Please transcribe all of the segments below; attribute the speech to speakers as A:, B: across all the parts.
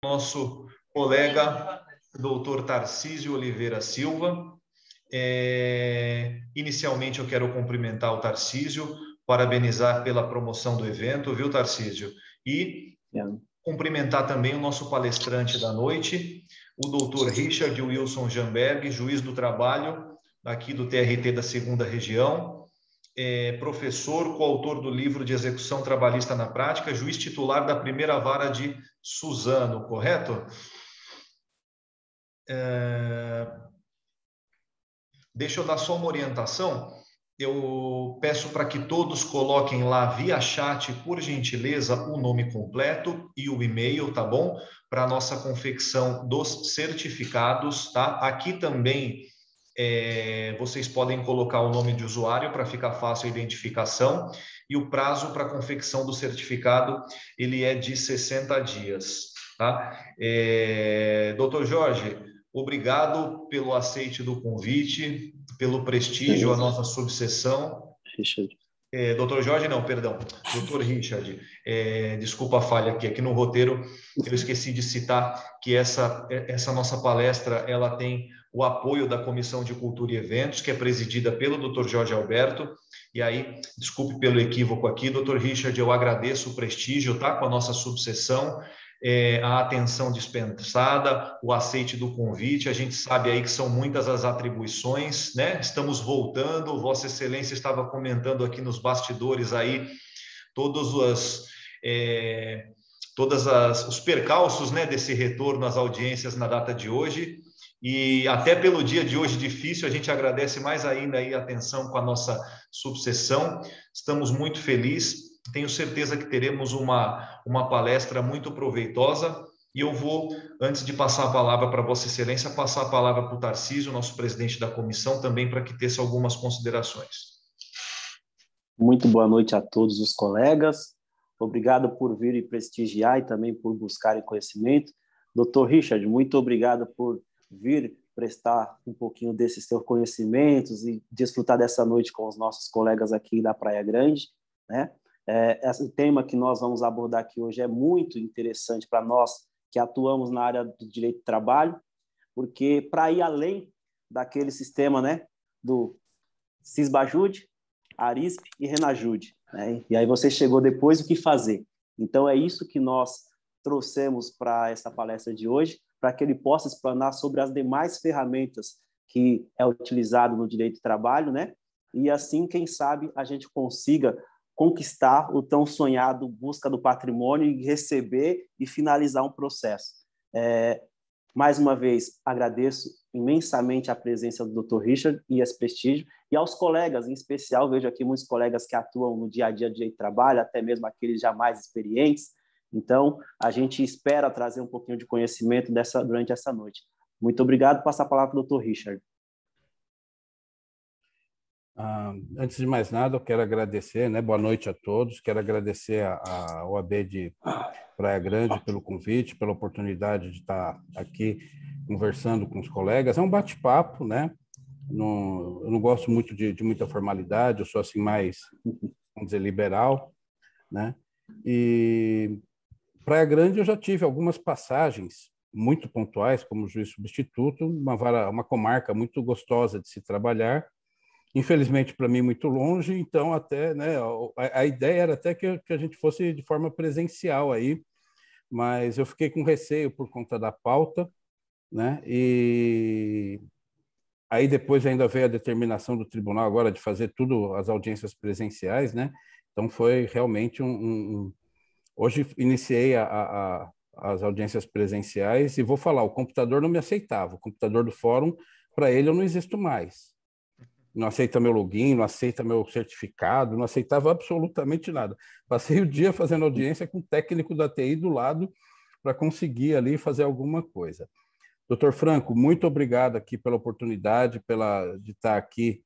A: nosso colega doutor Tarcísio Oliveira Silva. Inicialmente, eu quero cumprimentar o Tarcísio, parabenizar pela promoção do evento, viu, Tarcísio? E cumprimentar também o nosso palestrante da noite, o doutor Richard Wilson Jamberg, juiz do trabalho, aqui do TRT da 2ª Região, professor, coautor do livro de execução trabalhista na prática, juiz titular da primeira vara de Suzano, correto? Deixa eu dar só uma orientação. Eu peço para que todos coloquem lá via chat, por gentileza, o nome completo e o e-mail, tá bom? Para a nossa confecção dos certificados, tá? Aqui também vocês podem colocar o nome de usuário para ficar fácil a identificação, e o prazo para a confecção do certificado ele é de 60 dias. Tá? Doutor Jorge, obrigado pelo aceite do convite, pelo prestígio à nossa subseção.
B: Richard.
A: Doutor Jorge, não, perdão, doutor Richard, desculpa a falha aqui no roteiro, eu esqueci de citar que essa nossa palestra, ela tem o apoio da Comissão de Cultura e Eventos, que é presidida pelo doutor Jorge Alberto, e aí, desculpe pelo equívoco aqui, doutor Richard, eu agradeço o prestígio, tá, com a nossa subseção, a atenção dispensada, o aceite do convite. A gente sabe aí que são muitas as atribuições, né? Estamos voltando, Vossa Excelência estava comentando aqui nos bastidores aí todos os percalços, né, desse retorno às audiências na data de hoje. E até pelo dia de hoje difícil, a gente agradece mais ainda aí a atenção com a nossa subseção. Estamos muito felizes. Tenho certeza que teremos uma palestra muito proveitosa, e eu vou, antes de passar a palavra para Vossa Excelência, passar a palavra para o Tarcísio, nosso presidente da comissão, também para que tesse algumas considerações.
B: Muito boa noite a todos os colegas. Obrigado por vir e prestigiar e também por buscarem conhecimento. Doutor Richard, muito obrigado por vir prestar um pouquinho desses seus conhecimentos e desfrutar dessa noite com os nossos colegas aqui da Praia Grande, né? Esse tema que nós vamos abordar aqui hoje é muito interessante para nós que atuamos na área do direito do trabalho, porque para ir além daquele sistema, né, do Sisbajude, Arisp e Renajude, né? E aí você chegou depois, o que fazer? Então é isso que nós trouxemos para essa palestra de hoje, para que ele possa explanar sobre as demais ferramentas que é utilizado no direito do trabalho, né? E assim, quem sabe, a gente consiga conquistar o tão sonhado busca do patrimônio e receber e finalizar um processo. Mais uma vez, agradeço imensamente a presença do Dr. Richard e esse prestígio, e aos colegas, em especial, vejo aqui muitos colegas que atuam no dia a dia do direito do trabalho, até mesmo aqueles já mais experientes. Então, a gente espera trazer um pouquinho de conhecimento durante essa noite. Muito obrigado. Passo a palavra para o Dr. Richard.
C: Antes de mais nada, eu quero agradecer, né? Boa noite a todos. Quero agradecer a OAB de Praia Grande pelo convite, pela oportunidade de estar aqui conversando com os colegas. É um bate-papo, né? Eu não gosto muito de muita formalidade, eu sou assim mais, vamos dizer, liberal, né? E Praia Grande eu já tive algumas passagens muito pontuais como juiz substituto, uma comarca muito gostosa de se trabalhar. Infelizmente, para mim, muito longe, então até, né, a ideia era até que a gente fosse de forma presencial aí, mas eu fiquei com receio por conta da pauta, né, e aí depois ainda veio a determinação do tribunal agora de fazer tudo as audiências presenciais, né, então foi realmente Hoje iniciei as audiências presenciais e vou falar, o computador não me aceitava, o computador do fórum, para ele eu não existo mais. Não aceita meu login, não aceita meu certificado, não aceitava absolutamente nada. Passei o dia fazendo audiência com o técnico da TI do lado para conseguir ali fazer alguma coisa. Doutor Franco, muito obrigado aqui pela oportunidade, de estar aqui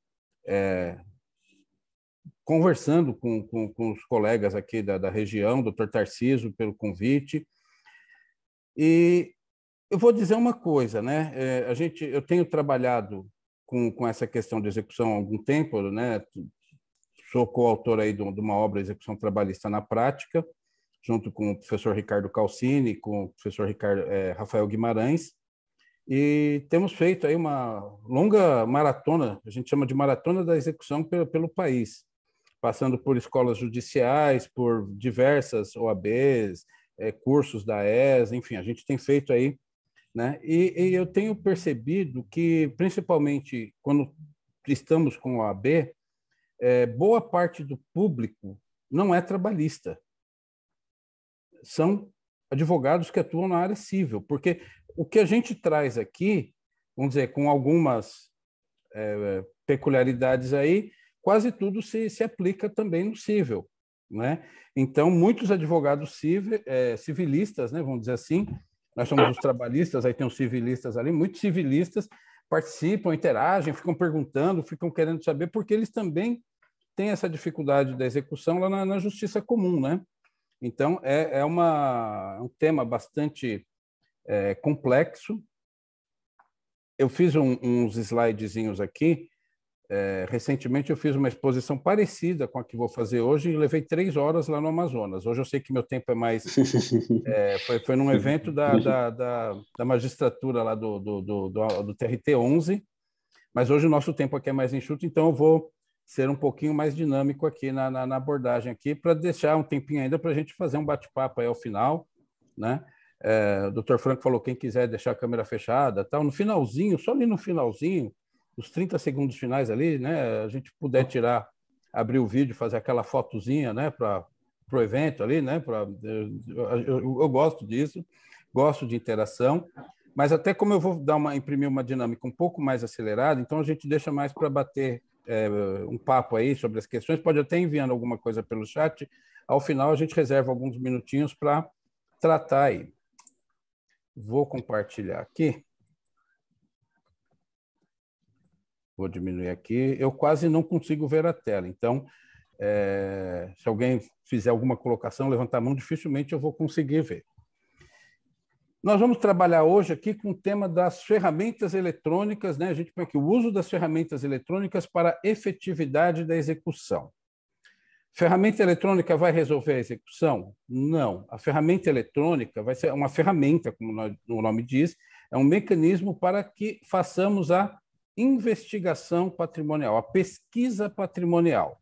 C: conversando com os colegas aqui da região, doutor Tarcísio, pelo convite. E eu vou dizer uma coisa, né? Eu tenho trabalhado com essa questão de execução há algum tempo, né? Sou coautor aí de uma obra de execução trabalhista na prática, junto com o professor Ricardo Calcini, com o professor Rafael Guimarães, e temos feito aí uma longa maratona, a gente chama de maratona da execução pelo país, passando por escolas judiciais, por diversas OABs, cursos da ES, enfim, a gente tem feito aí, né? E eu tenho percebido que, principalmente quando estamos com a OAB, boa parte do público não é trabalhista. São advogados que atuam na área civil, porque o que a gente traz aqui, vamos dizer, com algumas peculiaridades aí, quase tudo se aplica também no civil, né? Então, muitos advogados civilistas, né, vamos dizer assim, nós somos os trabalhistas, aí tem os civilistas ali, muitos civilistas participam, interagem, ficam perguntando, ficam querendo saber, porque eles também têm essa dificuldade da execução lá na justiça comum, né? Então, é um tema bastante complexo. Eu fiz uns slidezinhos aqui. Recentemente, eu fiz uma exposição parecida com a que vou fazer hoje e levei 3 horas lá no Amazonas. Hoje eu sei que meu tempo é mais... foi num evento da magistratura lá do TRT-11, mas hoje o nosso tempo aqui é mais enxuto, então eu vou ser um pouquinho mais dinâmico aqui na abordagem aqui, para deixar um tempinho ainda para a gente fazer um bate-papo aí ao final, né? O doutor Franco falou, quem quiser deixar a câmera fechada, tal. No finalzinho, só ali no finalzinho, os 30 segundos finais ali, né? A gente puder abrir o vídeo, fazer aquela fotozinha, né? Para o evento ali, né? Eu gosto disso, gosto de interação, mas até como eu vou imprimir uma dinâmica um pouco mais acelerada, então a gente deixa mais para bater um papo aí sobre as questões, pode até enviando alguma coisa pelo chat, ao final a gente reserva alguns minutinhos para tratar aí. Vou compartilhar aqui. Vou diminuir aqui. Eu quase não consigo ver a tela, então, se alguém fizer alguma colocação, levantar a mão, dificilmente eu vou conseguir ver. Nós vamos trabalhar hoje aqui com o tema das ferramentas eletrônicas, né? A gente põe aqui o uso das ferramentas eletrônicas para a efetividade da execução. Ferramenta eletrônica vai resolver a execução? Não. A ferramenta eletrônica vai ser uma ferramenta, como o nome diz, é um mecanismo para que façamos a investigação patrimonial, a pesquisa patrimonial.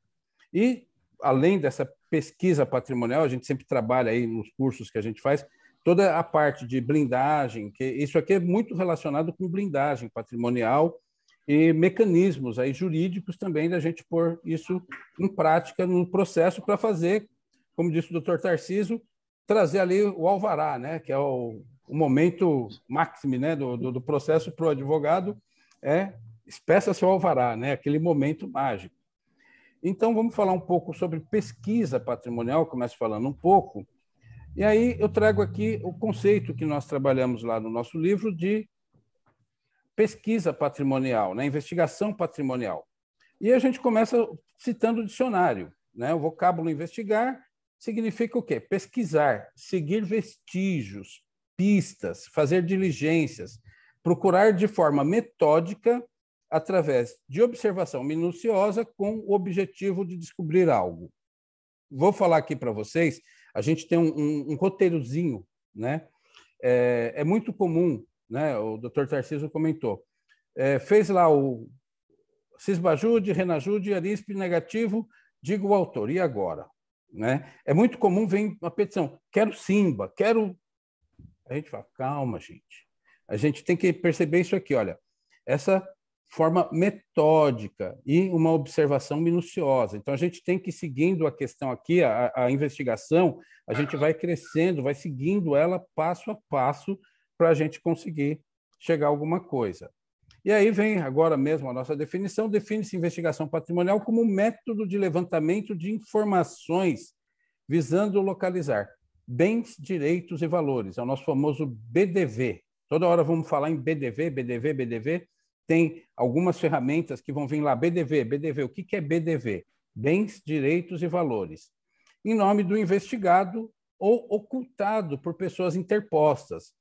C: E, além dessa pesquisa patrimonial, a gente sempre trabalha aí nos cursos que a gente faz, toda a parte de blindagem, que isso aqui é muito relacionado com blindagem patrimonial e mecanismos aí jurídicos também da gente pôr isso em prática no processo para fazer, como disse o doutor Tarcísio, trazer ali o alvará, né, que é o momento máximo, né, do processo para o advogado, espeça seu alvará, né, aquele momento mágico. Então, vamos falar um pouco sobre pesquisa patrimonial, começo falando um pouco, e aí eu trago aqui o conceito que nós trabalhamos lá no nosso livro de pesquisa patrimonial, né? Investigação patrimonial. E a gente começa citando o dicionário, né? O vocábulo investigar significa o quê? Pesquisar, seguir vestígios, pistas, fazer diligências, procurar de forma metódica, através de observação minuciosa, com o objetivo de descobrir algo. Vou falar aqui para vocês, a gente tem um roteirozinho, né? É muito comum, né? O doutor Tarcísio comentou, fez lá o Cisbajude, Renajude, Arispe, negativo, diga o autor, e agora? Né? É muito comum, vem uma petição, quero Simba, quero... A gente fala, calma, gente. A gente tem que perceber isso aqui, olha, essa forma metódica e uma observação minuciosa. Então, a gente tem que ir seguindo a questão aqui, a investigação, a gente vai crescendo, vai seguindo ela passo a passo para a gente conseguir chegar a alguma coisa. E aí vem agora mesmo a nossa definição, define-se investigação patrimonial como método de levantamento de informações visando localizar bens, direitos e valores. É o nosso famoso BDV. Toda hora vamos falar em BDV, BDV, BDV. Tem algumas ferramentas que vão vir lá, BDV, BDV. O que é BDV? Bens, direitos e valores. Em nome do investigado ou ocultado por pessoas interpostas.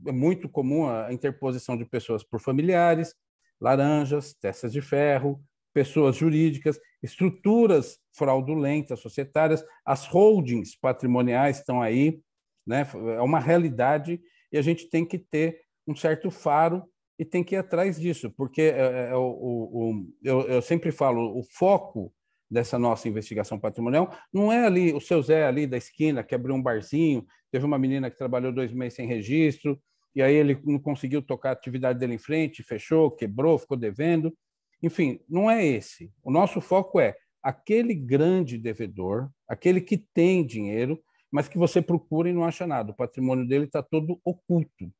C: É muito comum a interposição de pessoas por familiares, laranjas, testas de ferro, pessoas jurídicas. estruturas fraudulentas societárias, as holdings patrimoniais estão aí, né? É uma realidade e a gente tem que ter um certo faro e tem que ir atrás disso, porque eu sempre falo, o foco dessa nossa investigação patrimonial não é ali o seu Zé ali da esquina que abriu um barzinho, teve uma menina que trabalhou 2 meses sem registro, e aí ele não conseguiu tocar a atividade dele em frente, fechou, quebrou, ficou devendo. Enfim, não é esse. O nosso foco é aquele grande devedor, aquele que tem dinheiro, mas que você procura e não acha nada. O patrimônio dele está todo oculto.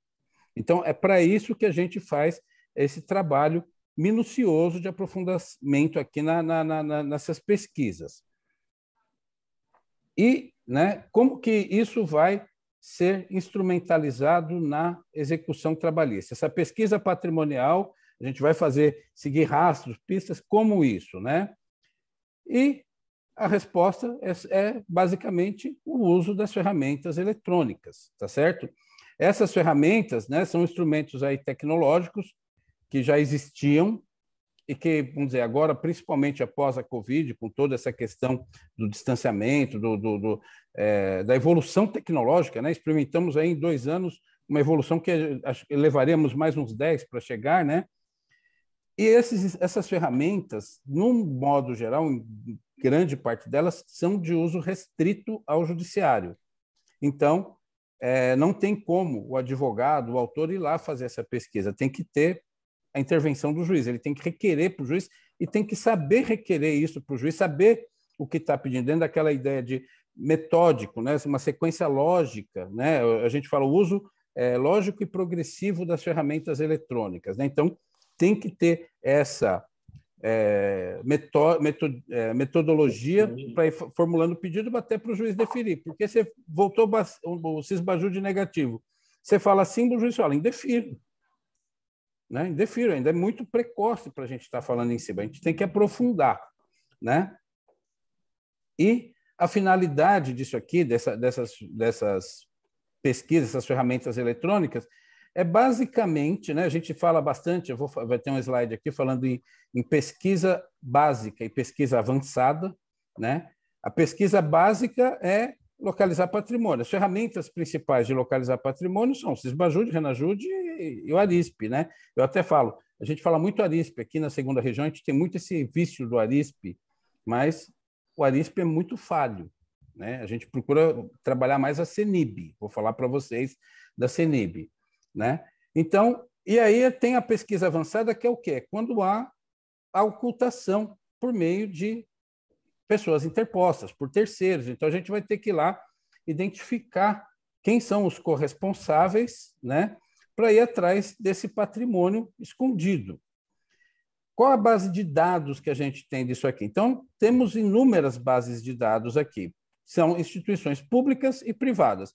C: Então, é para isso que a gente faz esse trabalho minucioso de aprofundamento aqui nessas pesquisas. E, né, como que isso vai ser instrumentalizado na execução trabalhista? Essa pesquisa patrimonial, a gente vai seguir rastros, pistas, como isso, né? E a resposta é basicamente o uso das ferramentas eletrônicas, tá certo? Essas ferramentas, né, são instrumentos aí tecnológicos que já existiam e que, vamos dizer, agora, principalmente após a Covid, com toda essa questão do distanciamento, da evolução tecnológica, né? Experimentamos aí em 2 anos uma evolução que acho que levaremos mais uns 10 para chegar, né? E essas ferramentas, num modo geral, em grande parte delas, são de uso restrito ao judiciário. Então, não tem como o advogado, o autor, ir lá fazer essa pesquisa. Tem que ter a intervenção do juiz. Ele tem que requerer para o juiz e tem que saber requerer isso para o juiz, saber o que está pedindo, dentro daquela ideia de metódico, né? Uma sequência lógica, né? A gente fala o uso lógico e progressivo das ferramentas eletrônicas, né? Então, tem que ter essa metodologia para ir formulando o pedido até para o juiz deferir, porque você voltou o cisbajude negativo. Você fala sim, o juiz fala indefiro. Né? Indefiro, ainda é muito precoce para a gente estar falando em cima, a gente tem que aprofundar. Né? E a finalidade disso aqui, dessas pesquisas, essas ferramentas eletrônicas, é basicamente, né, a gente fala bastante, vai ter um slide aqui falando em pesquisa básica e pesquisa avançada. Né? A pesquisa básica é localizar patrimônio. As ferramentas principais de localizar patrimônio são o Cisbajude, Renajude e o Arisp. Né? Eu até falo, a gente fala muito Arisp aqui na segunda região, a gente tem muito esse vício do Arisp, mas o Arisp é muito falho. Né? A gente procura trabalhar mais a CENIB, vou falar para vocês da CENIB. Né? Então, e aí tem a pesquisa avançada, que é o quê? Quando há a ocultação por meio de pessoas interpostas, por terceiros. Então, a gente vai ter que ir lá identificar quem são os corresponsáveis, né, para ir atrás desse patrimônio escondido. Qual a base de dados que a gente tem disso aqui? Então, temos inúmeras bases de dados aqui. São instituições públicas e privadas.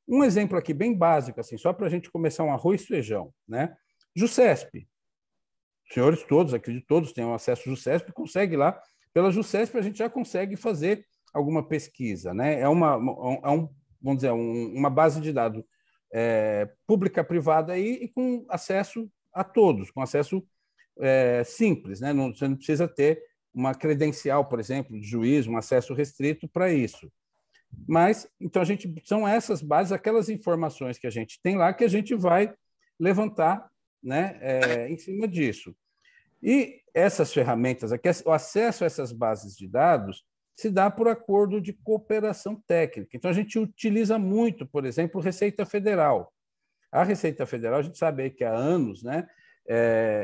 C: Um exemplo aqui bem básico, assim, só para a gente começar um arroz e feijão, né? JuSesp. Os senhores todos, acredito todos, têm acesso ao JuSesp, consegue lá. Pela JuSesp, a gente já consegue fazer alguma pesquisa, né? Vamos dizer, uma base de dados pública-privada aí e com acesso a todos, com acesso simples, né? Você não precisa ter uma credencial, por exemplo, de juiz, um acesso restrito para isso. Mas, então, são essas bases, aquelas informações que a gente tem lá, que a gente vai levantar, né, em cima disso. E essas ferramentas aqui, o acesso a essas bases de dados se dá por acordo de cooperação técnica. Então, a gente utiliza muito, por exemplo, Receita Federal. A Receita Federal, a gente sabe aí que há anos, né,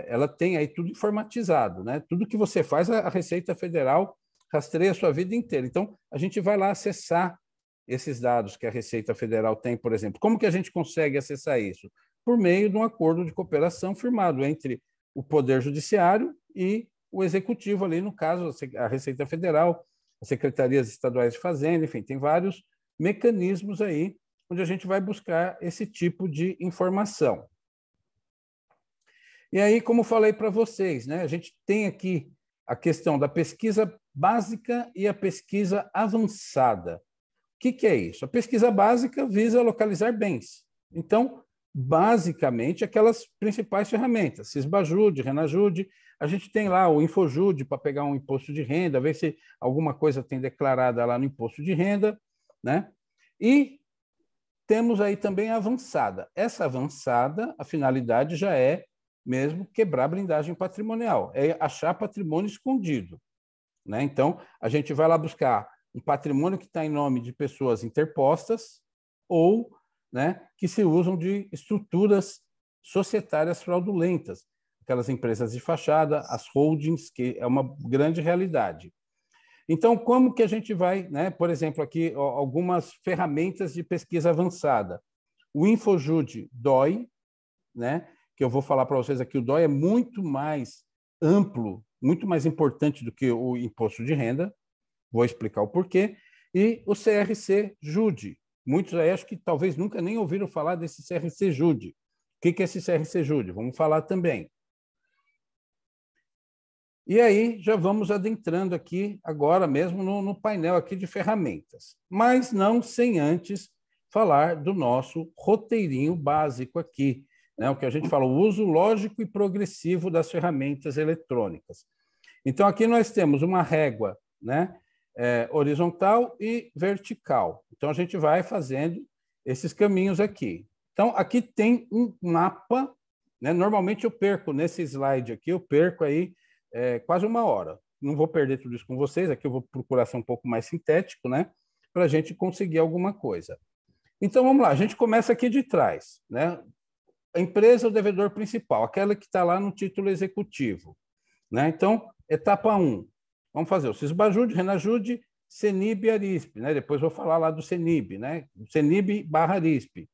C: ela tem aí tudo informatizado, né? Tudo que você faz, a Receita Federal rastreia a sua vida inteira. Então, a gente vai lá acessar esses dados que a Receita Federal tem, por exemplo. Como que a gente consegue acessar isso? Por meio de um acordo de cooperação firmado entre o Poder Judiciário e o Executivo, ali no caso, a Receita Federal, as Secretarias Estaduais de Fazenda, enfim, tem vários mecanismos aí onde a gente vai buscar esse tipo de informação. E aí, como falei para vocês, né, a gente tem aqui a questão da pesquisa básica e a pesquisa avançada. O que é isso? A pesquisa básica visa localizar bens. Então, basicamente aquelas principais ferramentas, Sisbajude, Renajude, a gente tem lá o Infojude para pegar um imposto de renda, ver se alguma coisa tem declarada lá no imposto de renda, né? E temos aí também a avançada. Essa avançada, a finalidade já é mesmo quebrar a blindagem patrimonial, é achar patrimônio escondido, né? Então, a gente vai lá buscar um patrimônio que está em nome de pessoas interpostas ou, né, que se usam de estruturas societárias fraudulentas, aquelas empresas de fachada, as holdings, que é uma grande realidade. Então, como que a gente vai, né? Por exemplo, aqui algumas ferramentas de pesquisa avançada. O Infojude DOI, né? Que eu vou falar para vocês aqui, o DOI é muito mais amplo, muito mais importante do que o imposto de renda. Vou explicar o porquê. E o CRC Jude. Muitos aí acho que talvez nunca nem ouviram falar desse CRC Jude. O que é esse CRC Jude? Vamos falar também. E aí já vamos adentrando aqui agora mesmo no painel aqui de ferramentas, mas não sem antes falar do nosso roteirinho básico aqui, né? O que a gente fala, o uso lógico e progressivo das ferramentas eletrônicas. Então aqui nós temos uma régua, né? Horizontal e vertical. Então a gente vai fazendo esses caminhos aqui. Então aqui tem um mapa, né? Normalmente eu perco nesse slide aqui, eu perco aí quase uma hora. Não vou perder tudo isso com vocês, aqui eu vou procurar ser um pouco mais sintético, né? Para a gente conseguir alguma coisa. Então, vamos lá, a gente começa aqui de trás, né? A empresa é o devedor principal, aquela que está lá no título executivo, né? Então, etapa 1, vamos fazer o Sisbajude, Renajude, Cenib e Arisp, né? Depois vou falar lá do Cenib, né? Cenib/Arisp.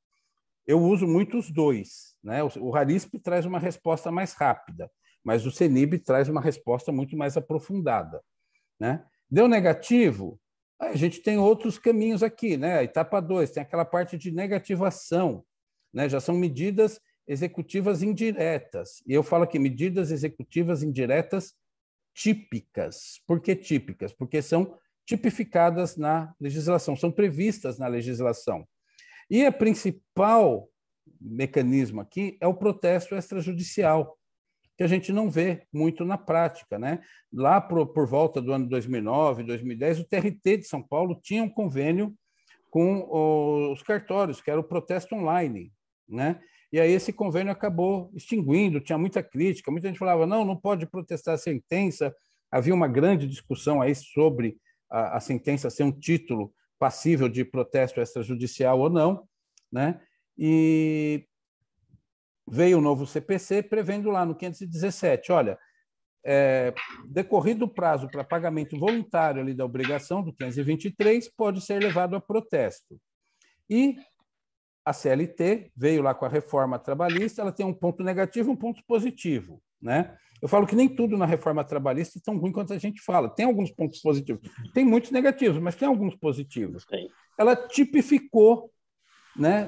C: Eu uso muito os dois, né? O Arisp traz uma resposta mais rápida, mas o Cenib traz uma resposta muito mais aprofundada, né? Deu negativo? A gente tem outros caminhos aqui, né? A etapa 2 tem aquela parte de negativação, né? Já são medidas executivas indiretas. E eu falo aqui, medidas executivas indiretas típicas. Por que típicas? Porque são tipificadas na legislação, são previstas na legislação. E a principal mecanismo aqui é o protesto extrajudicial, que a gente não vê muito na prática, né? Lá por volta do ano 2009, 2010, o TRT de São Paulo tinha um convênio com os cartórios, que era o protesto online, né? E aí esse convênio acabou extinguindo, tinha muita crítica, muita gente falava, não pode protestar a sentença, havia uma grande discussão aí sobre a sentença ser um título passível de protesto extrajudicial ou não, né? E veio o novo CPC prevendo lá no 517, olha, decorrido o prazo para pagamento voluntário ali da obrigação do 523, pode ser levado a protesto. E a CLT veio lá com a reforma trabalhista, ela tem um ponto negativo e um ponto positivo, né? Eu falo que nem tudo na reforma trabalhista é tão ruim quanto a gente fala. Tem alguns pontos positivos, tem muitos negativos, mas tem alguns positivos. Ela tipificou, né?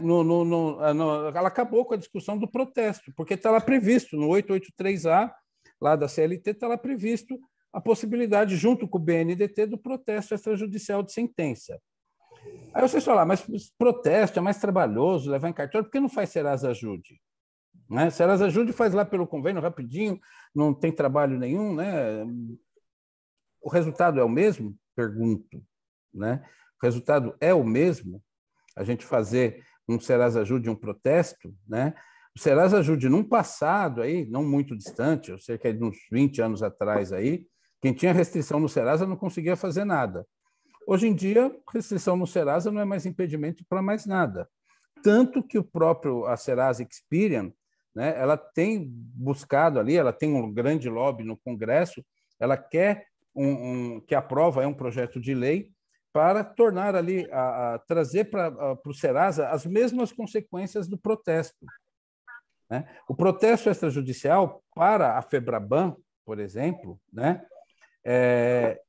C: Ela acabou com a discussão do protesto, porque está lá previsto, no 883A, lá da CLT, está lá previsto a possibilidade, junto com o BNDT, do protesto extrajudicial de sentença. Aí vocês falam, mas protesto é mais trabalhoso, levar em cartório, por que não faz Serasa Ajude? Né? Serasa Ajude faz lá pelo convênio rapidinho, não tem trabalho nenhum, né? O resultado é o mesmo? Pergunto, né? O resultado é o mesmo? A gente fazer um Serasa Ajude, um protesto, né? O Serasa Ajude, num passado aí, não muito distante, cerca de uns 20 anos atrás aí, quem tinha restrição no Serasa não conseguia fazer nada. Hoje em dia, restrição no Serasa não é mais impedimento para mais nada. Tanto que a Serasa Experian, né, ela tem buscado ali, ela tem um grande lobby no Congresso, ela quer que aprova um projeto de lei para tornar ali, trazer para o Serasa as mesmas consequências do protesto, né? O protesto extrajudicial para a FEBRABAN, por exemplo, né,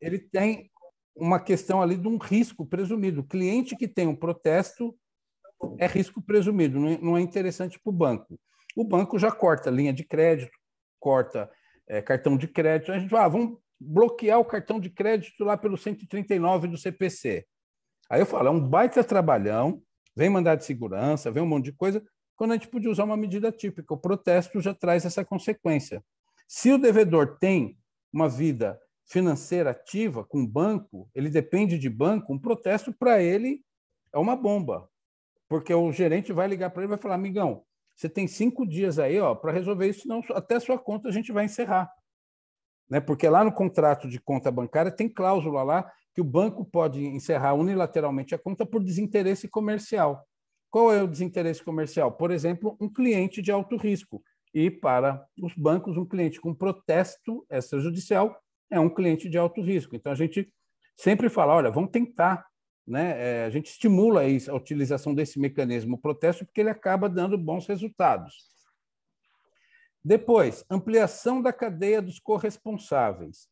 C: ele tem uma questão ali de um risco presumido. O cliente que tem um protesto é risco presumido, não é interessante para o banco. O banco já corta linha de crédito, corta cartão de crédito. A gente fala, vamos bloquear o cartão de crédito lá pelo 139 do CPC. Aí eu falo, é um baita trabalhão, vem mandado de segurança, vem um monte de coisa, quando a gente podia usar uma medida típica. O protesto já traz essa consequência. Se o devedor tem uma vida financeira ativa com banco, ele depende de banco, um protesto para ele é uma bomba, porque o gerente vai ligar para ele e vai falar: amigão, você tem 5 dias aí para resolver isso, senão até a sua conta a gente vai encerrar. Né? Porque lá no contrato de conta bancária tem cláusula lá que o banco pode encerrar unilateralmente a conta por desinteresse comercial. Qual é o desinteresse comercial? Por exemplo, um cliente de alto risco. E para os bancos, um cliente com protesto extrajudicial é um cliente de alto risco. Então, a gente sempre fala, olha, vamos tentar, né? A gente estimula a utilização desse mecanismo, o protesto, porque ele acaba dando bons resultados. Depois, ampliação da cadeia dos corresponsáveis.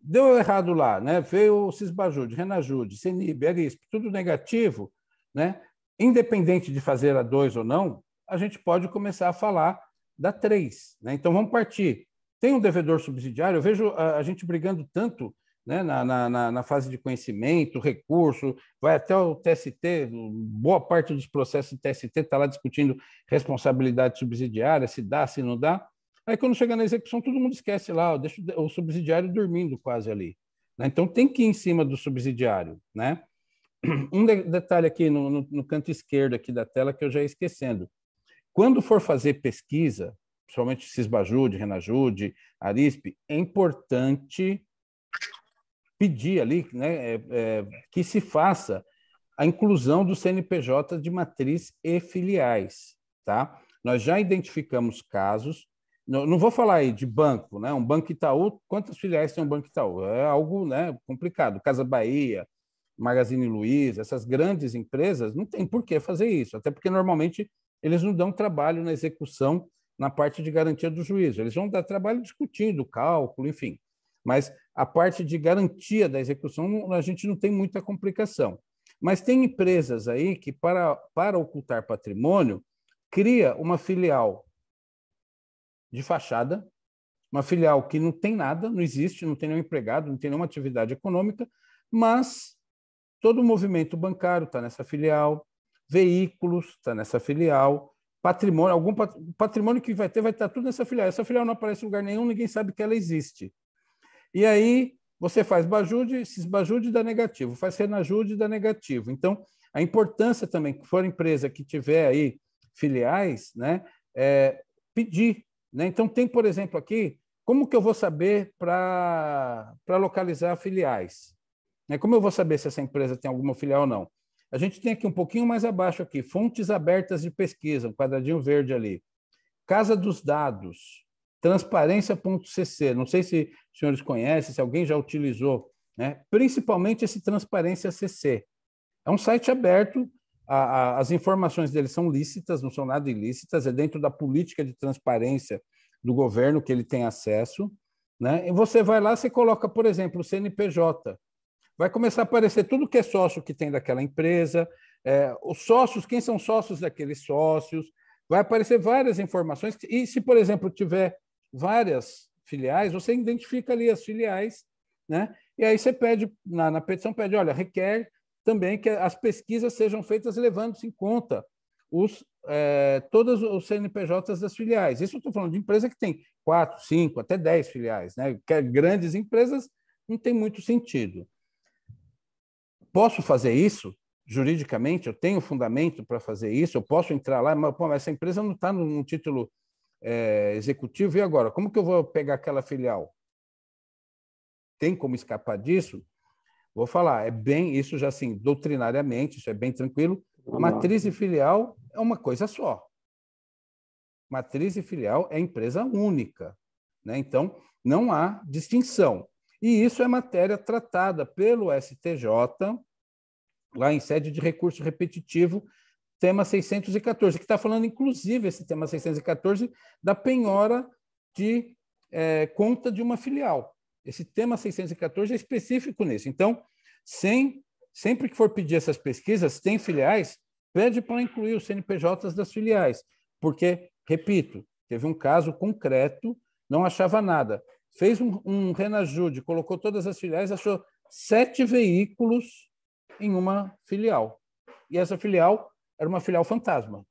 C: Deu errado lá, né? Veio o Cisbajude, Renajude, Cenib, Arisp, tudo negativo, né? Independente de fazer a 2 ou não, a gente pode começar a falar da 3. Né? Então, vamos partir. Tem um devedor subsidiário, eu vejo a gente brigando tanto, né, na fase de conhecimento, recurso, vai até o TST, boa parte dos processos do TST está lá discutindo responsabilidade subsidiária, se dá, se não dá. Aí, quando chega na execução, todo mundo esquece lá, deixa o subsidiário dormindo quase ali. Né? Então, tem que ir em cima do subsidiário. Né? Um detalhe aqui no canto esquerdo aqui da tela que eu já ia esquecendo. Quando for fazer pesquisa, principalmente Cisbajude, Renajude, Arisp, é importante pedir ali, né, que se faça a inclusão do CNPJ de matriz e filiais. Tá? Nós já identificamos casos, não vou falar aí de banco, né? Um Banco Itaú, quantas filiais tem um Banco Itaú? É algo, né, complicado. Casa Bahia, Magazine Luiza, essas grandes empresas, não tem por que fazer isso, até porque normalmente eles não dão trabalho na execução, na parte de garantia do juízo. Eles vão dar trabalho discutindo o cálculo, enfim. Mas a parte de garantia da execução, a gente não tem muita complicação. Mas tem empresas aí que, para ocultar patrimônio, cria uma filial de fachada, uma filial que não tem nada, não existe, não tem nenhum empregado, não tem nenhuma atividade econômica, mas todo o movimento bancário está nessa filial, veículos está nessa filial, patrimônio, algum patrimônio que vai estar tudo nessa filial. Essa filial não aparece em lugar nenhum, ninguém sabe que ela existe. E aí você faz Bajude, Cisbajude dá negativo, faz Renajude dá negativo. Então, a importância também, que for empresa que tiver aí filiais, né, pedir. Né? Então, tem, por exemplo, aqui, como que eu vou saber para localizar filiais? Como eu vou saber se essa empresa tem alguma filial ou não? A gente tem aqui um pouquinho mais abaixo aqui, fontes abertas de pesquisa, um quadradinho verde ali. Casa dos Dados, transparência.cc. Não sei se os senhores conhecem, se alguém já utilizou, né? Principalmente esse Transparência CC. É um site aberto, as informações dele são lícitas, não são nada ilícitas, é dentro da política de transparência do governo que ele tem acesso. Né? E você vai lá, você coloca, por exemplo, o CNPJ. Vai começar a aparecer tudo que é sócio que tem daquela empresa, os sócios, quem são sócios daqueles sócios, vai aparecer várias informações, e se, por exemplo, tiver várias filiais, você identifica ali as filiais, né? E aí você pede, na petição, pede, olha, requer também que as pesquisas sejam feitas levando-se em conta todos os CNPJs das filiais. Isso eu estou falando de empresa que tem 4, 5, até 10 filiais, né? Que grandes empresas não tem muito sentido. Posso fazer isso juridicamente? Eu tenho fundamento para fazer isso? Eu posso entrar lá? Mas essa empresa não está no título executivo, e agora? Como que eu vou pegar aquela filial? Tem como escapar disso? Vou falar, isso já assim, doutrinariamente, isso é bem tranquilo. Matriz e filial é uma coisa só. Matriz e filial é empresa única. Né? Então, não há distinção. E isso é matéria tratada pelo STJ, lá em sede de recurso repetitivo, tema 614, que está falando, inclusive, esse tema 614, da penhora de conta de uma filial. Esse tema 614 é específico nisso. Então, sempre que for pedir essas pesquisas, tem filiais, pede para incluir os CNPJs das filiais, porque, repito, teve um caso concreto, não achava nada. Fez um Renajude, colocou todas as filiais, achou 7 veículos em uma filial. E essa filial era uma filial fantasma.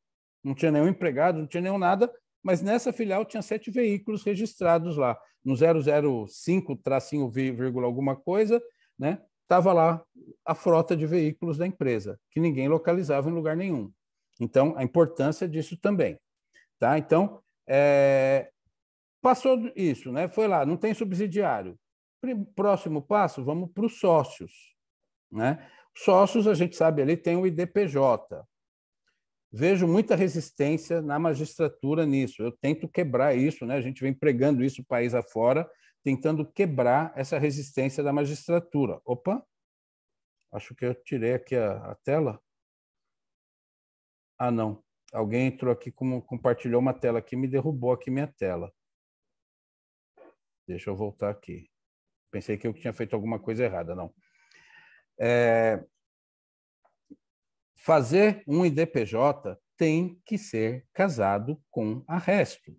C: não tinha nenhum empregado, não tinha nenhum nada, mas nessa filial tinha 7 veículos registrados lá, no 005, tracinho, vírgula, alguma coisa, né? Estava lá a frota de veículos da empresa, que ninguém localizava em lugar nenhum. Então, a importância disso também. Tá? Então, passou isso, né? Foi lá, não tem subsidiário. Próximo passo, vamos para os sócios. Né? Sócios, a gente sabe, ali tem o IDPJ. Vejo muita resistência na magistratura nisso. Eu tento quebrar isso, né? A gente vem pregando isso país afora, tentando quebrar essa resistência da magistratura. Opa, acho que eu tirei aqui a tela. Ah, não. Alguém entrou aqui, compartilhou uma tela aqui, me derrubou aqui minha tela. Deixa eu voltar aqui. Pensei que eu tinha feito alguma coisa errada, não. Fazer um IDPJ tem que ser casado com arresto.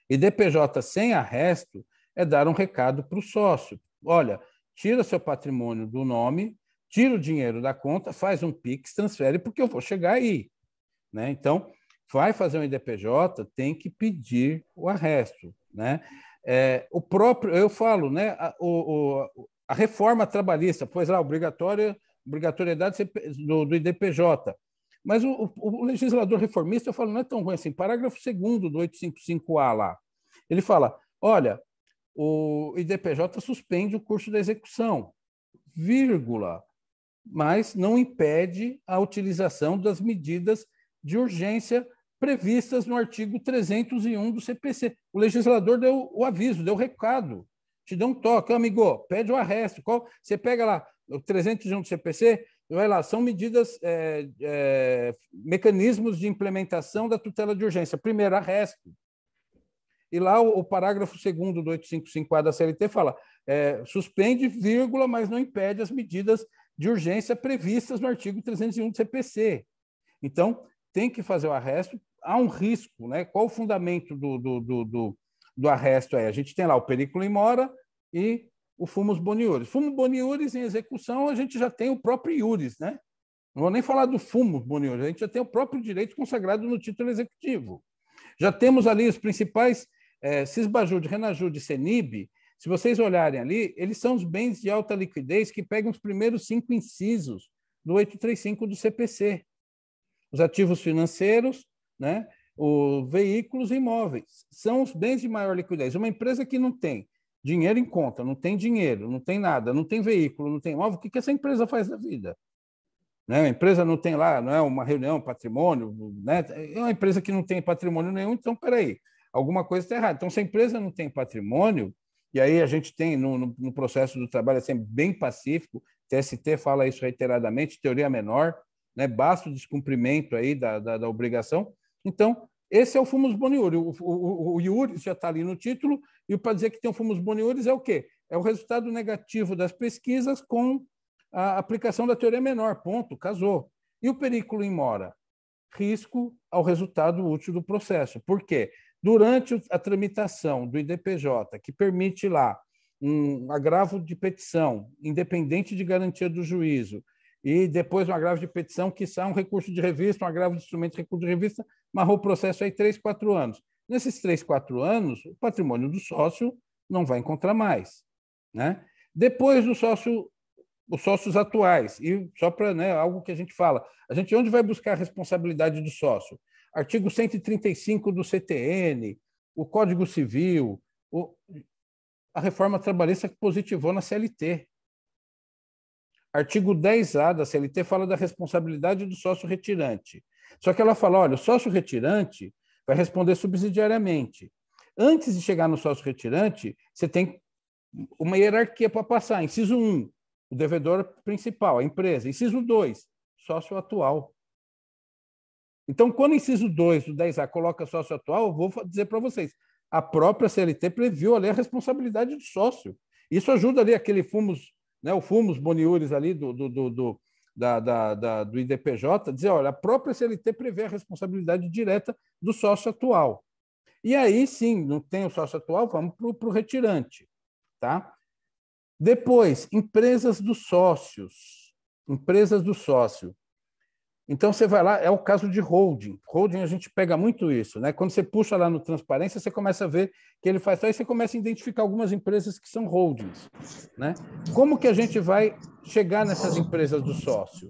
C: IDPJ sem arresto é dar um recado para o sócio. Olha, tira seu patrimônio do nome, tira o dinheiro da conta, faz um PIX, transfere, porque eu vou chegar aí. Né? Então, vai fazer um IDPJ, tem que pedir o arresto. Né? O próprio, eu falo, né, a reforma trabalhista, pois lá, obrigatoriedade do IDPJ. Mas o legislador reformista, eu falo, não é tão ruim assim. Parágrafo 2º do 855A lá, ele fala, olha, o IDPJ suspende o curso da execução, vírgula, mas não impede a utilização das medidas de urgência previstas no artigo 301 do CPC. O legislador deu o aviso, deu o recado, te deu um toque, amigo, pede o arresto. Você pega lá o 301 do CPC, vai lá, são medidas, mecanismos de implementação da tutela de urgência. Primeiro, arresto. E lá o parágrafo 2º do 855A da CLT fala, suspende, vírgula, mas não impede as medidas de urgência previstas no artigo 301 do CPC. Então, tem que fazer o arresto, há um risco, né? Qual o fundamento do arresto? A gente tem lá o periculum in mora e o fumus boniuris. Fumus boniuris em execução, a gente já tem o próprio iuris, né? Não vou nem falar do fumus boniuris, a gente já tem o próprio direito consagrado no título executivo. Já temos ali os principais Cisbajude, Renajude e Cenib. Se vocês olharem ali, eles são os bens de alta liquidez que pegam os primeiros 5 incisos do 835 do CPC. Os ativos financeiros, né? Os veículos e imóveis. São os bens de maior liquidez. Uma empresa que não tem dinheiro em conta, não tem dinheiro, não tem nada, não tem veículo, não tem imóvel, o que essa empresa faz da vida? Né? A empresa não tem lá, não é uma reunião, patrimônio, né? É uma empresa que não tem patrimônio nenhum, então, peraí, alguma coisa está errada. Então, se a empresa não tem patrimônio, e aí a gente tem no processo do trabalho, assim, bem pacífico, TST fala isso reiteradamente, teoria menor, né? Basta o descumprimento aí da obrigação. Então, esse é o fumus boniuris. O iuris já está ali no título, e para dizer que tem o fumus boniuris é o quê? É o resultado negativo das pesquisas com a aplicação da teoria menor, ponto, casou. E o periculum in mora? Risco ao resultado útil do processo. Por quê? Durante a tramitação do IDPJ, que permite lá um agravo de petição, independente de garantia do juízo, e depois um agravo de petição, que sai um recurso de revista, um agravo de instrumento de recurso de revista, amarrou o processo aí 3, 4 anos. Nesses 3, 4 anos, o patrimônio do sócio não vai encontrar mais. Né? Depois do sócio, os sócios atuais, e só para, né, algo que a gente fala, onde vai buscar a responsabilidade do sócio? Artigo 135 do CTN, o Código Civil, a reforma trabalhista que positivou na CLT. Artigo 10A da CLT fala da responsabilidade do sócio retirante. Só que ela fala, olha, o sócio retirante vai responder subsidiariamente. Antes de chegar no sócio retirante, você tem uma hierarquia para passar. Inciso 1, o devedor principal, a empresa. Inciso 2, sócio atual. Então, quando o inciso 2 do 10A coloca sócio atual, eu vou dizer para vocês, a própria CLT previu ali a responsabilidade do sócio. Isso ajuda ali aquele fumus, né, o fumus boniuris ali do IDPJ, dizer, olha, a própria CLT prevê a responsabilidade direta do sócio atual. E aí, sim, não tem o sócio atual, vamos para o retirante. Tá? Depois, empresas dos sócios. Empresas do sócio. Então, você vai lá, é o caso de holding. Holding, a gente pega muito isso, né? Quando você puxa lá no Transparência, você começa a ver que ele faz, aí você começa a identificar algumas empresas que são holdings, né? Como que a gente vai chegar nessas empresas do sócio?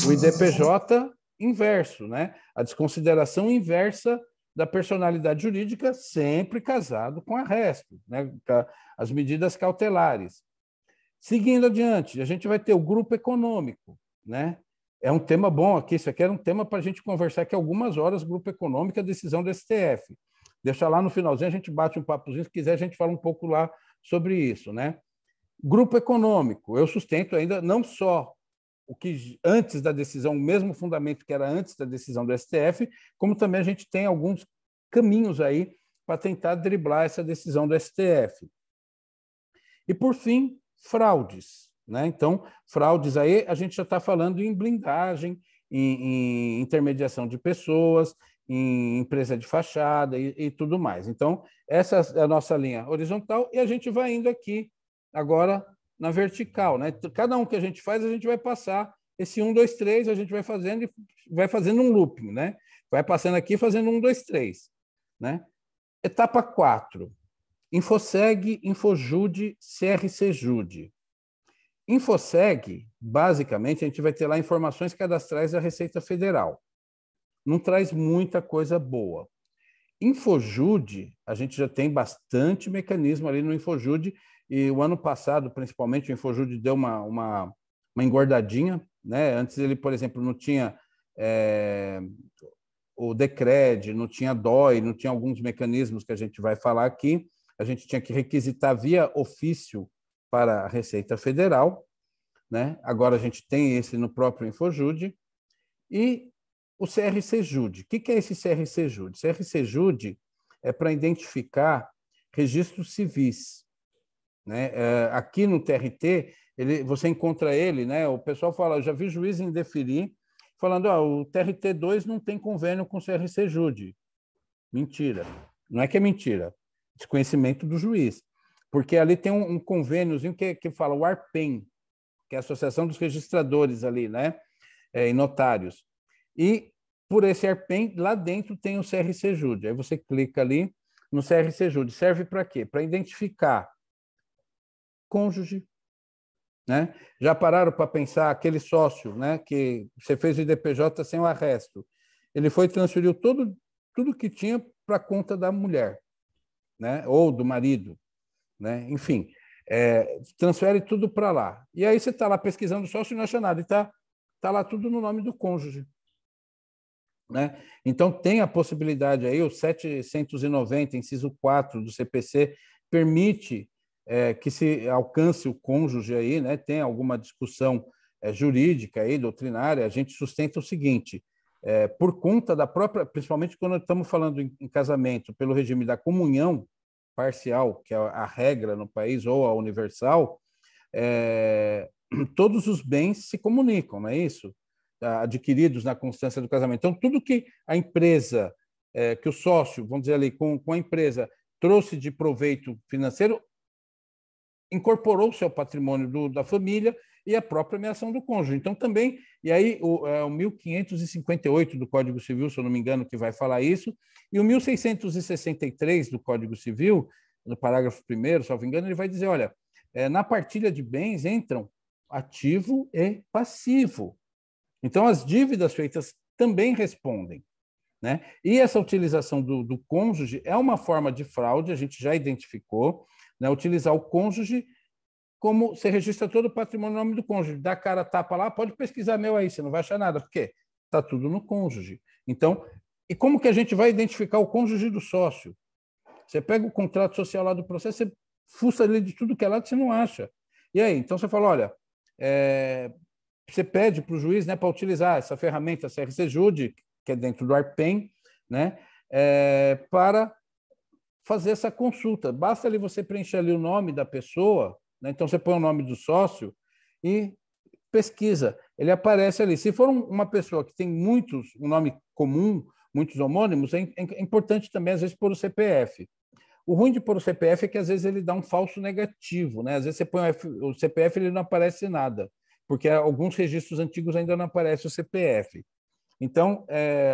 C: O IDPJ inverso, né? A desconsideração inversa da personalidade jurídica, sempre casado com a resto, né? As medidas cautelares. Seguindo adiante, a gente vai ter o grupo econômico, né? É um tema bom aqui, isso aqui era um tema para a gente conversar aqui algumas horas, grupo econômico, a decisão do STF. Deixa lá no finalzinho, a gente bate um papozinho, se quiser a gente fala um pouco lá sobre isso, né? Grupo econômico, eu sustento ainda não só o que antes da decisão, o mesmo fundamento que era antes da decisão do STF, como também a gente tem alguns caminhos aí para tentar driblar essa decisão do STF. E, por fim, fraudes, né? Então, fraudes aí, a gente já está falando em blindagem, em intermediação de pessoas, em empresa de fachada e tudo mais. Então, essa é a nossa linha horizontal e a gente vai indo aqui agora na vertical, né? Cada um que a gente faz, a gente vai passar esse 1, 2, 3, a gente vai fazendo um looping, né? Vai passando aqui fazendo 1, 2, 3, né? Etapa 4. Infoseg, Infojude, CRCJude. Infoseg, basicamente, a gente vai ter lá informações cadastrais da Receita Federal. Não traz muita coisa boa. Infojude, a gente já tem bastante mecanismo ali no Infojude, e o ano passado, principalmente, o Infojude deu uma engordadinha, né? Antes ele, por exemplo, não tinha o Decred, não tinha DOI, não tinha alguns mecanismos que a gente vai falar aqui. A gente tinha que requisitar via ofício para a Receita Federal, né? Agora a gente tem esse no próprio Infojude. E o CRCJude. O que é esse CRCJude? CRCJude é para identificar registros civis, né? Aqui no TRT, você encontra ele, né? O pessoal fala, eu já vi juiz indeferir, falando, o TRT2 não tem convênio com o CRCJude. Mentira. Não é que é mentira. Desconhecimento do juiz. Porque ali tem um convêniozinho que fala o ARPEN, que é a Associação dos Registradores ali, né? E notários. E por esse ARPEN, lá dentro tem o CRCJude. Aí você clica ali no CRCJude. Serve para quê? Para identificar cônjuge, né? Já pararam para pensar aquele sócio, né? Que você fez o IDPJ sem o arresto. Ele foi e transferiu tudo que tinha para a conta da mulher, né? Ou do marido, né? Enfim, transfere tudo para lá. E aí você está lá pesquisando sócio e não acha nada. E está lá tudo no nome do cônjuge, né? Então, tem a possibilidade aí, o 790, inciso 4 do CPC, permite que se alcance o cônjuge aí, né? Tem alguma discussão jurídica aí, doutrinária, a gente sustenta o seguinte, por conta da própria, principalmente quando estamos falando em casamento, pelo regime da comunhão parcial, que é a regra no país, ou a universal, todos os bens se comunicam, não é isso? Adquiridos na constância do casamento. Então, tudo que a empresa, que o sócio, vamos dizer ali, com a empresa, trouxe de proveito financeiro, incorporou-se ao patrimônio da família e a própria ameação do cônjuge. Então, também, e aí o 1558 do Código Civil, se eu não me engano, que vai falar isso, e o 1663 do Código Civil, no parágrafo 1º, se não me engano, ele vai dizer, olha, na partilha de bens entram ativo e passivo. Então, as dívidas feitas também respondem, né? E essa utilização do cônjuge é uma forma de fraude, a gente já identificou, né? Utilizar o cônjuge como você registra todo o patrimônio no nome do cônjuge, dá cara a tapa lá, pode pesquisar meu aí, você não vai achar nada, por quê? Está tudo no cônjuge. Então, e como que a gente vai identificar o cônjuge do sócio? Você pega o contrato social lá do processo, você fuça ali de tudo que é lado, você não acha. E aí? Então, você fala, olha, você pede para o juiz, né, para utilizar essa ferramenta CRCJude, que é dentro do ARPEN, né, para fazer essa consulta. Basta ali você preencher ali o nome da pessoa, né, então você põe o nome do sócio e pesquisa. Ele aparece ali. Se for uma pessoa que tem um nome comum, muitos homônimos, é importante também, às vezes, pôr o CPF. O ruim de pôr o CPF é que, às vezes, ele dá um falso negativo, né? Às vezes você põe o CPF e ele não aparece nada, porque alguns registros antigos ainda não aparece o CPF. Então,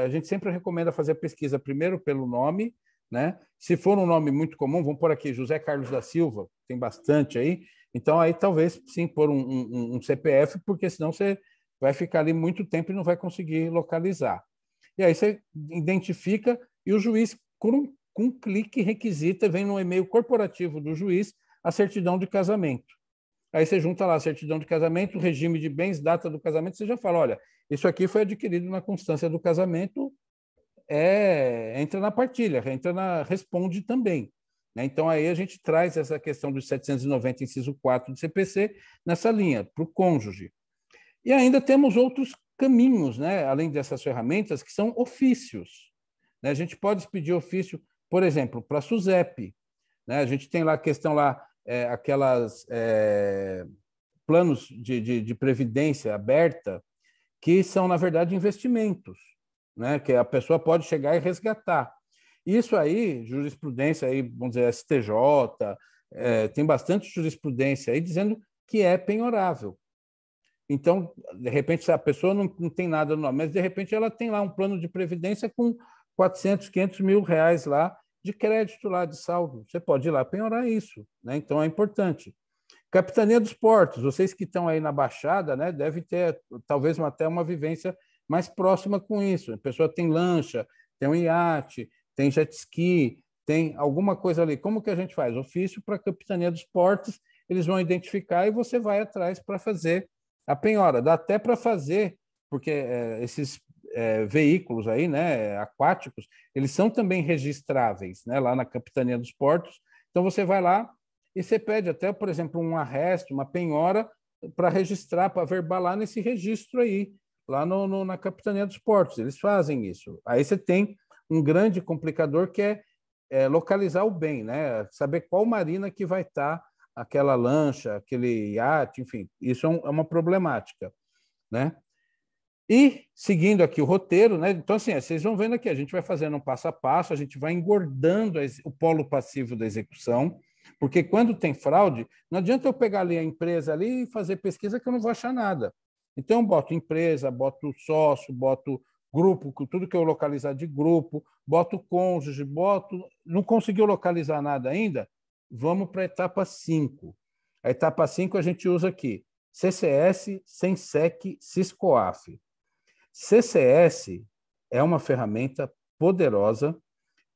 C: a gente sempre recomenda fazer a pesquisa primeiro pelo nome, né? Se for um nome muito comum, vamos pôr aqui José Carlos da Silva, tem bastante aí, então aí talvez sim pôr um CPF, porque senão você vai ficar ali muito tempo e não vai conseguir localizar. E aí você identifica e o juiz, com um clique, requisita, vem no e-mail corporativo do juiz a certidão de casamento. Aí você junta lá a certidão de casamento, o regime de bens, data do casamento, você já fala, olha, isso aqui foi adquirido na constância do casamento, entra na partilha, responde também. Né? Então, aí a gente traz essa questão dos 790, inciso 4 do CPC, nessa linha, para o cônjuge. E ainda temos outros caminhos, né? Além dessas ferramentas, que são ofícios. Né? A gente pode pedir ofício, por exemplo, para a SUSEP. Né? A gente tem lá a questão lá, aquelas planos de previdência aberta, que são, na verdade, investimentos, né? Que a pessoa pode chegar e resgatar. Isso aí, jurisprudência, aí, vamos dizer, STJ, tem bastante jurisprudência aí dizendo que é penhorável. Então, de repente, se a pessoa não tem nada no nome, mas de repente ela tem lá um plano de previdência com 400, 500 mil reais lá de crédito lá, de saldo. Você pode ir lá penhorar isso, né? Então, é importante. Capitania dos Portos, vocês que estão aí na Baixada, né, devem ter talvez até uma vivência mais próxima com isso. A pessoa tem lancha, tem um iate, tem jet ski, tem alguma coisa ali. Como que a gente faz? Ofício para a Capitania dos Portos, eles vão identificar e você vai atrás para fazer a penhora. Dá até para fazer, porque esses veículos aí, né, aquáticos, eles são também registráveis, né, lá na Capitania dos Portos. Então você vai lá e você pede até, por exemplo, um arresto, uma penhora, para registrar, para verbalar nesse registro aí, lá na Capitania dos Portos. Eles fazem isso. Aí você tem um grande complicador que é localizar o bem, né? Saber qual marina que vai estar aquela lancha, aquele iate, enfim. Isso é uma problemática, né? E, seguindo aqui o roteiro, né? Então, assim, vocês vão vendo aqui, a gente vai fazendo um passo a passo, a gente vai engordando o polo passivo da execução, porque quando tem fraude, não adianta eu pegar ali a empresa ali e fazer pesquisa que eu não vou achar nada. Então, eu boto empresa, boto sócio, boto grupo, tudo que eu localizar de grupo, boto cônjuge, não conseguiu localizar nada ainda? Vamos para a etapa 5. A etapa 5 a gente usa aqui CCS, SENSEC, SISCOAF. CCS é uma ferramenta poderosa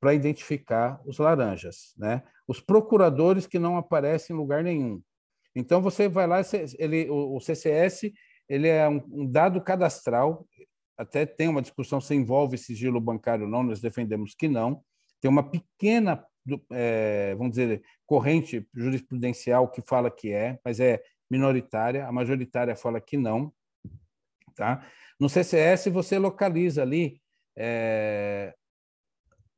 C: para identificar os laranjas, né? Os procuradores que não aparecem em lugar nenhum. Então, você vai lá, o CCS ele é um dado cadastral, até tem uma discussão se envolve sigilo bancário ou não, nós defendemos que não. Tem uma pequena, vamos dizer, corrente jurisprudencial que fala que mas é minoritária, a majoritária fala que não. Tá? No CCS, você localiza ali,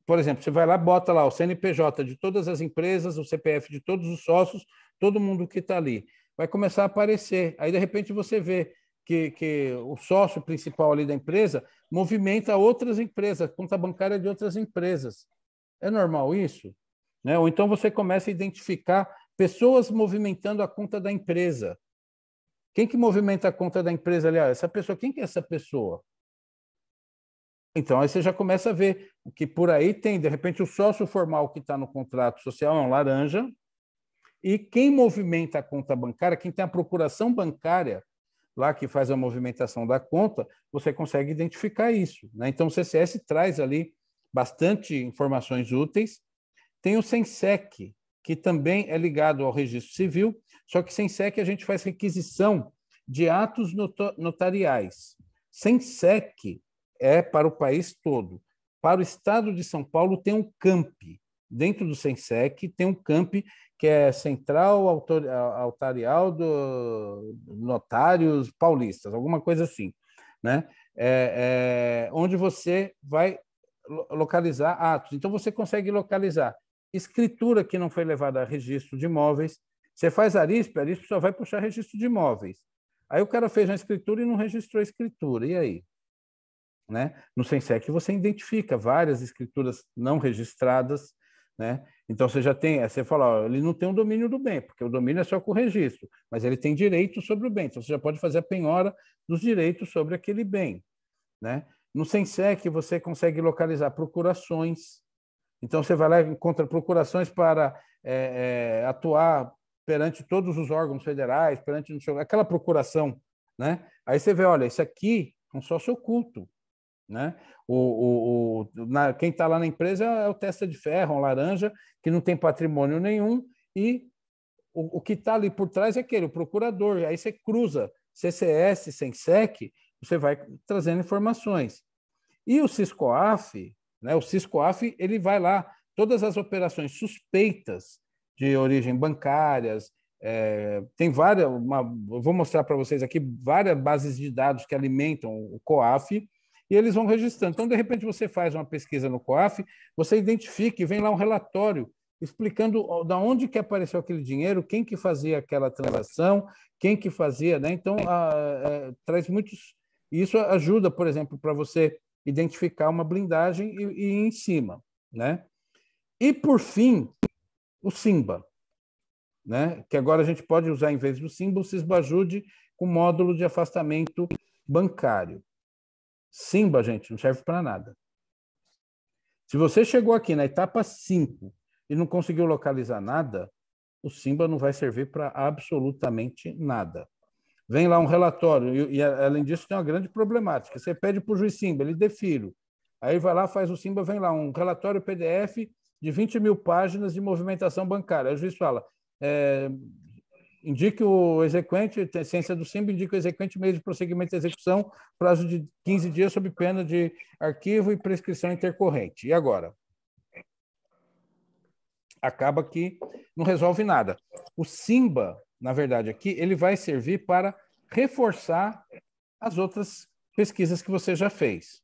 C: por exemplo, você vai lá, bota lá o CNPJ de todas as empresas, o CPF de todos os sócios, todo mundo que está ali. Vai começar a aparecer. Aí, de repente, você vê que o sócio principal ali da empresa movimenta outras empresas, conta bancária de outras empresas. É normal isso? Né? Ou então você começa a identificar pessoas movimentando a conta da empresa. Quem que movimenta a conta da empresa ali? Essa pessoa, quem que é essa pessoa? Então, aí você já começa a ver o que por aí tem. De repente, o sócio formal que está no contrato social é um laranja, e quem movimenta a conta bancária, quem tem a procuração bancária, lá que faz a movimentação da conta, você consegue identificar isso. Né? Então, o CCS traz ali bastante informações úteis. Tem o SENSEC, que também é ligado ao registro civil, só que SENSEC a gente faz requisição de atos notariais. SENSEC é para o país todo. Para o estado de São Paulo tem um CAMP. Dentro do SENSEC tem um CAMP que é Central Altarial do Notários Paulistas, alguma coisa assim, né? Onde você vai localizar atos. Então, você consegue localizar escritura que não foi levada a registro de imóveis. Você faz a arispe só vai puxar registro de imóveis. Aí o cara fez uma escritura e não registrou a escritura. E aí? Né? No SENSEC você identifica várias escrituras não registradas, né? Então você já tem, você fala, ó, ele não tem o domínio do bem, porque o domínio é só com o registro, mas ele tem direito sobre o bem, então você já pode fazer a penhora dos direitos sobre aquele bem, né? No Sensec, você consegue localizar procurações. Então, você vai lá e encontra procurações para atuar perante todos os órgãos federais, perante aquela procuração, né? Aí você vê, olha, isso aqui é um sócio oculto, né? Quem está lá na empresa é o testa de ferro, um laranja, que não tem patrimônio nenhum, e o que está ali por trás é aquele, o procurador. Aí você cruza CCS, Sensec, você vai trazendo informações. E o Siscoaf, né? O Siscoaf, ele vai lá, todas as operações suspeitas de origem bancárias, tem várias, eu vou mostrar para vocês aqui várias bases de dados que alimentam o COAF, e eles vão registrando. Então, de repente, você faz uma pesquisa no COAF, você identifica e vem lá um relatório explicando da onde que apareceu aquele dinheiro, quem que fazia aquela transação, quem que fazia, né? Então, traz muitos... Isso ajuda, por exemplo, para você identificar uma blindagem e ir em cima, né? E, por fim, o SIMBA, né? Que agora a gente pode usar, em vez do SIMBA, o Sisbajude com módulo de afastamento bancário. SIMBA, gente, não serve para nada. Se você chegou aqui na etapa 5 e não conseguiu localizar nada, o SIMBA não vai servir para absolutamente nada. Vem lá um relatório, e além disso tem uma grande problemática. Você pede para o juiz SIMBA, ele defiro. Aí vai lá, faz o SIMBA, vem lá um relatório PDF de 20 mil páginas de movimentação bancária. Aí o juiz fala, indique o exequente, ciência do SIMBA, indica o exequente meio de prosseguimento de execução, prazo de 15 dias sob pena de arquivo e prescrição intercorrente. E agora? Acaba que não resolve nada. O SIMBA, na verdade, aqui, ele vai servir para reforçar as outras pesquisas que você já fez,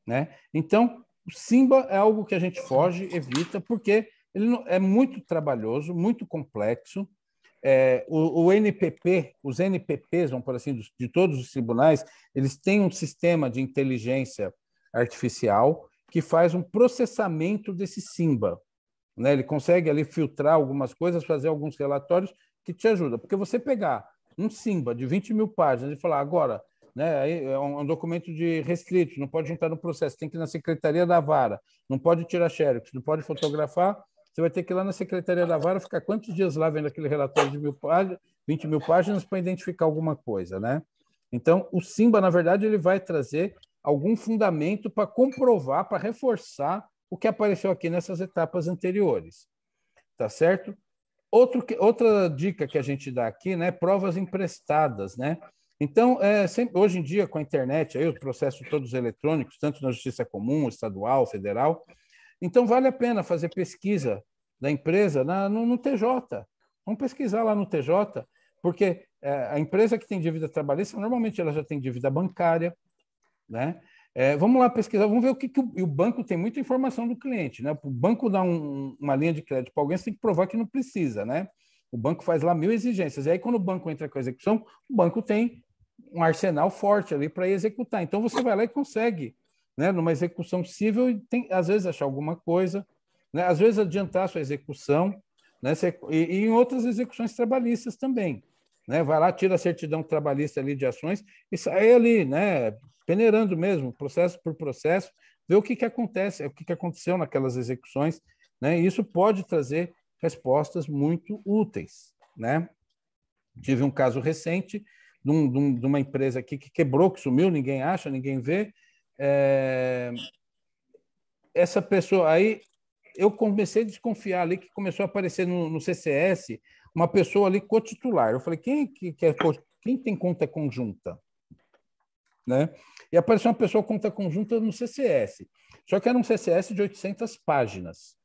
C: né? Então, o SIMBA é algo que a gente foge, evita, porque ele é muito trabalhoso, muito complexo. O NPP, os NPPs, vamos por assim, de todos os tribunais, eles têm um sistema de inteligência artificial que faz um processamento desse SIMBA, né? Ele consegue ali filtrar algumas coisas, fazer alguns relatórios que te ajudam. Porque você pegar um SIMBA de 20 mil páginas e falar agora, né, aí é um documento de restrito, não pode juntar no processo, tem que ir na Secretaria da Vara, não pode tirar xerox, não pode fotografar, você vai ter que ir lá na Secretaria da Vara, ficar quantos dias lá vendo aquele relatório de 20 mil páginas para identificar alguma coisa, né? Então, o SIMBA, na verdade, ele vai trazer algum fundamento para comprovar, para reforçar o que apareceu aqui nessas etapas anteriores, tá certo? Outra dica que a gente dá aqui, né? Provas emprestadas, né? Então, hoje em dia, com a internet, aí, os processos todos eletrônicos, tanto na Justiça Comum, estadual, federal, então vale a pena fazer pesquisa da empresa no TJ. Vamos pesquisar lá no TJ, porque a empresa que tem dívida trabalhista, normalmente ela já tem dívida bancária, né? Vamos lá pesquisar, vamos ver o banco tem muita informação do cliente, né? O banco dá uma linha de crédito para alguém, você tem que provar que não precisa, né? O banco faz lá 1000 exigências. E aí, quando o banco entra com a execução, o banco tem um arsenal forte ali para executar. Então, você vai lá e consegue, né, numa execução civil, e às vezes achar alguma coisa, né? Às vezes adiantar a sua execução, né? E em outras execuções trabalhistas também, né? Vai lá, tira a certidão trabalhista ali de ações e sai ali, né? Peneirando mesmo, processo por processo, ver o que acontece, o que aconteceu naquelas execuções, né? E isso pode trazer respostas muito úteis, né? Tive um caso recente de uma empresa aqui que quebrou, que sumiu, ninguém acha, ninguém vê. Essa pessoa aí, eu comecei a desconfiar ali que começou a aparecer no CCS uma pessoa ali cotitular. Eu falei, quem tem conta conjunta? Né? E apareceu uma pessoa com conta conjunta no CCS. Só que era um CCS de 800 páginas.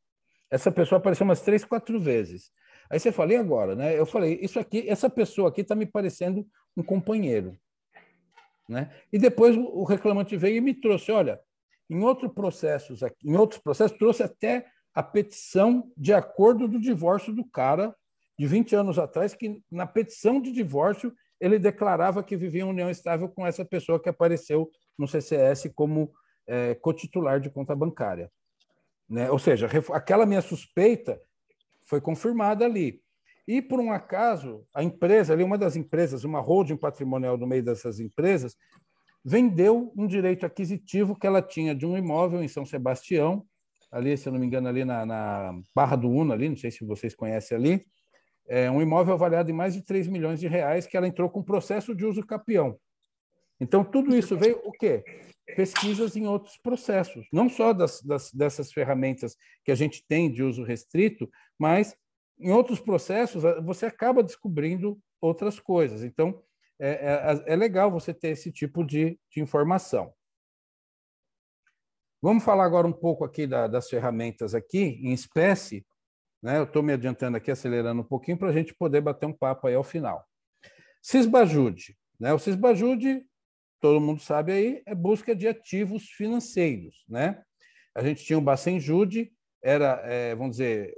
C: Essa pessoa apareceu umas 3, 4 vezes. Aí você fala, e agora? Né? Eu falei, essa pessoa aqui está me parecendo um companheiro. Né? E depois o reclamante veio e me trouxe, olha, em outros processos trouxe até a petição de acordo do divórcio do cara, de 20 anos atrás, que na petição de divórcio ele declarava que vivia em união estável com essa pessoa que apareceu no CCS como cotitular de conta bancária. Né? Ou seja, aquela minha suspeita foi confirmada ali. E, por um acaso, a empresa, ali, uma das empresas, uma holding patrimonial no meio dessas empresas, vendeu um direito aquisitivo que ela tinha de um imóvel em São Sebastião, ali, se eu não me engano, ali na Barra do Una, ali, não sei se vocês conhecem ali, um imóvel avaliado em mais de 3 milhões de reais, que ela entrou com processo de uso capião. Então, tudo isso veio o quê? Pesquisas em outros processos, não só dessas ferramentas que a gente tem de uso restrito, mas em outros processos você acaba descobrindo outras coisas. Então, é legal você ter esse tipo de informação. Vamos falar agora um pouco aqui das ferramentas aqui, em espécie, né? Eu estou me adiantando aqui, acelerando um pouquinho, para a gente poder bater um papo aí ao final. Sisbajude, né? O Sisbajude, todo mundo sabe aí, é busca de ativos financeiros, né? A gente tinha o Bacenjude, era, vamos dizer,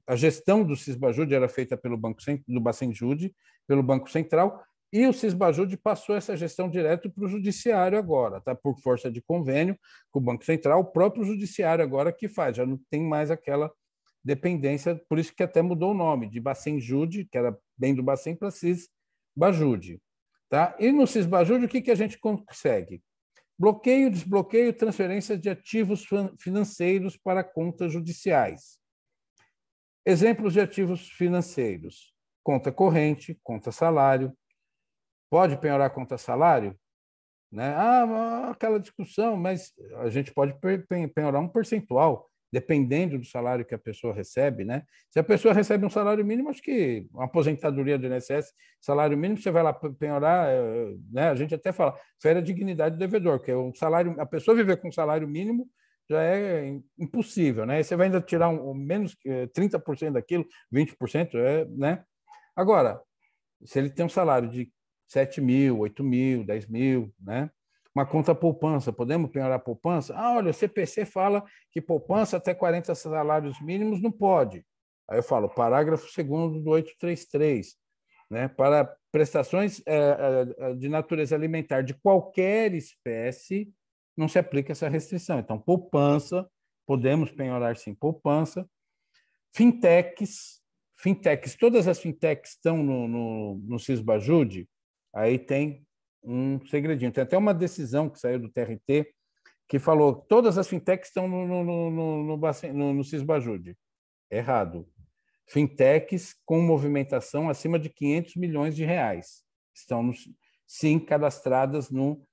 C: a gestão do Sisbajude era feita pelo do Bacenjude, pelo Banco Central, e o Sisbajude passou essa gestão direto para o Judiciário agora, tá? Por força de convênio com o Banco Central, o próprio Judiciário agora que faz, já não tem mais aquela dependência, por isso que até mudou o nome, de Bacenjude, que era bem do Bacen, para Sisbajude. Tá? E no Sisbajude, o que a gente consegue? Bloqueio, desbloqueio, transferência de ativos financeiros para contas judiciais. Exemplos de ativos financeiros: conta corrente, conta salário. Pode penhorar conta salário? Né? Aquela discussão, mas a gente pode penhorar um percentual, dependendo do salário que a pessoa recebe, né? Se a pessoa recebe um salário mínimo, acho que uma aposentadoria do INSS, salário mínimo, você vai lá penhorar, né? A gente até fala, fere a dignidade do devedor, que é um salário, a pessoa viver com um salário mínimo já é impossível, né? E você vai ainda tirar menos 30% daquilo, 20%, né? Agora, se ele tem um salário de 7 mil, 8 mil, 10 mil, né? Uma conta poupança, podemos penhorar poupança? Olha, o CPC fala que poupança até 40 salários mínimos não pode. Aí eu falo, parágrafo 2º do 833, né? Para prestações de natureza alimentar de qualquer espécie, não se aplica essa restrição. Então, poupança, podemos penhorar sim poupança. Fintechs, todas as fintechs estão no Sisbajude, aí tem um segredinho. Tem até uma decisão que saiu do TRT que falou que todas as fintechs estão no Sisbajude. Errado. Fintechs com movimentação acima de 500 milhões de reais estão, sim, cadastradas no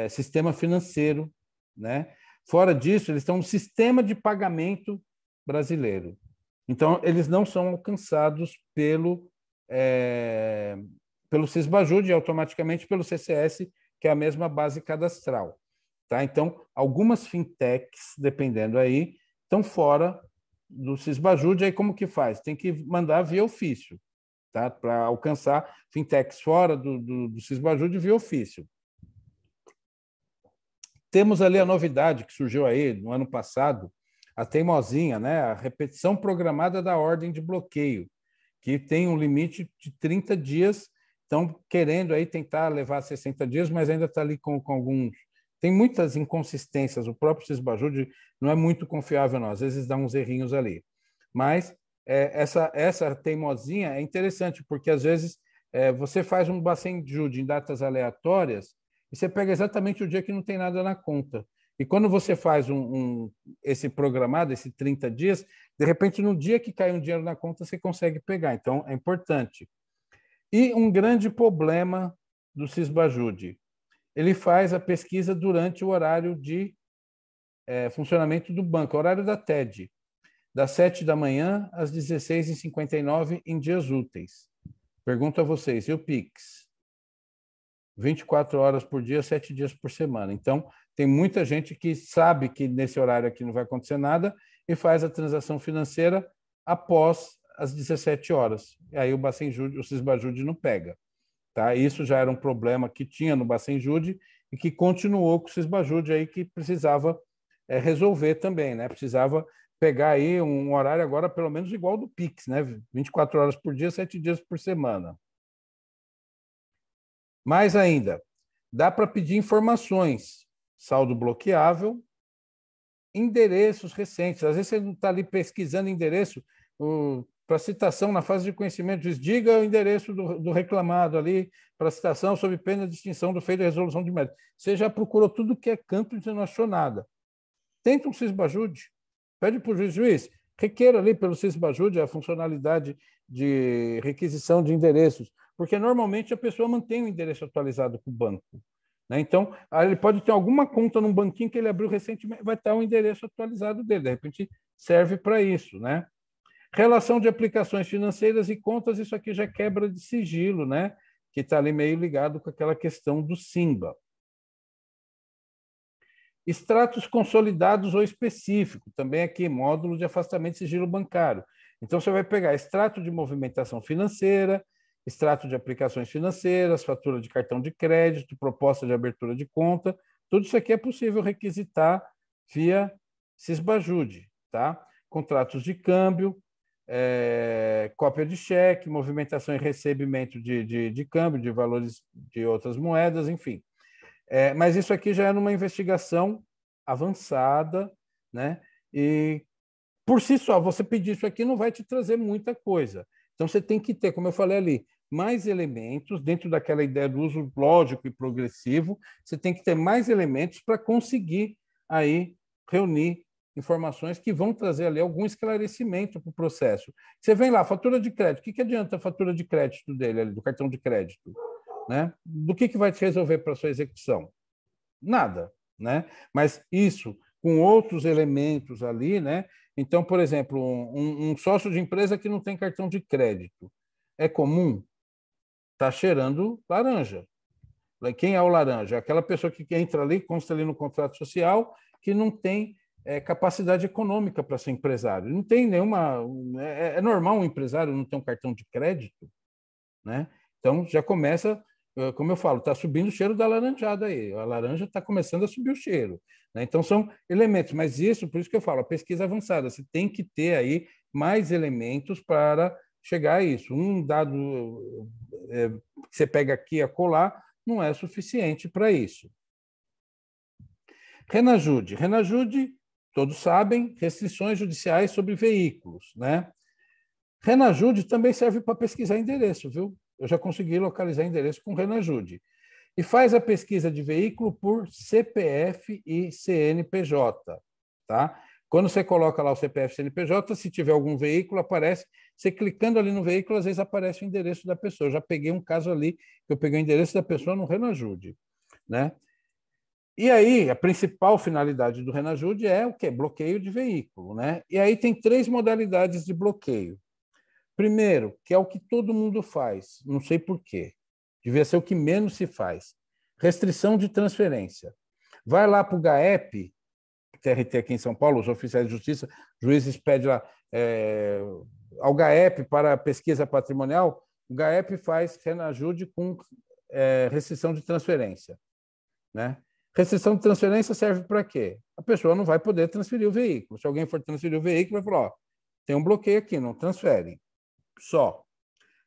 C: sistema financeiro, né? Fora disso, eles estão no sistema de pagamento brasileiro. Então, eles não são alcançados pelo Sisbajude e automaticamente pelo CCS, que é a mesma base cadastral. Tá? Então, algumas fintechs, dependendo aí, estão fora do Sisbajude. Aí como que faz? Tem que mandar via ofício, tá? Para alcançar fintechs fora do Sisbajude via ofício. Temos ali a novidade que surgiu aí no ano passado, a teimosinha, né? A repetição programada da ordem de bloqueio, que tem um limite de 30 dias, estão querendo aí tentar levar 60 dias, mas ainda está ali com alguns... Tem muitas inconsistências, o próprio Sisbajude não é muito confiável, não, às vezes dá uns errinhos ali. Mas essa teimosinha é interessante, porque às vezes você faz um Bacenjude em datas aleatórias e você pega exatamente o dia que não tem nada na conta. E quando você faz esse programado, esse 30 dias, de repente, no dia que cai um dinheiro na conta, você consegue pegar. Então, é importante. E um grande problema do Sisbajude, ele faz a pesquisa durante o horário de funcionamento do banco, o horário da TED, das 7 da manhã às 16h59 em dias úteis. Pergunto a vocês, e o Pix? 24 horas por dia, 7 dias por semana. Então, tem muita gente que sabe que nesse horário aqui não vai acontecer nada e faz a transação financeira após as 17 horas. E aí o Sisbajude não pega. Tá? Isso já era um problema que tinha no Bacenjude e que continuou com o Sisbajude aí, que precisava resolver também, né? Precisava pegar aí um horário agora pelo menos igual do Pix, né? 24 horas por dia, 7 dias por semana. Mais ainda, dá para pedir informações, saldo bloqueável, endereços recentes. Às vezes você não está ali pesquisando endereço, para citação na fase de conhecimento, diz, diga o endereço do reclamado ali, para citação sob pena de extinção do feito de resolução de mérito. Você já procurou tudo que é campo e não achou nada. Tenta um cisbajude, pede para o juiz, requeira ali pelo cisbajude a funcionalidade de requisição de endereços, porque normalmente a pessoa mantém o endereço atualizado com o banco. Né? Então, ele pode ter alguma conta num banquinho que ele abriu recentemente, vai estar o endereço atualizado dele, de repente serve para isso, né? Relação de aplicações financeiras e contas, isso aqui já quebra de sigilo, né? Que está ali meio ligado com aquela questão do SIMBA. Extratos consolidados ou específicos, também aqui, módulo de afastamento de sigilo bancário. Então, você vai pegar extrato de movimentação financeira, extrato de aplicações financeiras, fatura de cartão de crédito, proposta de abertura de conta, tudo isso aqui é possível requisitar via Cisbajude, tá? Contratos de câmbio, cópia de cheque, movimentação e recebimento de câmbio, de valores de outras moedas, enfim. Mas isso aqui já é numa investigação avançada, né? E, por si só, você pedir isso aqui não vai te trazer muita coisa. Então, você tem que ter, como eu falei ali, mais elementos, dentro daquela ideia do uso lógico e progressivo, você tem que ter mais elementos para conseguir aí reunir informações que vão trazer ali algum esclarecimento para o processo. Você vem lá, fatura de crédito, o que adianta a fatura de crédito dele, ali, do cartão de crédito? Né? Do que vai te resolver para a sua execução? Nada, né? Mas isso com outros elementos ali, né? Então, por exemplo, um sócio de empresa que não tem cartão de crédito, é comum? Está cheirando laranja. Quem é o laranja? Aquela pessoa que entra ali, consta ali no contrato social, que não tem capacidade econômica para ser empresário. Não tem nenhuma... É normal um empresário não ter um cartão de crédito, né? Então, já começa... Como eu falo, está subindo o cheiro da laranjada aí. A laranja está começando a subir o cheiro. Né? Então, são elementos. Mas isso, por isso que eu falo, a pesquisa avançada. Você tem que ter aí mais elementos para chegar a isso. Um dado que você pega aqui e acolá não é suficiente para isso. Renajude. Renajude, todos sabem, restrições judiciais sobre veículos. Né? Renajude também serve para pesquisar endereço, viu? Eu já consegui localizar endereço com Renajude. E faz a pesquisa de veículo por CPF e CNPJ. Tá? Quando você coloca lá o CPF e CNPJ, se tiver algum veículo, aparece. Você clicando ali no veículo, às vezes aparece o endereço da pessoa. Eu já peguei um caso ali, que eu peguei o endereço da pessoa no Renajude. Né? E aí, a principal finalidade do Renajude é o quê? Bloqueio de veículo. Né? E aí tem 3 modalidades de bloqueio. Primeiro, que é o que todo mundo faz, não sei por quê, devia ser o que menos se faz, restrição de transferência. Vai lá para o GAEP, TRT aqui em São Paulo, os oficiais de justiça, juízes pedem lá ao GAEP para pesquisa patrimonial, o GAEP faz Renajude com restrição de transferência. Né? Restrição de transferência serve para quê? A pessoa não vai poder transferir o veículo. Se alguém for transferir o veículo, vai falar, ó, tem um bloqueio aqui, não transferem. Só.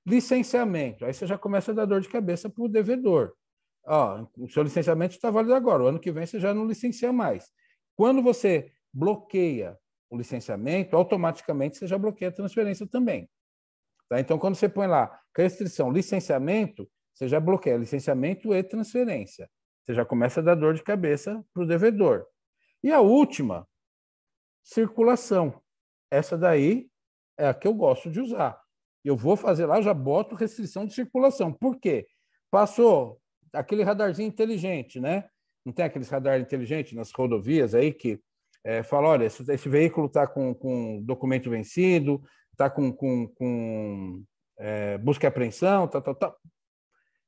C: Licenciamento. Aí você já começa a dar dor de cabeça para o devedor. Ó, o seu licenciamento está válido agora. O ano que vem você já não licencia mais. Quando você bloqueia o licenciamento, automaticamente você já bloqueia a transferência também. Tá? Então, quando você põe lá restrição, licenciamento, você já bloqueia licenciamento e transferência. Você já começa a dar dor de cabeça para o devedor. E a última, circulação. Essa daí é a que eu gosto de usar. Eu vou fazer lá, eu já boto restrição de circulação. Por quê? Passou aquele radarzinho inteligente, né? Não tem aqueles radar inteligentes nas rodovias aí que fala, olha, esse veículo está com documento vencido, está com busca e apreensão, tal.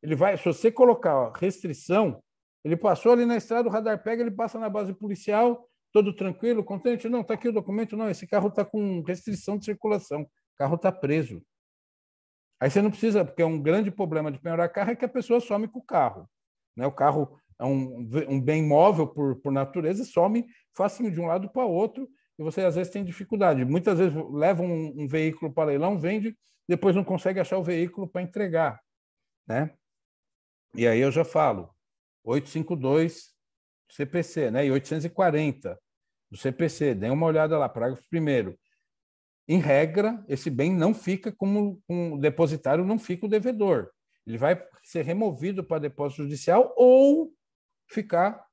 C: Ele vai, se você colocar restrição, ele passou ali na estrada, o radar pega, ele passa na base policial, todo tranquilo, contente. Não, está aqui o documento, não, esse carro está com restrição de circulação, o carro está preso. Aí você não precisa, porque um grande problema de penhorar carro é que a pessoa some com o carro. Né? O carro é um bem móvel por natureza, some facinho de um lado para o outro, e você às vezes tem dificuldade. Muitas vezes leva um veículo para leilão, vende, depois não consegue achar o veículo para entregar. Né? E aí eu já falo, 852 do CPC, né? E 840 do CPC, dê uma olhada lá, parágrafo 1º. em regra, esse bem não fica como o depositário, não fica o devedor. Ele vai ser removido para depósito judicial ou ficar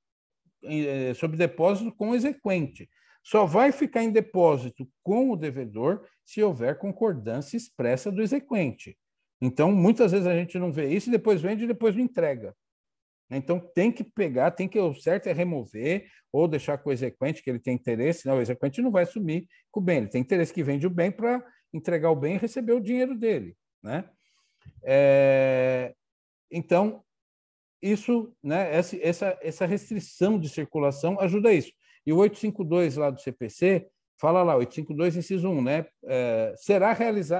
C: sob depósito com o exequente. Só vai ficar em depósito com o devedor se houver concordância expressa do exequente. Então, muitas vezes a gente não vê isso e depois vende e depois não entrega. Então, tem que pegar, o certo é remover ou deixar com o exequente, que ele tem interesse. Não, o exequente não vai sumir com o bem, ele tem interesse que vende o bem para entregar o bem e receber o dinheiro dele, né? Então, isso, né, essa restrição de circulação ajuda a isso. E o 852 lá do CPC, fala lá, 852, inciso 1, né?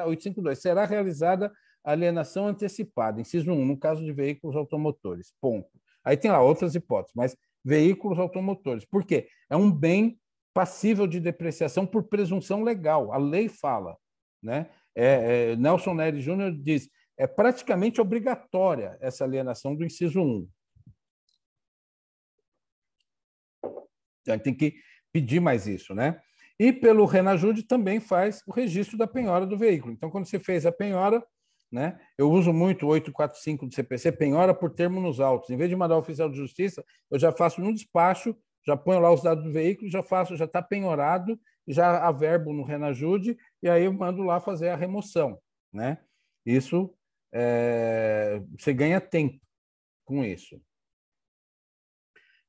C: 852, será realizada alienação antecipada, inciso 1, no caso de veículos automotores, ponto. Aí tem lá outras hipóteses, mas veículos automotores. Por quê? É um bem passível de depreciação por presunção legal, a lei fala, né? Nelson Nery Júnior diz, é praticamente obrigatória essa alienação do inciso 1. Então, tem que pedir mais isso, né? E pelo Renajude também faz o registro da penhora do veículo. Então, quando você fez a penhora, né? Eu uso muito o 845 do CPC, penhora por termo nos autos. Em vez de mandar ao oficial de justiça, eu já faço no despacho, já ponho lá os dados do veículo, já está penhorado, já averbo no Renajude, e aí eu mando lá fazer a remoção, né? Isso, você ganha tempo com isso.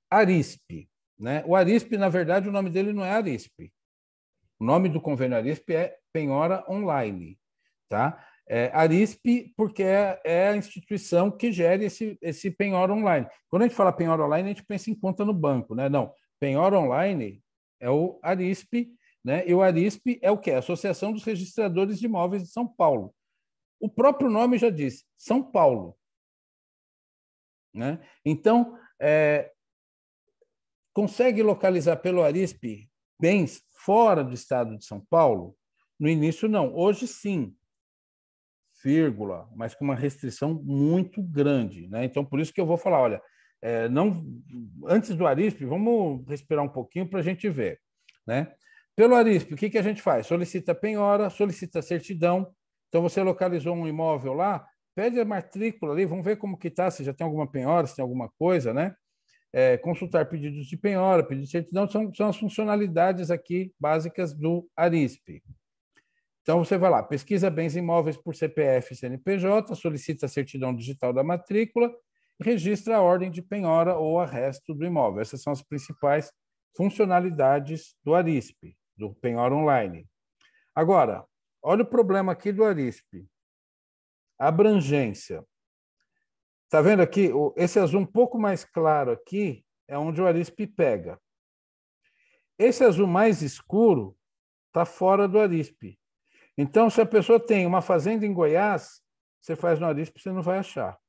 C: Arispe, né? O Arispe, na verdade, o nome dele não é Arispe. O nome do convênio Arispe é penhora online, tá? Arispe, porque é a instituição que gere esse penhora online. Quando a gente fala penhora online, a gente pensa em conta no banco, né? Não, penhora online é o Arispe, né? E o Arispe é o quê? A Associação dos Registradores de Imóveis de São Paulo. O próprio nome já diz, São Paulo, né? Então, consegue localizar pelo Arispe bens fora do estado de São Paulo? No início, não. Hoje, sim. Vírgula, mas com uma restrição muito grande, né? Então, por isso que eu vou falar, olha, antes do Arispe, vamos respirar um pouquinho para a gente ver, né? Pelo Arispe, o que a gente faz? Solicita penhora, solicita certidão. Então, você localizou um imóvel lá, pede a matrícula ali, vamos ver como que está, se já tem alguma penhora, se tem alguma coisa, né? Consultar pedidos de penhora, pedido de certidão, são as funcionalidades aqui básicas do Arispe. Então, você vai lá, pesquisa bens imóveis por CPF e CNPJ, solicita a certidão digital da matrícula e registra a ordem de penhora ou arresto do imóvel. Essas são as principais funcionalidades do Arispe, do penhora online. Agora, olha o problema aqui do Arispe. Abrangência. Está vendo aqui? Esse azul um pouco mais claro aqui é onde o Arispe pega. Esse azul mais escuro está fora do Arispe. Então, se a pessoa tem uma fazenda em Goiás, você faz no Arispe, você não vai achar.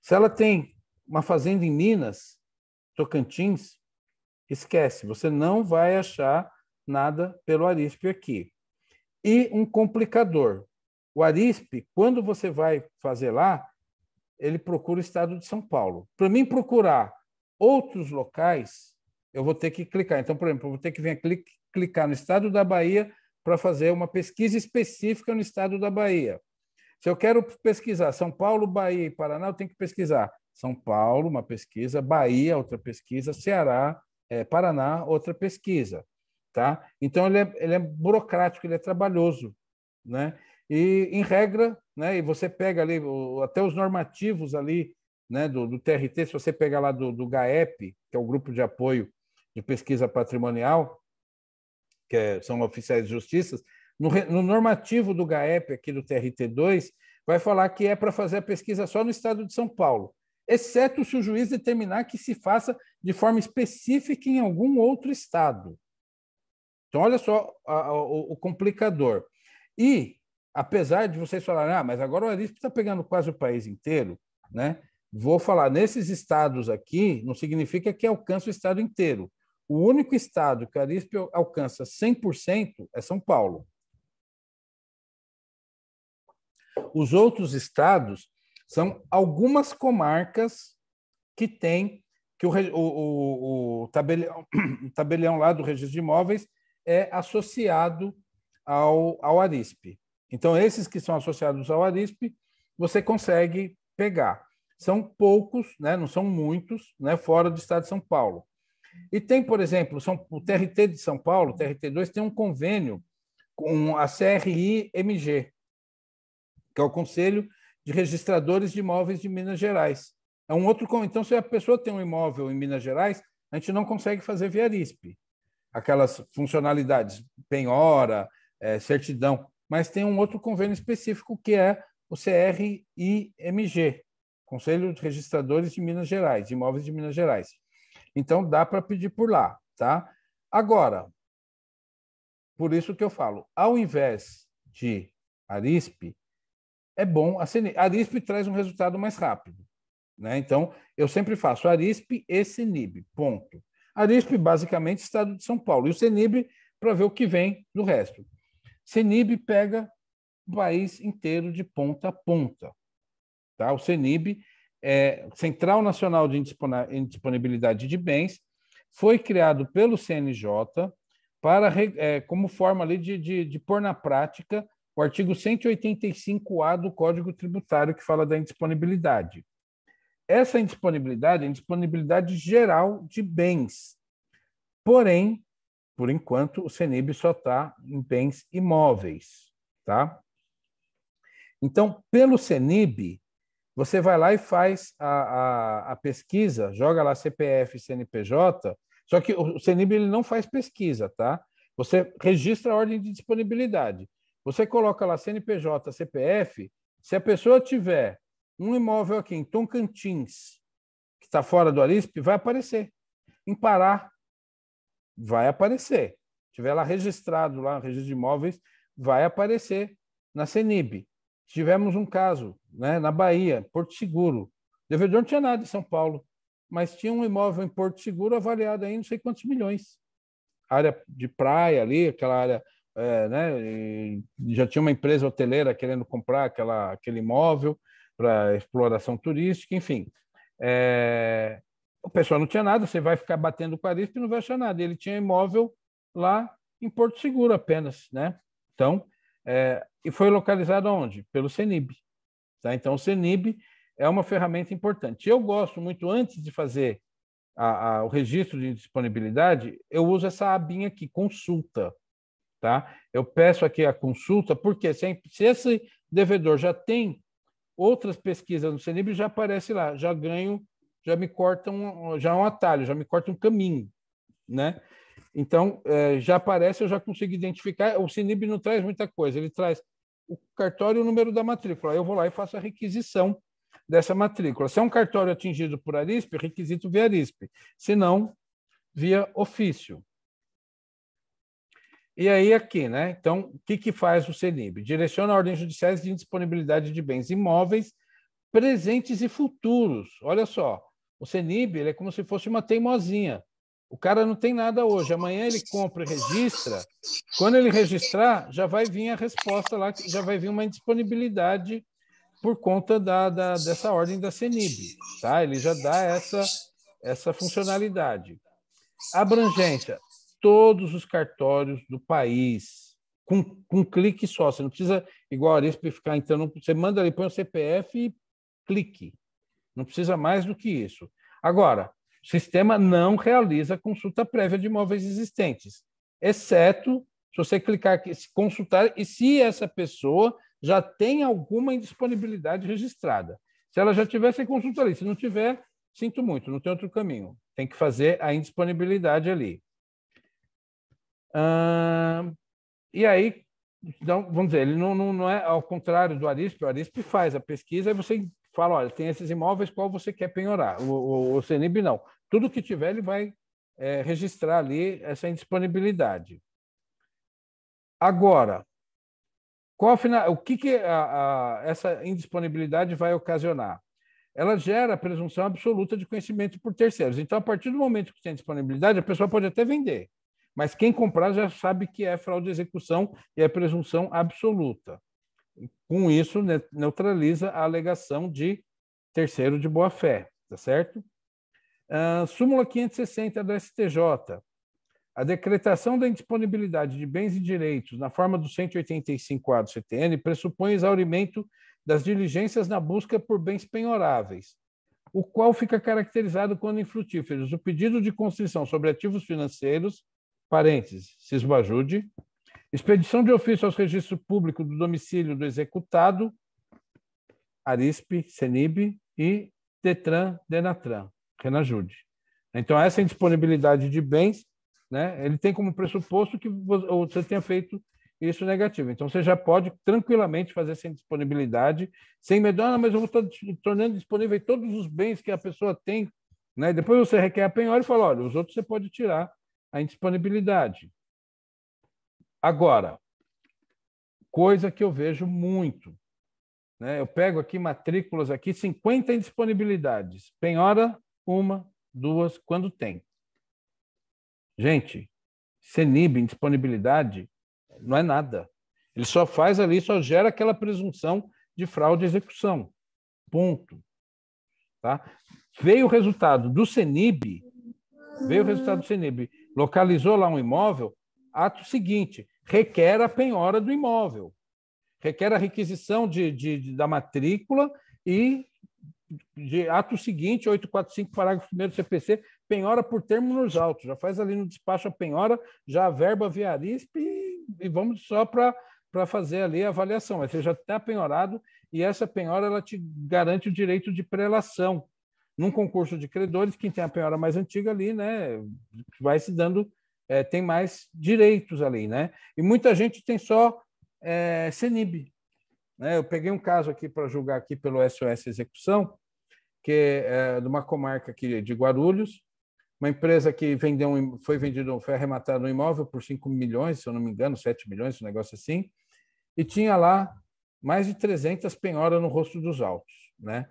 C: Se ela tem uma fazenda em Minas, Tocantins, esquece, você não vai achar nada pelo Arispe aqui. E um complicador. O Arispe, quando você vai fazer lá, ele procura o estado de São Paulo. Para mim procurar outros locais, eu vou ter que clicar. Então, por exemplo, eu vou ter que vir aqui, clicar no estado da Bahia para fazer uma pesquisa específica no estado da Bahia. Se eu quero pesquisar São Paulo, Bahia e Paraná, eu tenho que pesquisar São Paulo, uma pesquisa, Bahia, outra pesquisa, Ceará, Paraná, outra pesquisa. Tá? Então, ele é burocrático, ele é trabalhoso, né? E, em regra, né, e você pega ali até os normativos ali, né, do TRT, se você pegar lá do GAEP, que é o Grupo de Apoio de Pesquisa Patrimonial, que são oficiais de justiça, no normativo do GAEP, aqui do TRT2, vai falar que é para fazer a pesquisa só no estado de São Paulo, exceto se o juiz determinar que se faça de forma específica em algum outro estado. Então, olha só o complicador. E, apesar de vocês falarem, mas agora o Arispe está pegando quase o país inteiro, né? Vou falar, nesses estados aqui, não significa que alcança o estado inteiro. O único estado que o Arispe alcança 100% é São Paulo. Os outros estados são algumas comarcas que têm, que o tabelião lá do Registro de Imóveis é associado ao Arisp. Então, esses que são associados ao Arisp, você consegue pegar. São poucos, né? Não são muitos, né? Fora do estado de São Paulo. E tem, por exemplo, o TRT de São Paulo, o TRT2, tem um convênio com a CRI-MG, que é o Conselho de Registradores de Imóveis de Minas Gerais. É um outro. Então, se a pessoa tem um imóvel em Minas Gerais, a gente não consegue fazer via Arisp. Aquelas funcionalidades, penhora, certidão, mas tem um outro convênio específico que é o CRI-MG, Conselho de Registradores de Minas Gerais, de Imóveis de Minas Gerais. Então, dá para pedir por lá, tá? Agora, por isso que eu falo, ao invés de Arisp, é bom, a Arisp traz um resultado mais rápido, né? Então, eu sempre faço Arisp e Cenib, ponto. Arisp, basicamente, estado de São Paulo, e o Cenib para ver o que vem do resto. Cenib pega o país inteiro de ponta a ponta, tá? O Cenib é Central Nacional de Indisponibilidade de Bens, foi criado pelo CNJ para, como forma ali de pôr na prática o artigo 185A do Código Tributário, que fala da indisponibilidade. Essa indisponibilidade é a indisponibilidade geral de bens. Porém, por enquanto, o Cenib só está em bens imóveis, tá? Então, pelo Cenib, você vai lá e faz a pesquisa, joga lá CPF e CNPJ, só que o Cenib ele não faz pesquisa, tá? Você registra a ordem de disponibilidade. Você coloca lá CNPJ, CPF, se a pessoa tiver um imóvel aqui em Tocantins, que está fora do Arisp, vai aparecer. Em Pará, vai aparecer. Se tiver lá registrado, lá no registro de imóveis, vai aparecer na Cenib. Tivemos um caso, né, na Bahia, Porto Seguro. O devedor não tinha nada em São Paulo, mas tinha um imóvel em Porto Seguro avaliado em não sei quantos milhões. Área de praia ali, aquela área, né, já tinha uma empresa hoteleira querendo comprar aquele imóvel para exploração turística, enfim. O pessoal não tinha nada, você vai ficar batendo com a Arisp e não vai achar nada. Ele tinha imóvel lá em Porto Seguro apenas, né? Então, e foi localizado onde? Pelo Cenib. Tá? Então, o Cenib é uma ferramenta importante. Eu gosto muito, antes de fazer o registro de disponibilidade, eu uso essa abinha aqui, consulta. Tá? Eu peço aqui a consulta, porque se esse devedor já tem outras pesquisas no Cenib, já aparece lá, já ganho, já me corta um atalho, já me corta um caminho, né? Então, já aparece, eu já consigo identificar. O Cenib não traz muita coisa, ele traz o cartório e o número da matrícula. Eu vou lá e faço a requisição dessa matrícula. Se é um cartório atingido por Arisp, requisito via Arisp. Se não, via ofício. E aí aqui, né? Então, o que faz o Cenib? Direciona ordens judiciais de indisponibilidade de bens imóveis presentes e futuros. Olha só, o Cenib ele é como se fosse uma teimosinha. O cara não tem nada hoje, amanhã ele compra e registra. Quando ele registrar, já vai vir a resposta lá, já vai vir uma indisponibilidade por conta dessa ordem da Cenib. Tá? Ele já dá essa funcionalidade. Abrangência, todos os cartórios do país, com um clique só. Você não precisa, igual a Arisp, ficar entrando. Você manda ali, põe o CPF e clique. Não precisa mais do que isso. Agora, o sistema não realiza consulta prévia de imóveis existentes, exceto se você clicar aqui, consultar, e se essa pessoa já tem alguma indisponibilidade registrada. Se ela já tiver, você consulta ali. Se não tiver, sinto muito, não tem outro caminho. Tem que fazer a indisponibilidade ali. E aí, então, vamos dizer, ele não é ao contrário do Arisp. O Arisp faz a pesquisa e você fala, olha, tem esses imóveis, qual você quer penhorar? O Cenib não. Tudo que tiver, ele vai registrar ali essa indisponibilidade. Agora, o que essa indisponibilidade vai ocasionar? Ela gera a presunção absoluta de conhecimento por terceiros. Então, a partir do momento que tem disponibilidade, a pessoa pode até vender, mas quem comprar já sabe que é fraude de execução e é presunção absoluta. Com isso, neutraliza a alegação de terceiro de boa-fé, tá certo? Súmula 560 do STJ. A decretação da indisponibilidade de bens e direitos na forma do 185A do CTN pressupõe exaurimento das diligências na busca por bens penhoráveis, o qual fica caracterizado quando infrutíferos o pedido de constrição sobre ativos financeiros, parênteses, cisbajude, expedição de ofício aos registros públicos do domicílio do executado, Arispe, Cenib e Detran, Denatran, Renajude. Então, essa indisponibilidade de bens, né, ele tem como pressuposto que você tenha feito isso negativo. Então, você já pode tranquilamente fazer essa indisponibilidade, sem medo, mas eu vou estar tornando disponível todos os bens que a pessoa tem, né? Depois você requer a penhora e fala, olha, os outros você pode tirar a indisponibilidade. Agora, coisa que eu vejo muito, né? Eu pego aqui matrículas, aqui 50 indisponibilidades, penhora, 1, 2, quando tem. Gente, CENIB, indisponibilidade, não é nada. Ele só faz ali, só gera aquela presunção de fraude e execução. Ponto. Tá? Veio o resultado do CENIB, localizou lá um imóvel, ato seguinte, requer a penhora do imóvel, requer a requisição da matrícula e de ato seguinte, 845, parágrafo 1º do CPC, penhora por termo nos autos. Já faz ali no despacho a penhora, já a verba via Arispe e vamos só para fazer ali a avaliação. Mas você já está penhorado e essa penhora ela te garante o direito de prelação. Num concurso de credores, quem tem a penhora mais antiga ali, né, vai se dando, tem mais direitos ali, né? E muita gente tem só CENIB. Né? Eu peguei um caso aqui para julgar aqui pelo SOS Execução, que é de uma comarca aqui de Guarulhos, uma empresa que foi arrematado um imóvel por 5 milhões, se eu não me engano, 7 milhões, um negócio assim, e tinha lá mais de 300 penhoras no rosto dos autos. Né?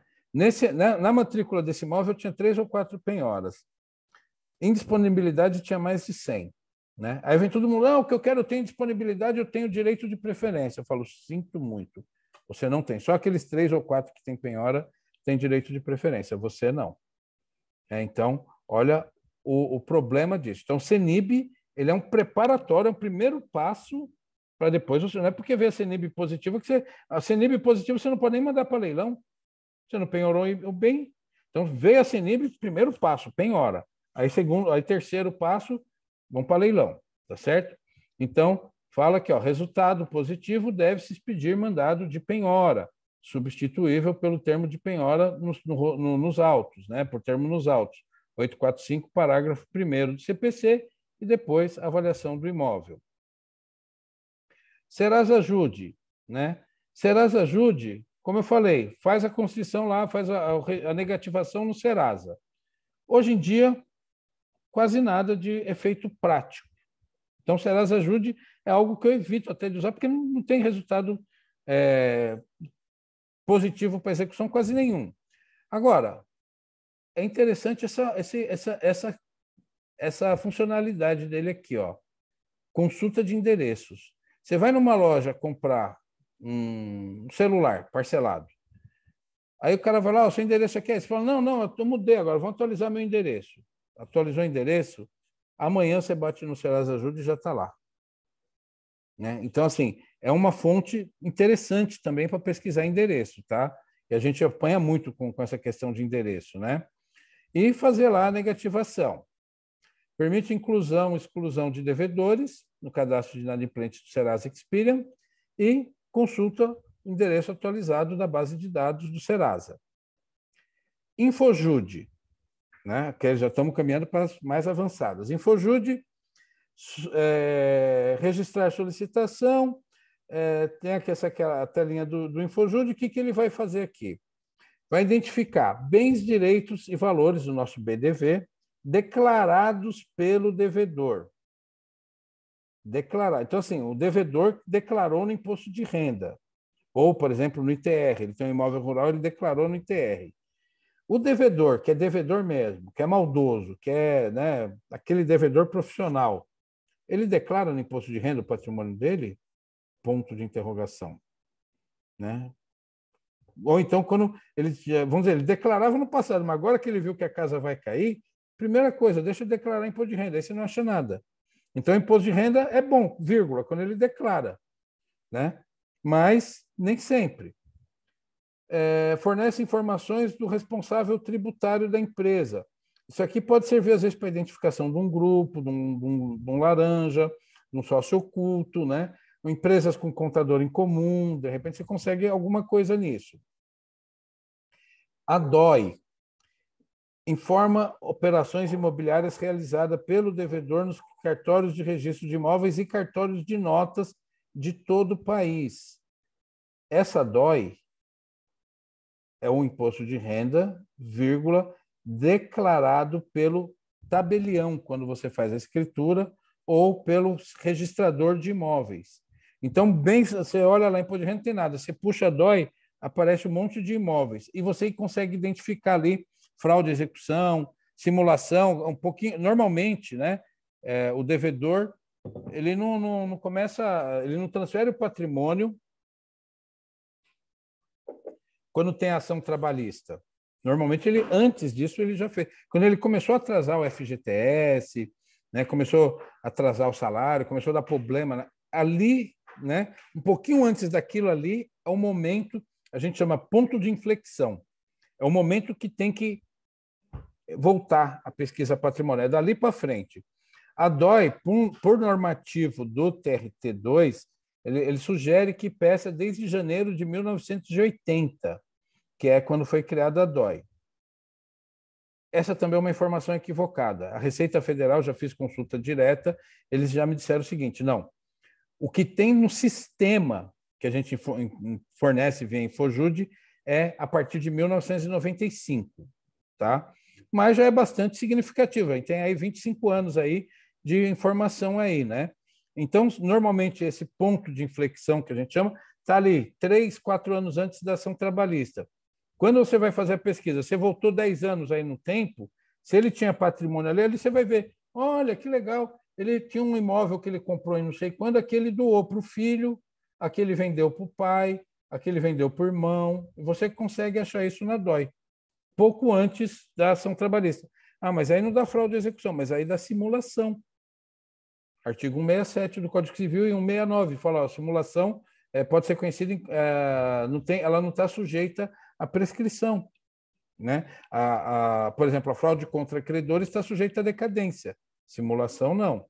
C: Na matrícula desse imóvel tinha 3 ou 4 penhoras. Em disponibilidade tinha mais de 100. Né? Aí vem todo mundo, o que eu quero, eu tenho disponibilidade, eu tenho direito de preferência. Eu falo, sinto muito, você não tem. Só aqueles 3 ou 4 que têm penhora têm direito de preferência, você não. Então, olha o problema disso. Então, o CENIB, ele é um preparatório, é um primeiro passo para depois, você não é porque vê a CENIB positiva, a CENIB positiva você não pode nem mandar para leilão, você não penhorou o bem. Então, veio a CENIB, primeiro passo, penhora. Aí, terceiro passo, vão para leilão, tá certo? Então, fala aqui, resultado positivo, deve-se expedir mandado de penhora, substituível pelo termo de penhora nos autos, né? Por termo nos autos. 845, parágrafo 1º do CPC, e depois a avaliação do imóvel. Serasa Jude, né? Serasa Jude, como eu falei, faz a constrição lá, faz a negativação no Serasa. Hoje em dia, quase nada de efeito prático. Então, Serasa Jude é algo que eu evito até de usar, porque não tem resultado positivo para execução quase nenhum. Agora, é interessante essa funcionalidade dele aqui, consulta de endereços. Você vai numa loja comprar um celular parcelado. Aí o cara vai lá, o seu endereço aqui é esse. Você fala, não, eu mudei agora, vou atualizar meu endereço. Atualizou o endereço, amanhã você bate no Serasa Jude e já está lá. Né? Então, assim, é uma fonte interessante também para pesquisar endereço, tá? E a gente apanha muito com essa questão de endereço, né? E fazer lá a negativação. Permite inclusão e exclusão de devedores no cadastro de inadimplentes do Serasa Experian e consulta o endereço atualizado da base de dados do Serasa. Infojude, né? Que já estamos caminhando para as mais avançadas. Infojude, registrar solicitação, tem aqui aquela telinha do Infojude, o que ele vai fazer aqui? Vai identificar bens, direitos e valores do nosso BDV declarados pelo devedor. Declarar. Então, assim, o devedor declarou no imposto de renda. Ou, por exemplo, no ITR. Ele tem um imóvel rural, ele declarou no ITR. O devedor, que é devedor mesmo, que é maldoso, que é, né, aquele devedor profissional, ele declara no imposto de renda o patrimônio dele? Ponto de interrogação. Né? Ou então, quando ele, vamos dizer, ele declarava no passado, mas agora que ele viu que a casa vai cair, primeira coisa, deixa eu declarar imposto de renda, aí você não acha nada. Então, o imposto de renda é bom, vírgula, quando ele declara, né? Mas nem sempre. Fornece informações do responsável tributário da empresa. Isso aqui pode servir, às vezes, para a identificação de um grupo, de um laranja, de um sócio oculto, né? Empresas com contador em comum, de repente você consegue alguma coisa nisso. A DOI informa operações imobiliárias realizadas pelo devedor nos cartórios de registro de imóveis e cartórios de notas de todo o país. Essa DOI é um imposto de renda, vírgula, declarado pelo tabelião, quando você faz a escritura, ou pelo registrador de imóveis. Então, bem, você olha lá, imposto de renda não tem nada, você puxa a DOI, aparece um monte de imóveis, e você consegue identificar ali fraude de execução, simulação, um pouquinho, normalmente, né, o devedor, ele não começa, ele não transfere o patrimônio quando tem ação trabalhista. Normalmente, ele, antes disso, ele já fez. Quando ele começou a atrasar o FGTS, né, começou a atrasar o salário, começou a dar problema, né, ali, né, um pouquinho antes daquilo ali, é um momento, a gente chama ponto de inflexão. É o momento que tem que voltar a pesquisa patrimonial. É dali para frente. A DOI, por normativo do TRT2, ele sugere que peça desde janeiro de 1980, que é quando foi criada a DOI. Essa também é uma informação equivocada. A Receita Federal, já fiz consulta direta, eles já me disseram o seguinte, não, o que tem no sistema que a gente fornece via Infojude é a partir de 1995, tá? Mas já é bastante significativo, a gente tem aí 25 anos aí de informação aí, né? Então, normalmente, esse ponto de inflexão que a gente chama está ali 3, 4 anos antes da ação trabalhista. Quando você vai fazer a pesquisa, você voltou 10 anos aí no tempo, se ele tinha patrimônio ali, você vai ver, olha, que legal, ele tinha um imóvel que ele comprou em não sei quando, aquele doou para o filho, aquele vendeu para o pai, aquele vendeu para o irmão, e você consegue achar isso na DOI, pouco antes da ação trabalhista. Ah, mas aí não dá fraude de execução, mas aí dá simulação. Artigo 167 do Código Civil e 169 fala, ó, simulação pode ser conhecida, ela não está sujeita à prescrição, né? Por exemplo, a fraude contra credores está sujeita à decadência, simulação não.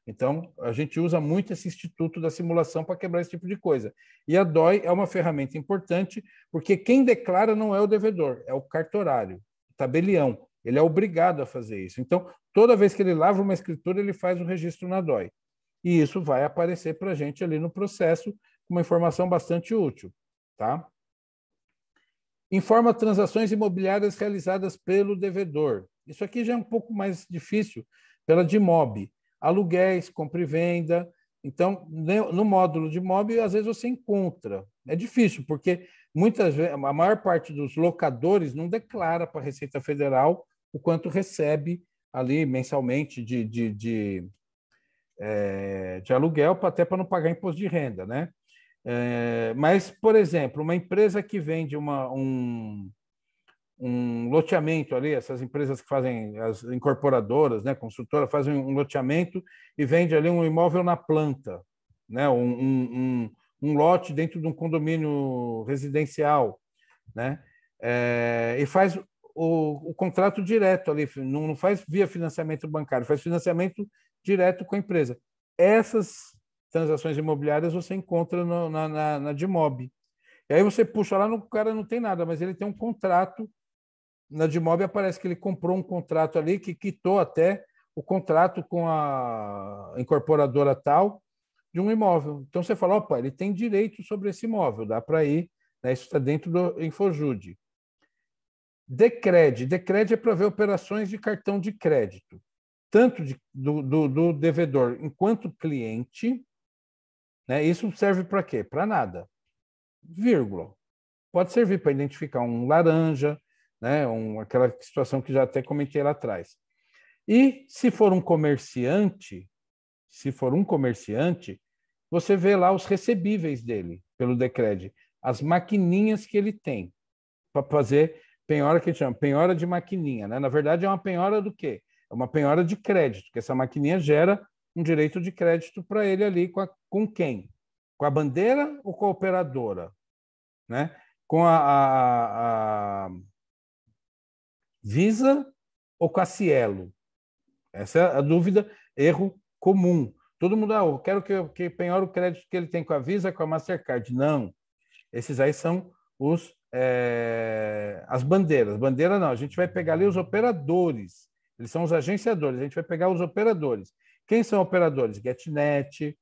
C: Então, a gente usa muito esse instituto da simulação para quebrar esse tipo de coisa. E a DOI é uma ferramenta importante, porque quem declara não é o devedor, é o cartorário, o tabelião. Ele é obrigado a fazer isso. Então, toda vez que ele lavra uma escritura, ele faz o registro na DOI. E isso vai aparecer para a gente ali no processo, com uma informação bastante útil. Tá? Informa transações imobiliárias realizadas pelo devedor. Isso aqui já é um pouco mais difícil, pela DIMOB. Aluguéis, compra e venda. Então, no módulo de MOB, às vezes você encontra. É difícil, porque muitas vezes, a maior parte dos locadores não declara para a Receita Federal o quanto recebe ali mensalmente de aluguel, até para não pagar imposto de renda, né? Mas, por exemplo, uma empresa que vende um loteamento ali, essas empresas que fazem, as incorporadoras, né, construtora, fazem um loteamento e vende ali um imóvel na planta, né, um lote dentro de um condomínio residencial, né, e faz o contrato direto ali, não faz via financiamento bancário, faz financiamento direto com a empresa. Essas transações imobiliárias você encontra na DIMOB. E aí você puxa lá, o cara não tem nada, mas ele tem um contrato. Na DIMOB aparece que ele comprou um contrato ali, que quitou até o contrato com a incorporadora tal de um imóvel. Então você fala, opa, ele tem direito sobre esse imóvel, dá para ir, né? Isso está dentro do Infojude. Decred é para ver operações de cartão de crédito, tanto do devedor enquanto cliente, né? Isso serve para quê? Para nada. Vírgula. Pode servir para identificar um laranja, né? Aquela situação que já até comentei lá atrás. E se for um comerciante, você vê lá os recebíveis dele pelo Decred, as maquininhas que ele tem para fazer penhora, que a gente chama penhora de maquininha, né? Na verdade é uma penhora do quê? É uma penhora de crédito, que essa maquininha gera um direito de crédito para ele ali com quem? Com a bandeira ou com a operadora? Né? Com a Visa ou com a Cielo? Essa é a dúvida, erro comum. Todo mundo, eu quero que penhore o crédito que ele tem com a Visa, com a Mastercard. Não. Esses aí são as bandeiras. Bandeira não, a gente vai pegar ali os operadores. Eles são os agenciadores, a gente vai pegar os operadores. Quem são operadores? GetNet,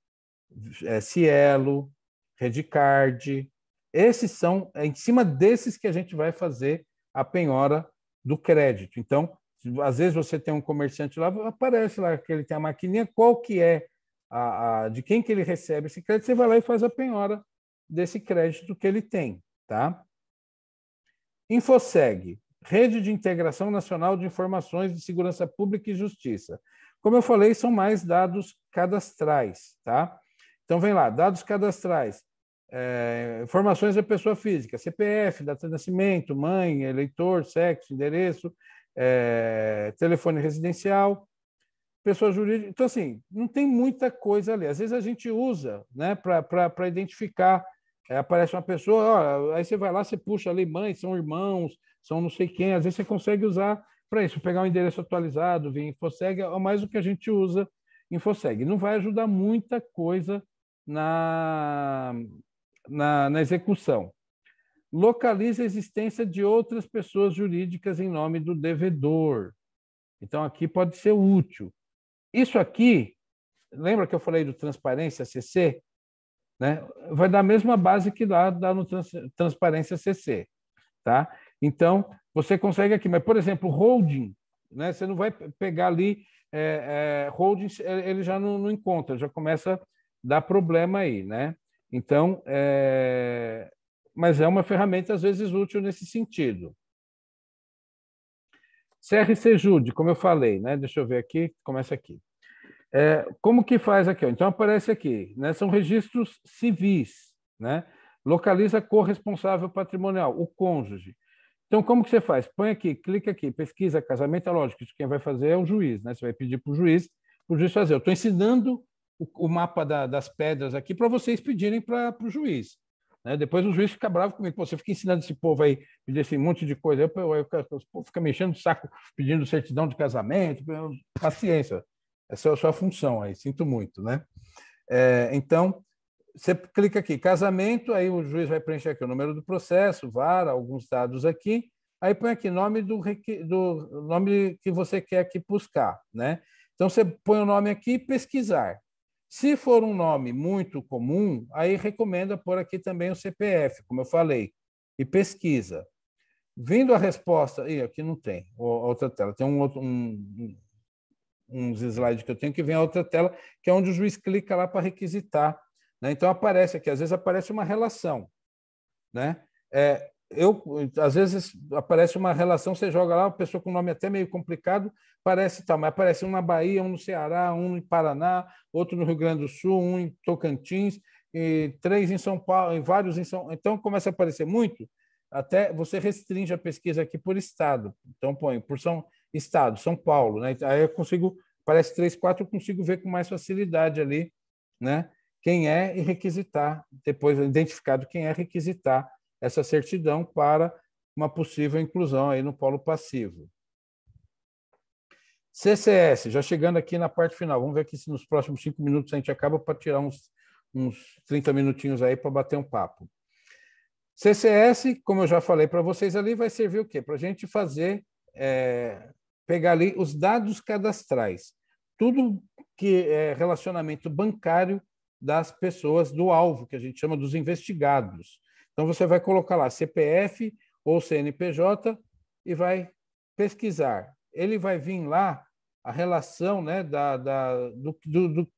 C: Cielo, Redcard. Esses são, em cima desses que a gente vai fazer a penhora do crédito. Então, às vezes você tem um comerciante lá, aparece lá que ele tem a maquininha, qual que é de quem que ele recebe esse crédito, você vai lá e faz a penhora desse crédito que ele tem, tá? Infoseg, Rede de Integração Nacional de Informações de Segurança Pública e Justiça. Como eu falei, são mais dados cadastrais, tá? Então, vem lá, dados cadastrais, informações da pessoa física, CPF, data de nascimento, mãe, eleitor, sexo, endereço, telefone residencial, pessoa jurídica. Então, assim, não tem muita coisa ali. Às vezes a gente usa, né, para identificar. Aparece uma pessoa, aí você vai lá, você puxa ali, mãe, são irmãos, são não sei quem. Às vezes você consegue usar para isso, pegar um endereço atualizado, vir Infoseg, é mais o que a gente usa Infoseg. Não vai ajudar muita coisa na execução. Localiza a existência de outras pessoas jurídicas em nome do devedor. Então, aqui pode ser útil. Isso aqui, lembra que eu falei do Transparência CC? Né? Vai dar a mesma base que dá no Transparência CC. Tá? Então, você consegue aqui. Mas, por exemplo, holding, né? Você não vai pegar ali, holding, ele já não encontra, já começa a dar problema aí. Né? Então, mas é uma ferramenta, às vezes, útil nesse sentido. CRC Jude, como eu falei, né? Deixa eu ver aqui, começa aqui. Como que faz aqui? Então, aparece aqui, né? São registros civis, né? Localiza corresponsável patrimonial, o cônjuge. Então, como que você faz? Põe aqui, clica aqui, pesquisa casamento, é lógico, isso quem vai fazer é o juiz, né? Você vai pedir para o juiz fazer. Eu estou ensinando o mapa das pedras aqui para vocês pedirem para o juiz. Né? Depois o juiz fica bravo comigo. Pô, você fica ensinando esse povo aí, pedir esse monte de coisa. O povo fica mexendo o saco, pedindo certidão de casamento. Paciência. Essa é a sua função aí, sinto muito, né? Então, você clica aqui, casamento, aí o juiz vai preencher aqui o número do processo, vara, alguns dados aqui, aí põe aqui nome do nome que você quer aqui buscar, né? Então, você põe o nome aqui e pesquisar. Se for um nome muito comum, aí recomenda pôr aqui também o CPF, como eu falei, e pesquisa. Vindo a resposta... aqui não tem, outra tela, tem uns slides que eu tenho que vem a outra tela, que é onde o juiz clica lá para requisitar. Né? Então, aparece aqui, às vezes aparece uma relação. Né? Às vezes aparece uma relação, você joga lá, uma pessoa com nome até meio complicado, parece tal, mas aparece um na Bahia, um no Ceará, um em Paraná, outro no Rio Grande do Sul, um em Tocantins, e 3 em São Paulo, e vários em São Paulo. Então, começa a aparecer muito, até você restringe a pesquisa aqui por estado. Então, põe por Estado, São Paulo. Né? Aí eu consigo, parece 3, 4, eu consigo ver com mais facilidade ali, né? Quem é e requisitar, depois identificado quem é, requisitar essa certidão para uma possível inclusão aí no polo passivo. CCS, já chegando aqui na parte final. Vamos ver aqui se nos próximos 5 minutos a gente acaba para tirar uns 30 minutinhos aí para bater um papo. CCS, como eu já falei para vocês ali, vai servir o quê? Para a gente fazer, pegar ali os dados cadastrais. Tudo que é relacionamento bancário das pessoas do alvo, que a gente chama dos investigados. Então, você vai colocar lá CPF ou CNPJ e vai pesquisar. Ele vai vir lá a relação, né,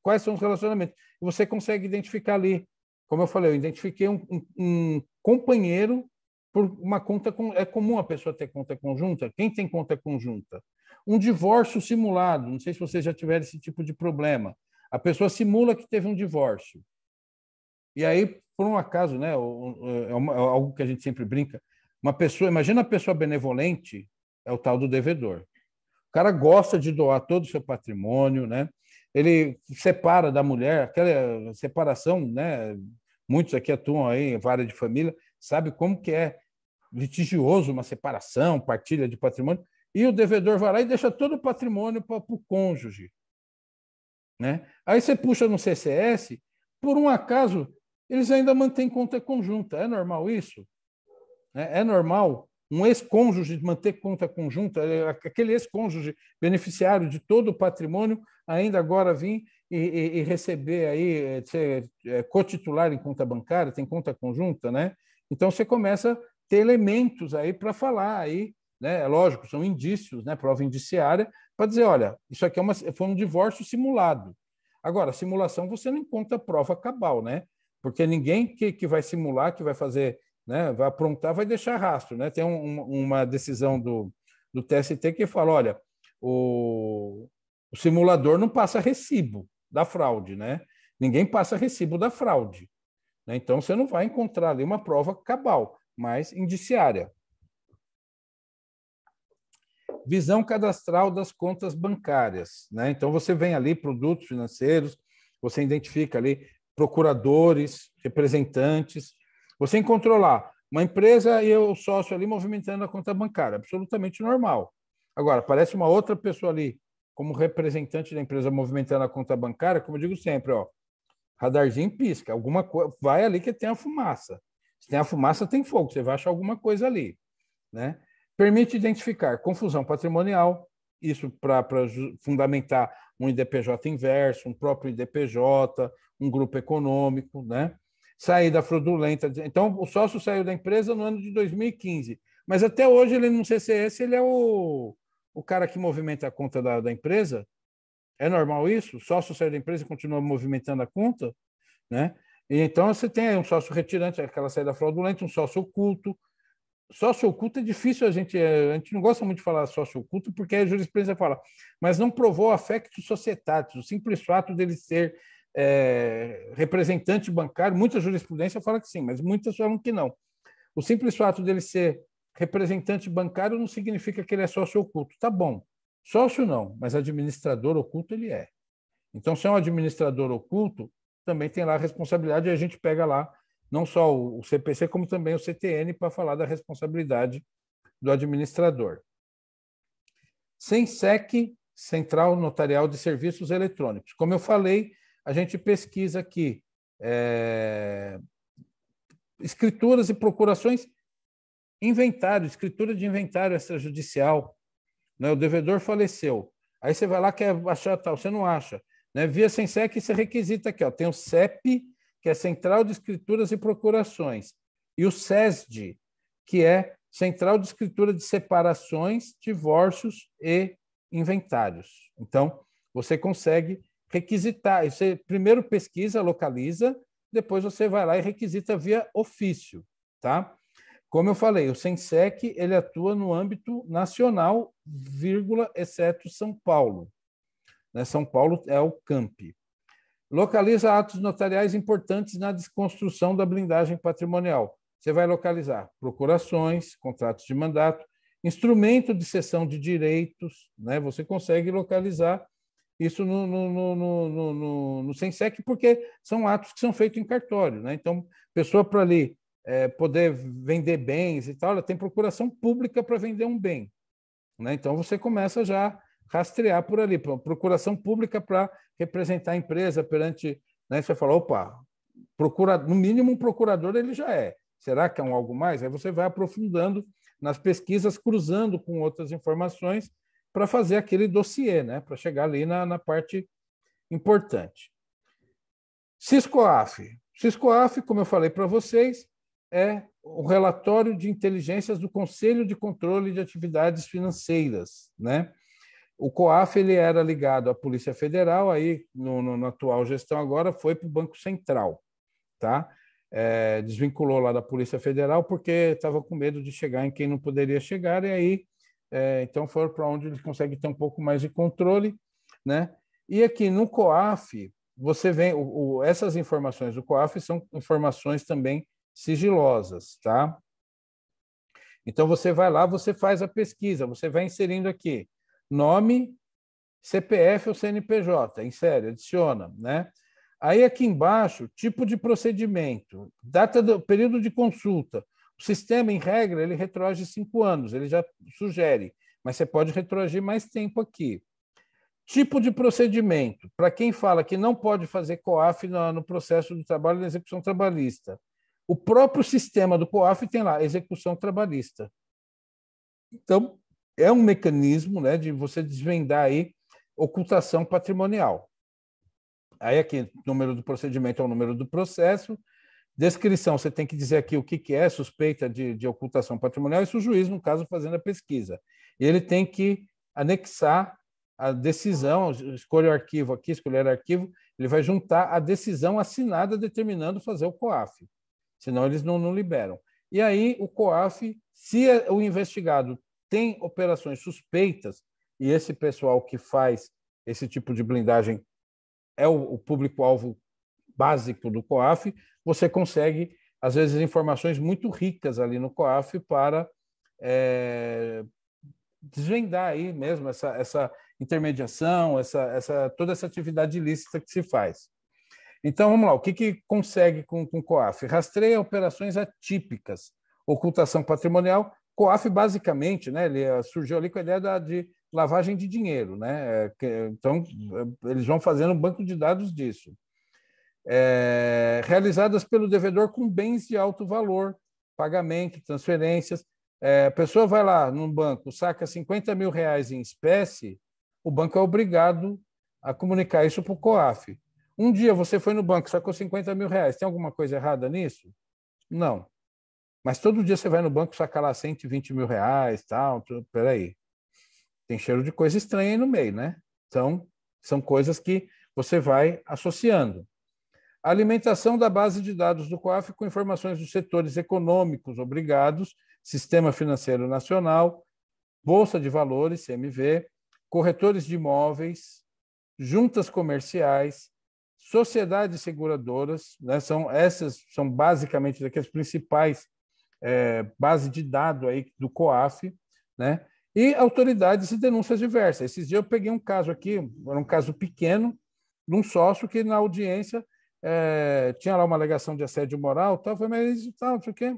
C: quais são os relacionamentos. E você consegue identificar ali. Como eu falei, eu identifiquei um companheiro por uma conta... É comum a pessoa ter conta conjunta? Quem tem conta conjunta? Um divórcio simulado. Não sei se vocês já tiveram esse tipo de problema. A pessoa simula que teve um divórcio. E aí, por um acaso, né, algo que a gente sempre brinca, imagina a pessoa benevolente, é o tal do devedor. O cara gosta de doar todo o seu patrimônio, né? ele separa da mulher, aquela separação, né? Muitos aqui atuam aí em área de família, sabe como que é litigioso uma separação, partilha de patrimônio, e o devedor vai lá e deixa todo o patrimônio para o cônjuge, né? Aí você puxa no CCS, por um acaso, eles ainda mantêm conta conjunta. É normal isso? É normal um ex-cônjuge manter conta conjunta, aquele ex-cônjuge beneficiário de todo o patrimônio ainda agora vir e receber aí, ser cotitular em conta bancária, tem conta conjunta, né? Então você começa a ter elementos aí para falar aí, né? É lógico, são indícios, né? Prova indiciária, para dizer, olha, isso aqui foi um divórcio simulado. Agora, simulação você não encontra prova cabal, né? Porque ninguém que vai simular, que vai fazer, né, vai aprontar, vai deixar rastro, né? Tem uma decisão do TST que fala, olha, o simulador não passa recibo da fraude, né? Ninguém passa recibo da fraude, né? Então você não vai encontrar ali uma prova cabal, mas indiciária. Visão cadastral das contas bancárias, né? Então você vem ali produtos financeiros, você identifica ali procuradores, representantes. Você encontrou lá uma empresa e o sócio ali movimentando a conta bancária, absolutamente normal. Agora, aparece uma outra pessoa ali como representante da empresa movimentando a conta bancária, como eu digo sempre, ó, radarzinho pisca, alguma coisa, vai ali que tem a fumaça. Se tem a fumaça, tem fogo, você vai achar alguma coisa ali, né? Permite identificar confusão patrimonial, isso para fundamentar um IDPJ inverso, um próprio IDPJ, um grupo econômico, né? Saída fraudulenta. Então, o sócio saiu da empresa no ano de 2015, mas até hoje ele no CCS ele é o cara que movimenta a conta da empresa. É normal isso? O sócio saiu da empresa e continua movimentando a conta, né? E então você tem aí um sócio retirante, aquela saída fraudulenta, um sócio oculto. Sócio oculto é difícil, a gente não gosta muito de falar sócio oculto, porque a jurisprudência fala, mas não provou affectus societatis, o simples fato dele ser representante bancário, muita jurisprudência fala que sim, mas muitas falam que não. O simples fato dele ser representante bancário não significa que ele é sócio oculto. Tá bom, sócio não, mas administrador oculto ele é. Então, se é um administrador oculto, também tem lá a responsabilidade, e a gente pega lá não só o CPC, como também o CTN, para falar da responsabilidade do administrador. SENSEC, Central Notarial de Serviços Eletrônicos. Como eu falei, a gente pesquisa aqui escrituras e procurações, inventário, escritura de inventário extrajudicial. Né? O devedor faleceu. Aí você vai lá, quer achar tal, você não acha. Né? Via SENSEC, você requisita aqui, ó, tem o CEP, que é Central de Escrituras e Procurações, e o SESD, que é Central de Escritura de Separações, Divórcios e Inventários. Então, você consegue requisitar. Você primeiro pesquisa, localiza, depois você vai lá e requisita via ofício, tá? Como eu falei, o SENSEC, ele atua no âmbito nacional, exceto São Paulo. Né? São Paulo é o CAMP. Localiza atos notariais importantes na desconstrução da blindagem patrimonial. Você vai localizar procurações, contratos de mandato, instrumento de cessão de direitos, né? Você consegue localizar isso no SENSEC, porque são atos que são feitos em cartório, né? Então, pessoa para ali poder vender bens e tal, ela tem procuração pública para vender um bem, né? Então, você começa já a rastrear por ali, procuração pública para representar a empresa perante, né? Você fala, opa, no mínimo um procurador ele já é. Será que é algo mais? Aí você vai aprofundando nas pesquisas, cruzando com outras informações para fazer aquele dossiê, né? Para chegar ali na parte importante. SISCOAF. SISCOAF, como eu falei para vocês, é o relatório de inteligências do Conselho de Controle de Atividades Financeiras, né? O COAF ele era ligado à Polícia Federal, aí na atual gestão agora foi para o Banco Central, tá? Desvinculou lá da Polícia Federal porque estava com medo de chegar em quem não poderia chegar, e aí então foram para onde eles conseguem ter um pouco mais de controle, né? E aqui no COAF, você vê essas informações do COAF são informações também sigilosas, tá? Então você vai lá, você faz a pesquisa, você vai inserindo aqui nome, CPF ou CNPJ, insere, adiciona, né? Aí aqui embaixo, tipo de procedimento, data do período de consulta. O sistema, em regra, ele retroage 5 anos, ele já sugere, mas você pode retroagir mais tempo aqui. Tipo de procedimento, para quem fala que não pode fazer COAF no processo do trabalho na execução trabalhista. O próprio sistema do COAF tem lá, execução trabalhista. Então, é um mecanismo, né, de você desvendar aí ocultação patrimonial. Aí aqui, número do procedimento é o número do processo. Descrição, você tem que dizer aqui o que é suspeita de ocultação patrimonial, isso o juiz, no caso, fazendo a pesquisa. E ele tem que anexar a decisão, escolha o arquivo aqui, escolher arquivo, ele vai juntar a decisão assinada determinando fazer o COAF, senão eles não liberam. E aí o COAF, se o investigado tem operações suspeitas, e esse pessoal que faz esse tipo de blindagem é o público-alvo básico do COAF, você consegue, às vezes, informações muito ricas ali no COAF para desvendar aí mesmo essa intermediação, toda essa atividade ilícita que se faz. Então, vamos lá, o que consegue com o COAF? Rastreia operações atípicas, ocultação patrimonial. COAF, basicamente, né, ele surgiu ali com a ideia de lavagem de dinheiro, né? Então, eles vão fazendo um banco de dados disso. Realizadas pelo devedor com bens de alto valor, pagamento, transferências. A pessoa vai lá no banco, saca 50 mil reais em espécie, o banco é obrigado a comunicar isso para o COAF. Um dia você foi no banco, sacou 50 mil reais, tem alguma coisa errada nisso? Não. Mas todo dia você vai no banco, saca lá 120 mil reais, tal, peraí. Tem cheiro de coisa estranha aí no meio, né? Então, são coisas que você vai associando. A alimentação da base de dados do COAF com informações dos setores econômicos obrigados, Sistema Financeiro Nacional, Bolsa de Valores, CMV, corretores de imóveis, juntas comerciais, sociedades seguradoras, né? Essas são basicamente as principais bases de dados aí do COAF, né? E autoridades e denúncias diversas. Esses dias eu peguei um caso aqui, era um caso pequeno, de um sócio que na audiência tinha lá uma alegação de assédio moral, tal, foi, mas tal, não sei o quê.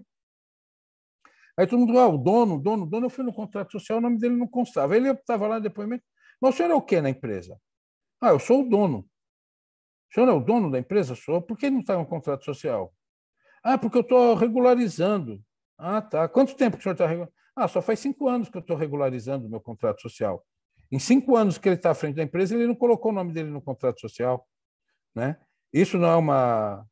C: Aí todo mundo, o dono, eu fui no contrato social, o nome dele não constava. Ele estava lá no depoimento, mas o senhor é o quê na empresa? Eu sou o dono. O senhor é o dono da empresa? Sou. Por que não está no contrato social? Porque eu estou regularizando. Tá. Quanto tempo que o senhor está regularizando? Só faz 5 anos que eu estou regularizando o meu contrato social. Em 5 anos que ele está à frente da empresa, ele não colocou o nome dele no contrato social, né? Isso não é uma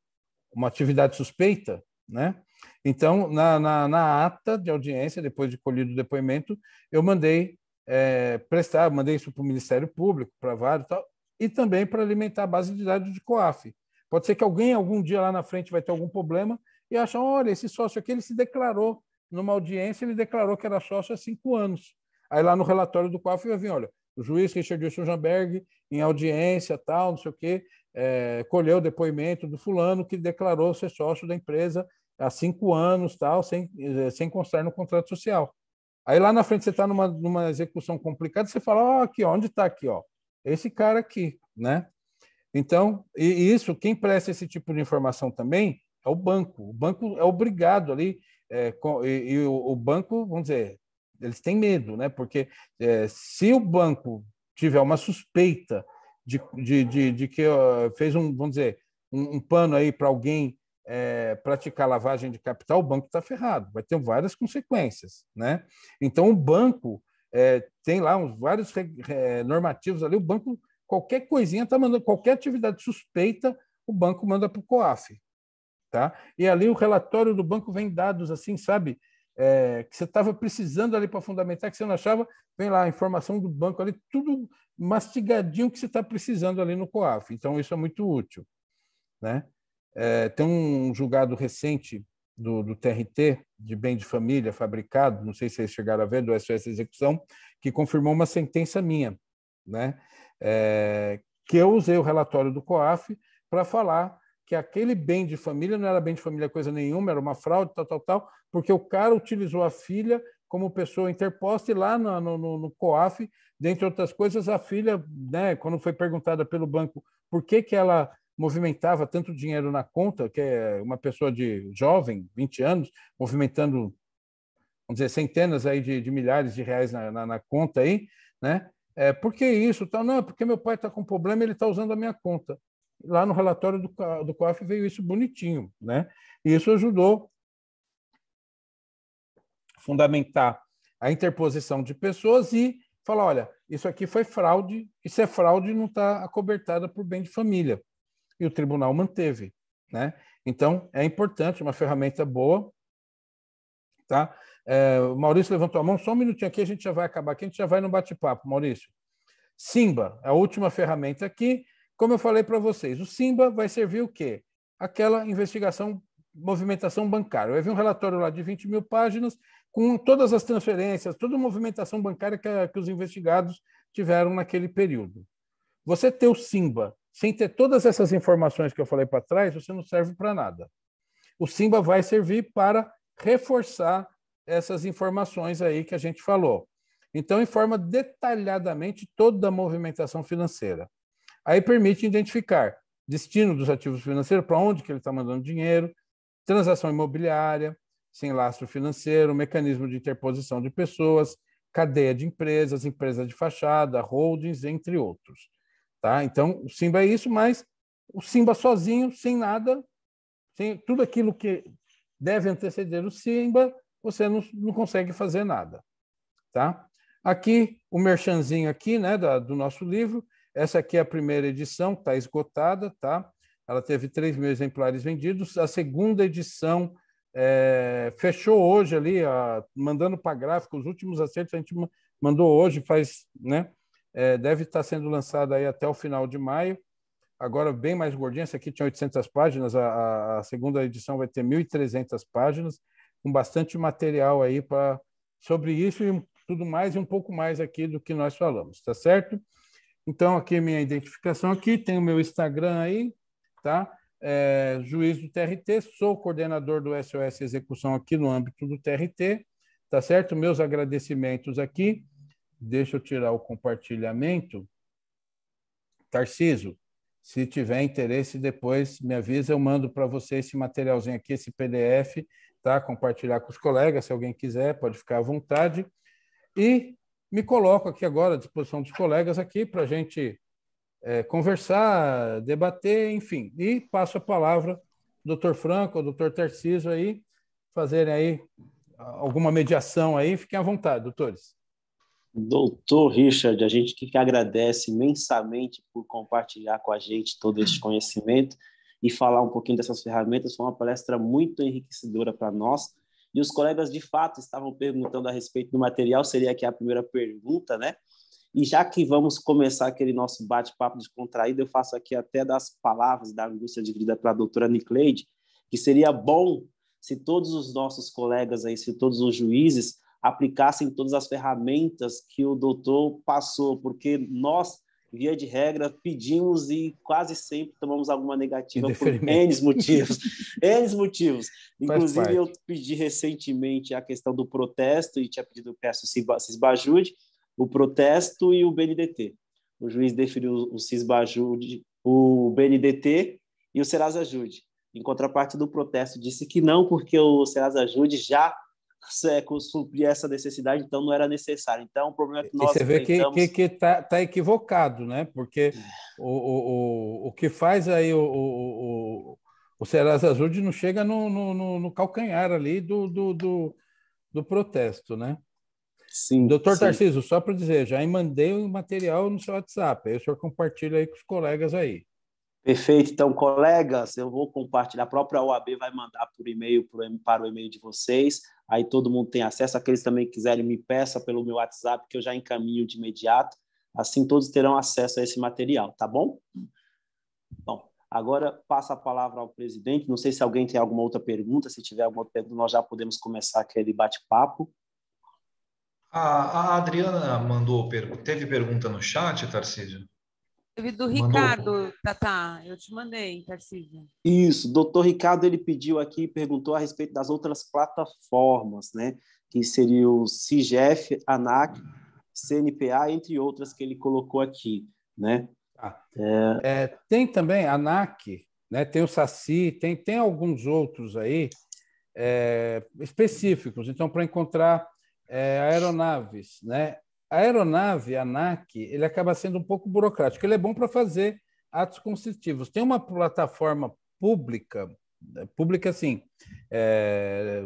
C: atividade suspeita, né? Então, na ata de audiência, depois de colhido o depoimento, eu mandei mandei isso para o Ministério Público, para vários, tal, e também para alimentar a base de dados de COAF. Pode ser que algum dia lá na frente vai ter algum problema e acham, olha, esse sócio aqui, ele se declarou numa audiência, ele declarou que era sócio há 5 anos. Aí lá no relatório do COAF vai vir, olha, o juiz Richard Wilson Jamberg, em audiência, tal, não sei o quê, colheu o depoimento do fulano que declarou ser sócio da empresa há 5 anos, tal, sem constar no contrato social. Aí lá na frente você está numa execução complicada, você fala, aqui, onde está aqui, ó? Esse cara aqui, né? Então, e isso, quem presta esse tipo de informação também é o banco. O banco é obrigado ali, e o banco, vamos dizer, eles têm medo, né? Porque se o banco tiver uma suspeita de que fez vamos dizer, um pano aí para alguém praticar lavagem de capital, o banco está ferrado, vai ter várias consequências, né? Então, o banco tem lá vários normativos ali, o banco, qualquer coisinha está mandando, qualquer atividade suspeita, o banco manda para o COAF, tá? E ali o relatório do banco vem dados assim, sabe? Que você estava precisando ali para fundamentar, que você não achava, vem lá a informação do banco ali, tudo mastigadinho que você está precisando ali no COAF. Então, isso é muito útil, né? Tem um julgado recente do TRT, de bem de família fabricado, não sei se vocês chegaram a ver, do SOS Execução, que confirmou uma sentença minha, né? Que eu usei o relatório do COAF para falar que aquele bem de família não era bem de família coisa nenhuma, era uma fraude, tal, porque o cara utilizou a filha como pessoa interposta, e lá no COAF, dentre outras coisas, a filha, né, quando foi perguntada pelo banco por que ela movimentava tanto dinheiro na conta, que é uma pessoa de jovem, 20 anos, movimentando, vamos dizer, centenas aí de milhares de reais na conta aí, né? Por que isso? Não, porque meu pai está com problema, ele está usando a minha conta. Lá no relatório do COAF veio isso bonitinho, né? E isso ajudou a fundamentar a interposição de pessoas e falar, olha, isso aqui foi fraude, e se é fraude, não está acobertada por bem de família. E o tribunal manteve, né? Então, é importante, uma ferramenta boa, tá? O Maurício levantou a mão, só um minutinho aqui, a gente já vai acabar aqui, a gente já vai no bate-papo, Maurício. Simba, a última ferramenta aqui, como eu falei para vocês, o Simba vai servir o quê? Aquela investigação, movimentação bancária. Eu vi um relatório lá de 20 mil páginas, com todas as transferências, toda a movimentação bancária que os investigados tiveram naquele período. Você ter o Simba sem ter todas essas informações que eu falei para trás, você não serve para nada. O Simba vai servir para reforçar essas informações aí que a gente falou. Então, informa detalhadamente toda a movimentação financeira. Aí permite identificar destino dos ativos financeiros, para onde que ele está mandando dinheiro, transação imobiliária, sem lastro financeiro, mecanismo de interposição de pessoas, cadeia de empresas, empresa de fachada, holdings, entre outros. Tá? Então, o Simba é isso, mas o Simba sozinho, sem nada, sem tudo aquilo que deve anteceder o Simba, você não consegue fazer nada. Tá? Aqui, o merchanzinho aqui, né, do nosso livro. Essa aqui é a primeira edição, está esgotada, tá? Ela teve 3 mil exemplares vendidos. A segunda edição fechou hoje ali, mandando para a gráfica, os últimos acertos a gente mandou hoje, né? Deve estar sendo lançada aí até o final de maio. Agora, bem mais gordinha, essa aqui tinha 800 páginas, a segunda edição vai ter 1.300 páginas, com bastante material aí sobre isso e tudo mais, e um pouco mais aqui do que nós falamos, tá certo? Então, aqui minha identificação aqui, tem o meu Instagram aí, tá? Juiz do TRT, sou coordenador do SOS Execução aqui no âmbito do TRT, tá certo? Meus agradecimentos aqui. Deixa eu tirar o compartilhamento. Tarciso, se tiver interesse, depois me avisa, eu mando para você esse materialzinho aqui, esse PDF, tá? Compartilhar com os colegas, se alguém quiser, pode ficar à vontade. E me coloco aqui agora à disposição dos colegas aqui para a gente conversar, debater, enfim. E passo a palavra ao doutor Franco, ao doutor Tarciso aí, fazerem aí alguma mediação aí. Fiquem à vontade, doutores.
B: Doutor Richard, a gente que agradece imensamente por compartilhar com a gente todo este conhecimento e falar um pouquinho dessas ferramentas. Foi uma palestra muito enriquecedora para nós. E os colegas, de fato, estavam perguntando a respeito do material, seria aqui a primeira pergunta, né? E já que vamos começar aquele nosso bate-papo descontraído, eu faço aqui até das palavras da angústia de vida para a doutora Nicleide, que seria bom se todos os nossos colegas aí, se todos os juízes aplicassem todas as ferramentas que o doutor passou, porque nós, via de regra, pedimos e quase sempre tomamos alguma negativa por N motivos. N motivos. Inclusive, eu pedi recentemente a questão do protesto e tinha pedido que o Cisbajude, o protesto e o BNDT. O juiz deferiu o Cisbajude, o BNDT e o Serasa-Jude. Em contraparte do protesto, disse que não, porque o Serasa-Jude já suprir essa necessidade, então não era necessário. Então, o problema é que nós...
C: E você vê que tá equivocado, né? Porque o que faz aí o Serasa-Jude não chega no calcanhar ali do protesto, né?
B: Sim.
C: Doutor Tarciso, só para dizer, já mandei o material no seu WhatsApp, aí o senhor compartilha aí com os colegas aí.
B: Perfeito. Então, colegas, eu vou compartilhar. A própria OAB vai mandar por e-mail para o e-mail de vocês. Aí todo mundo tem acesso. Aqueles também que quiserem, me peça pelo meu WhatsApp, que eu já encaminho de imediato. Assim, todos terão acesso a esse material, tá bom? Bom, agora passo a palavra ao presidente. Não sei se alguém tem alguma outra pergunta. Se tiver alguma outra pergunta, nós já podemos começar aquele bate-papo.
A: A Adriana teve pergunta no chat, Tarcísio?
D: Teve do Ricardo, Tatá, eu te mandei, Tarcísio.
B: Isso, doutor Ricardo, ele pediu aqui, perguntou a respeito das outras plataformas, né? que seria o CIGEF, ANAC, CNPA, entre outras que ele colocou aqui, né?
C: Tem também a ANAC, né? Tem o SACI, tem alguns outros aí específicos. Então, para encontrar aeronaves, né? A aeronave, a ANAC, ele acaba sendo um pouco burocrático. Ele é bom para fazer atos constitutivos. Tem uma plataforma pública assim,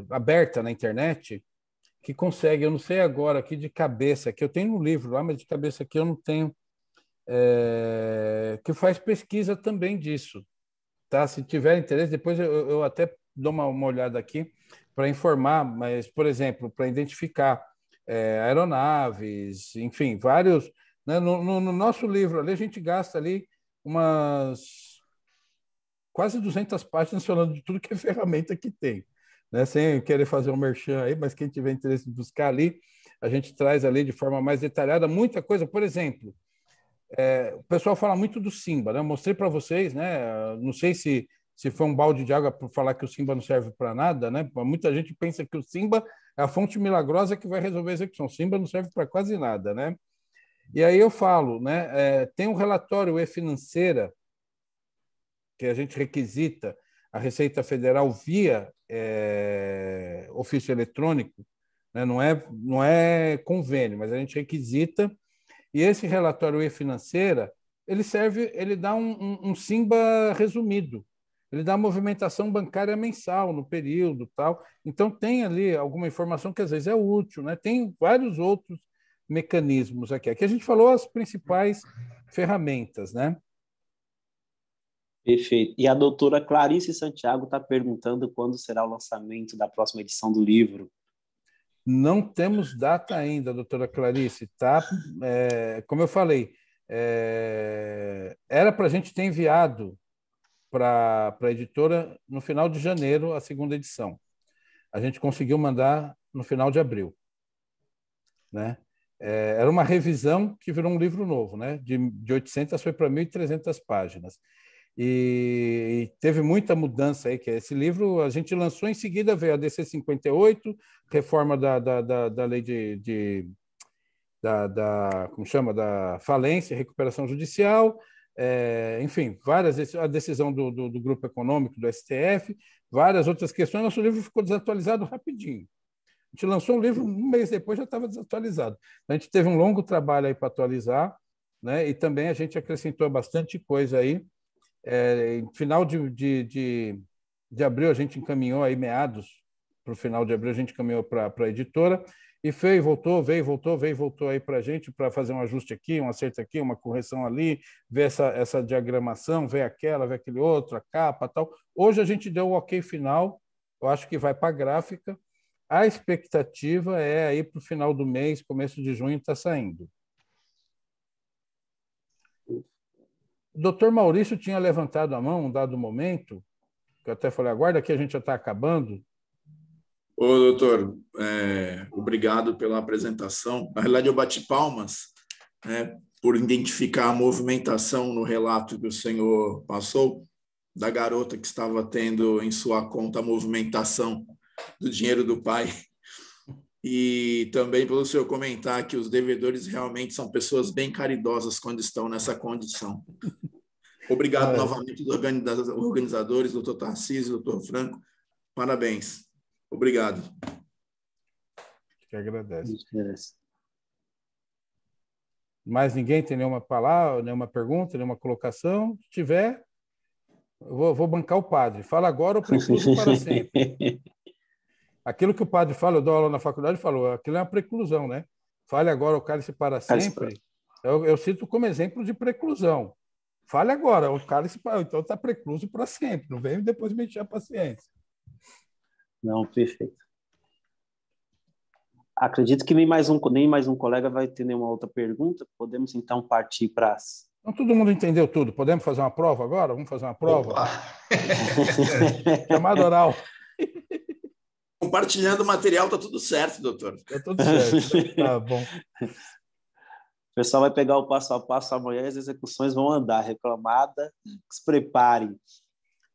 C: aberta na internet, que consegue, eu não sei agora aqui de cabeça, que eu tenho um livro lá, mas de cabeça aqui eu não tenho, que faz pesquisa também disso. Tá? Se tiver interesse, depois eu até dou uma olhada aqui para informar, mas, por exemplo, para identificar aeronaves, enfim, vários. Né? No nosso livro ali, a gente gasta ali umas quase 200 páginas falando de tudo que é ferramenta que tem. Né? Sem querer fazer um merchan aí, mas quem tiver interesse em buscar ali, a gente traz ali de forma mais detalhada muita coisa. Por exemplo, o pessoal fala muito do Simba, né? Eu mostrei para vocês, né? Não sei se foi um balde de água por falar que o Simba não serve para nada, né? Muita gente pensa que o Simba é a fonte milagrosa que vai resolver a execução. O Simba não serve para quase nada, né? E aí eu falo, né? Tem um relatório e-financeira que a gente requisita a Receita Federal via ofício eletrônico, né? Não é convênio, mas a gente requisita. E esse relatório e-financeira, ele dá um Simba resumido. Ele dá a movimentação bancária mensal no período, tal. Então tem ali alguma informação que às vezes é útil, né? Tem vários outros mecanismos aqui. Aqui a gente falou as principais ferramentas, né?
B: Perfeito. E a doutora Clarice Santiago está perguntando quando será o lançamento da próxima edição do livro.
C: Não temos data ainda, doutora Clarice, tá? Como eu falei, era para a gente ter enviado para a editora no final de janeiro a segunda edição. A gente conseguiu mandar no final de abril, né? Era uma revisão que virou um livro novo, né? De 800 foi para 1.300 páginas. E teve muita mudança aí, que esse livro a gente lançou em seguida, veio a DC 58, reforma da lei como chama, da falência e recuperação judicial, enfim, a decisão do grupo econômico, do STF, várias outras questões. Nosso livro ficou desatualizado rapidinho. A gente lançou um livro, um mês depois já estava desatualizado. A gente teve um longo trabalho aí para atualizar, né? E também a gente acrescentou bastante coisa aí. Em final de abril, a gente encaminhou aí, meados para o final de abril, a gente encaminhou para a editora, e veio, voltou aí para a gente para fazer um ajuste aqui, um acerto aqui, uma correção ali, ver essa diagramação, ver aquele outro, a capa, tal. Hoje a gente deu o ok final, eu acho que vai para a gráfica. A expectativa é aí para o final do mês, começo de junho, está saindo. O doutor Maurício tinha levantado a mão um dado momento, que eu até falei, aguarda que a gente já está acabando.
E: Ô, doutor, obrigado pela apresentação. Na realidade, eu bati palmas, né, por identificar a movimentação no relato que o senhor passou, da garota que estava tendo em sua conta a movimentação do dinheiro do pai. E também pelo senhor comentar que os devedores realmente são pessoas bem caridosas quando estão nessa condição. Obrigado novamente aos organizadores, doutor Tarcísio, doutor Franco. Parabéns. Obrigado.
C: Que agradece. Mais ninguém tem nenhuma palavra, nenhuma pergunta, nenhuma colocação? Se tiver, eu vou bancar o padre. Fala agora ou precluso para sempre. Aquilo que o padre fala, eu dou aula na faculdade, falou, aquilo é uma preclusão, né? Fale agora o cálice para sempre. Eu cito como exemplo de preclusão. Fale agora, o cálice para... Então está precluso para sempre. Não vem depois me encher a paciência.
B: Não, perfeito. Acredito que nem mais um colega vai ter nenhuma outra pergunta. Podemos, então, partir para as...
C: Então, todo mundo entendeu tudo. Podemos fazer uma prova agora? Vamos fazer uma prova? Chamada oral.
E: Compartilhando o material, está tudo certo, doutor.
C: Está tudo certo. Tá bom.
B: O pessoal vai pegar o passo a passo amanhã e as execuções vão andar. Reclamada, se preparem.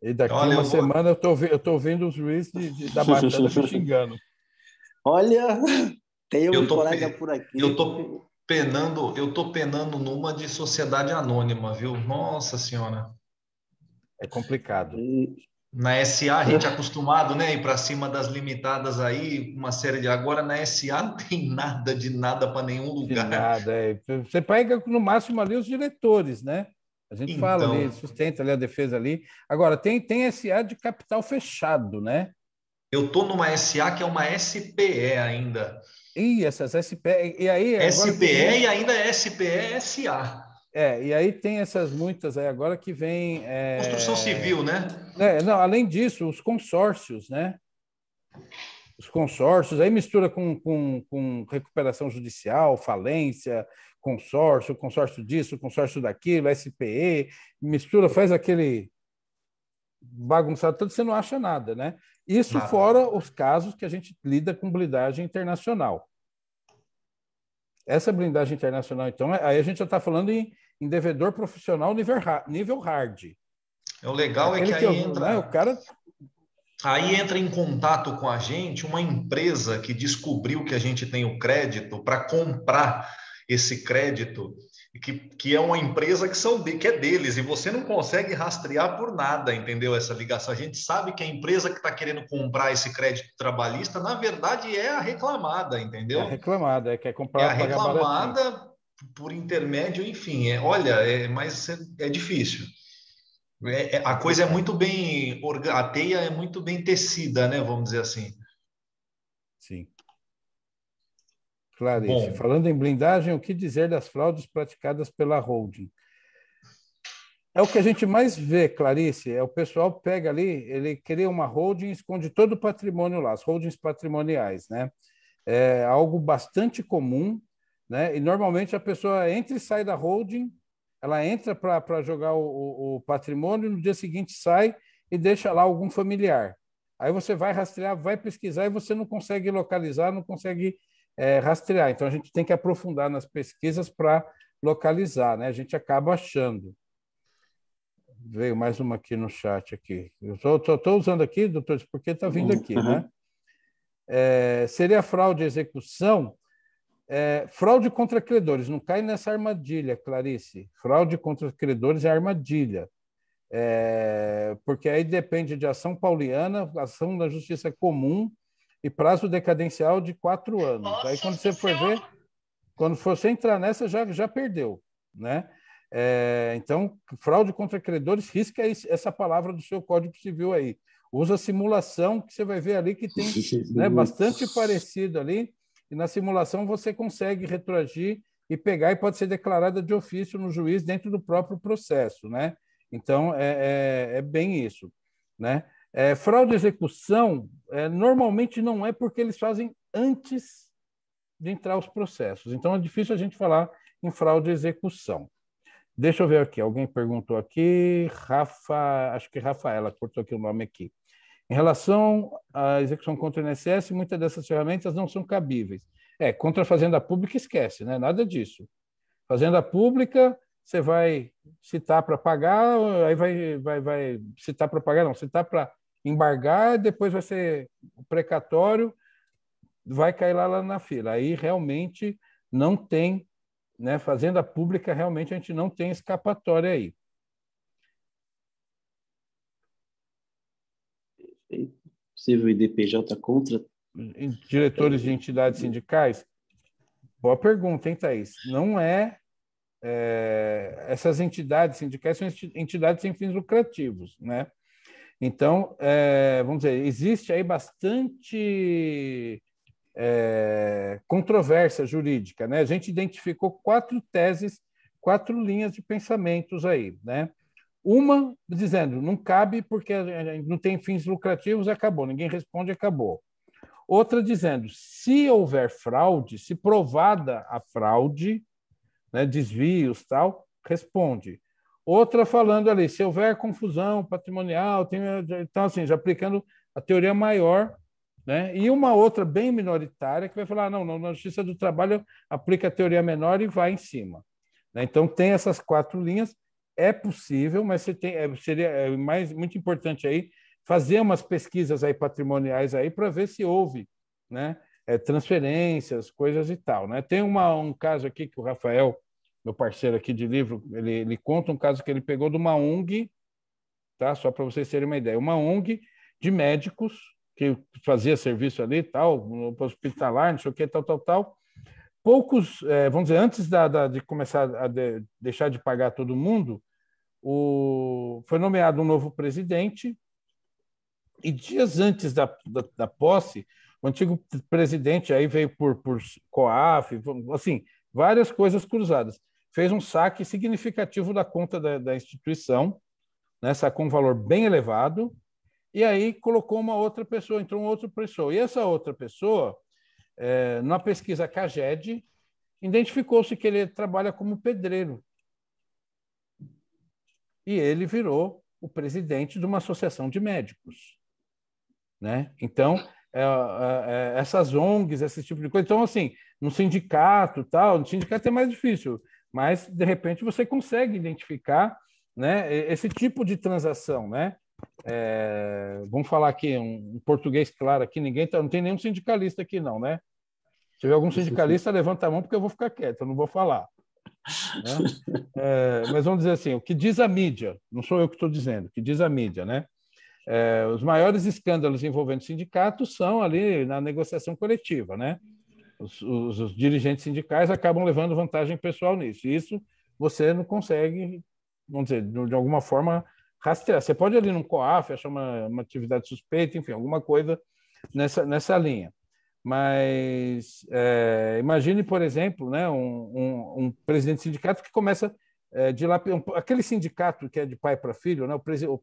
C: E daqui uma semana eu estou vendo os juízes da Baixada me xingando.
B: Olha, tem
A: Eu
B: um
A: tô,
B: colega
A: pe-
B: por aqui.
A: eu tô penando numa de sociedade anônima, viu? Nossa Senhora.
C: É complicado.
A: Na SA a gente é acostumado, né, ir para cima das limitadas aí, uma série de agora na SA não tem nada de nada para nenhum
C: De
A: lugar.
C: nada. Você pega no máximo ali os diretores, né? A gente fala ali,
A: Então,
C: sustenta ali a defesa ali. Agora, tem SA de capital fechado, né?
A: eu tô numa SA que é uma SPE ainda.
C: E essas SP. E aí, agora que
A: SPE
C: vem.
A: e ainda é SPE SA.
C: E aí tem essas muitas aí agora que vem.
A: Construção civil, né?
C: Não, além disso, os consórcios, né? Os consórcios, aí mistura com recuperação judicial, falência, consórcio disso, consórcio daquilo, SPE, mistura, faz aquele bagunçado todo, você não acha nada, né? Isso
A: Nada.
C: fora os casos que a gente lida com blindagem internacional. Essa blindagem internacional, então, aí a gente já está falando em devedor profissional nível hard.
A: O legal é
C: Aquele
A: que
C: que né, o cara.
A: aí entra em contato com a gente uma empresa que descobriu que a gente tem o crédito para comprar esse crédito, que é uma empresa que é deles, e você não consegue rastrear por nada, entendeu? Essa ligação. A gente sabe que a empresa que está querendo comprar esse crédito trabalhista, na verdade, é a reclamada,
C: É
A: entendeu?
C: reclamada, quer
A: É
C: comprar,
A: a
C: pagar baratinho.
A: reclamada por intermédio, enfim, olha, mas é difícil. A coisa é
C: Complicado.
A: muito bem, a teia é muito bem tecida, né? Vamos dizer assim.
C: Sim. Clarice,
A: Bom,
C: falando em blindagem, o que dizer das fraudes praticadas pela holding? É o que a gente mais vê, Clarice, o pessoal pega ali, ele cria uma holding e esconde todo o patrimônio lá, as holdings patrimoniais, né? É algo bastante comum, né? E normalmente a pessoa entra e sai da holding, ela entra para jogar o patrimônio, no dia seguinte sai e deixa lá algum familiar. Aí você vai rastrear, vai pesquisar e você não consegue localizar, não consegue rastrear. Então a gente tem que aprofundar nas pesquisas para localizar, né? A gente acaba achando. Veio mais uma aqui no chat aqui. Eu só estou usando aqui, doutor, porque está vindo aqui, né? Seria fraude à execução? Fraude contra credores, não cai nessa armadilha, Clarice. Fraude contra credores é armadilha. Porque aí depende de ação pauliana, ação da justiça comum e prazo decadencial de 4 anos. Aí quando você for ver, quando você entrar nessa, já perdeu, né? Então, fraude contra credores, risca essa palavra do seu Código Civil aí. Usa simulação, que você vai ver ali que tem, né, bastante parecido ali, e na simulação você consegue retroagir e pegar e pode ser declarada de ofício no juiz dentro do próprio processo, né? Então, é bem isso, né? Fraude e execução, normalmente não é porque eles fazem antes de entrar os processos. Então, é difícil a gente falar em fraude e execução. Deixa eu ver aqui, alguém perguntou aqui, acho que Rafaela cortou aqui o nome aqui. Em relação à execução contra o INSS, muitas dessas ferramentas não são cabíveis. Contra a Fazenda Pública, esquece, né? Nada disso. Fazenda Pública, você vai citar para pagar, aí vai citar para pagar, não, citar para embargar, depois vai ser o precatório, vai cair lá na fila. Aí realmente não tem, né? Fazenda Pública, realmente a gente não tem escapatória aí.
B: Possível IDPJ contra?
C: Diretores de entidades sindicais? Boa pergunta, hein, Thaís? Não essas entidades sindicais são entidades sem fins lucrativos, né? Então, vamos dizer, existe aí bastante controvérsia jurídica, né? A gente identificou 4 teses, 4 linhas de pensamentos aí, né? Uma dizendo não cabe porque não tem fins lucrativos, acabou, ninguém responde, acabou. Outra dizendo se houver fraude, se provada a fraude, né, desvios tal, responde. Outra falando ali se houver confusão patrimonial, então assim já aplicando a teoria maior, né? E uma outra bem minoritária que vai falar não, na Justiça do Trabalho aplica a teoria menor e vai em cima, né? Então tem essas 4 linhas. É possível, mas seria muito importante aí fazer umas pesquisas aí patrimoniais aí para ver se houve, né, transferências, coisas e tal, né? Tem um caso aqui que o Rafael, meu parceiro aqui de livro, ele conta um caso que ele pegou de uma ONG, tá? Só para vocês terem uma ideia, uma ONG de médicos que fazia serviço ali, tal, no hospitalar, não sei o que, tal. Poucos, vamos dizer, antes de começar a deixar de pagar todo mundo, foi nomeado um novo presidente, e dias antes da posse, o antigo presidente aí veio por COAF, assim, várias coisas cruzadas. Fez um saque significativo da conta da instituição, né, sacou um valor bem elevado, e aí colocou uma outra pessoa, entrou uma outra pessoa. E essa outra pessoa, na pesquisa CAGED, identificou-se que ele trabalha como pedreiro. E ele virou o presidente de uma associação de médicos, né? Então, essas ONGs, esse tipo de coisa. Então, assim, no sindicato é mais difícil, mas, de repente, você consegue identificar, né, esse tipo de transação, né? Vamos falar aqui, um português claro aqui, não tem nenhum sindicalista aqui não, né? Se tiver algum sindicalista, levanta a mão, porque eu vou ficar quieto, eu não vou falar. Né? Mas vamos dizer assim, o que diz a mídia, não sou eu que estou dizendo, o que diz a mídia, né? Os maiores escândalos envolvendo sindicatos são ali na negociação coletiva, né? Os dirigentes sindicais acabam levando vantagem pessoal nisso. E isso você não consegue, vamos dizer, de alguma forma, rastrear. Você pode ir ali num COAF, achar uma atividade suspeita, enfim, alguma coisa nessa linha. Mas imagine, por exemplo, né, um presidente de sindicato que começa aquele sindicato que é de pai para filho, né? O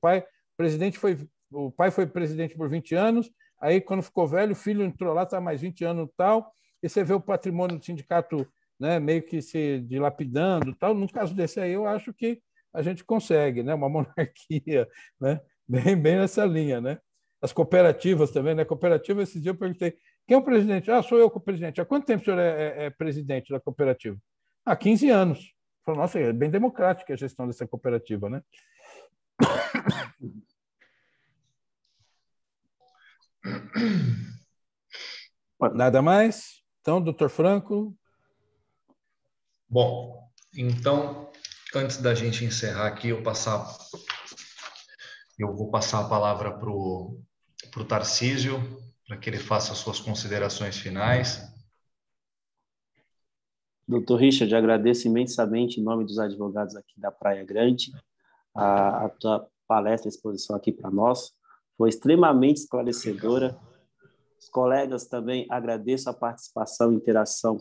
C: pai foi presidente por 20 anos, aí quando ficou velho, o filho entrou lá, está mais 20 anos e tal, e você vê o patrimônio do sindicato, né, meio que se dilapidando tal. No caso desse aí, eu acho que a gente consegue, né, uma monarquia, né, bem nessa linha, né? As cooperativas também, né? Cooperativa, esse dia eu perguntei, quem é o presidente? Sou eu o presidente. Há quanto tempo o senhor é presidente da cooperativa? 15 anos. Falei, nossa, é bem democrática a gestão dessa cooperativa, né? Nada mais? Então, doutor Franco?
A: Bom, então, antes da gente encerrar aqui, eu vou passar a palavra para o Tarcísio, para que ele faça as suas considerações finais.
B: Doutor Richard, agradeço imensamente em nome dos advogados aqui da Praia Grande a tua palestra, a exposição aqui para nós. Foi extremamente esclarecedora. Os colegas também agradeço a participação e interação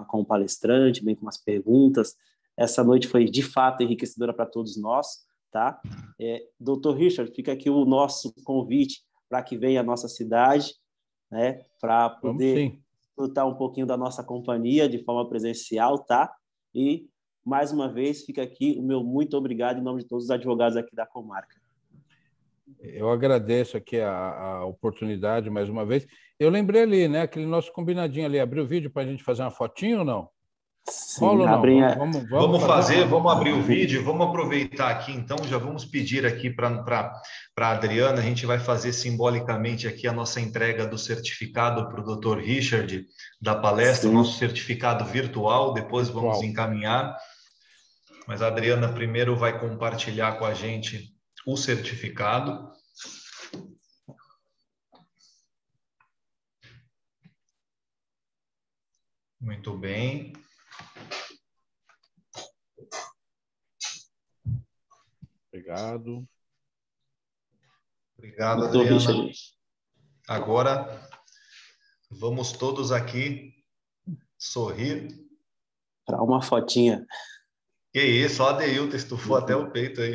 B: com o palestrante, bem com as perguntas. Essa noite foi, de fato, enriquecedora para todos nós, tá? Doutor Richard, fica aqui o nosso convite para que venha à nossa cidade, né? Para poder desfrutar um pouquinho da nossa companhia de forma presencial, tá? E, mais uma vez, fica aqui o meu muito obrigado em nome de todos os advogados aqui da comarca.
C: Eu agradeço aqui a oportunidade mais uma vez. Eu lembrei ali, né? Aquele nosso combinadinho ali, abrir o vídeo para a gente fazer uma fotinha ou não?
B: Sim,
C: Paulo, não?
A: Vamos fazer, vamos abrir o vídeo, vamos aproveitar aqui, então, já vamos pedir aqui para a Adriana, a gente vai fazer simbolicamente aqui a nossa entrega do certificado para o Dr. Richard, da palestra, o nosso certificado virtual, depois vamos encaminhar, mas a Adriana primeiro vai compartilhar com a gente o certificado. Muito bem.
C: Obrigado.
A: Obrigado, Adriana. Agora, vamos todos aqui sorrir.
B: Para uma fotinha.
A: Que isso, ó, Adeilton estufou até o peito aí.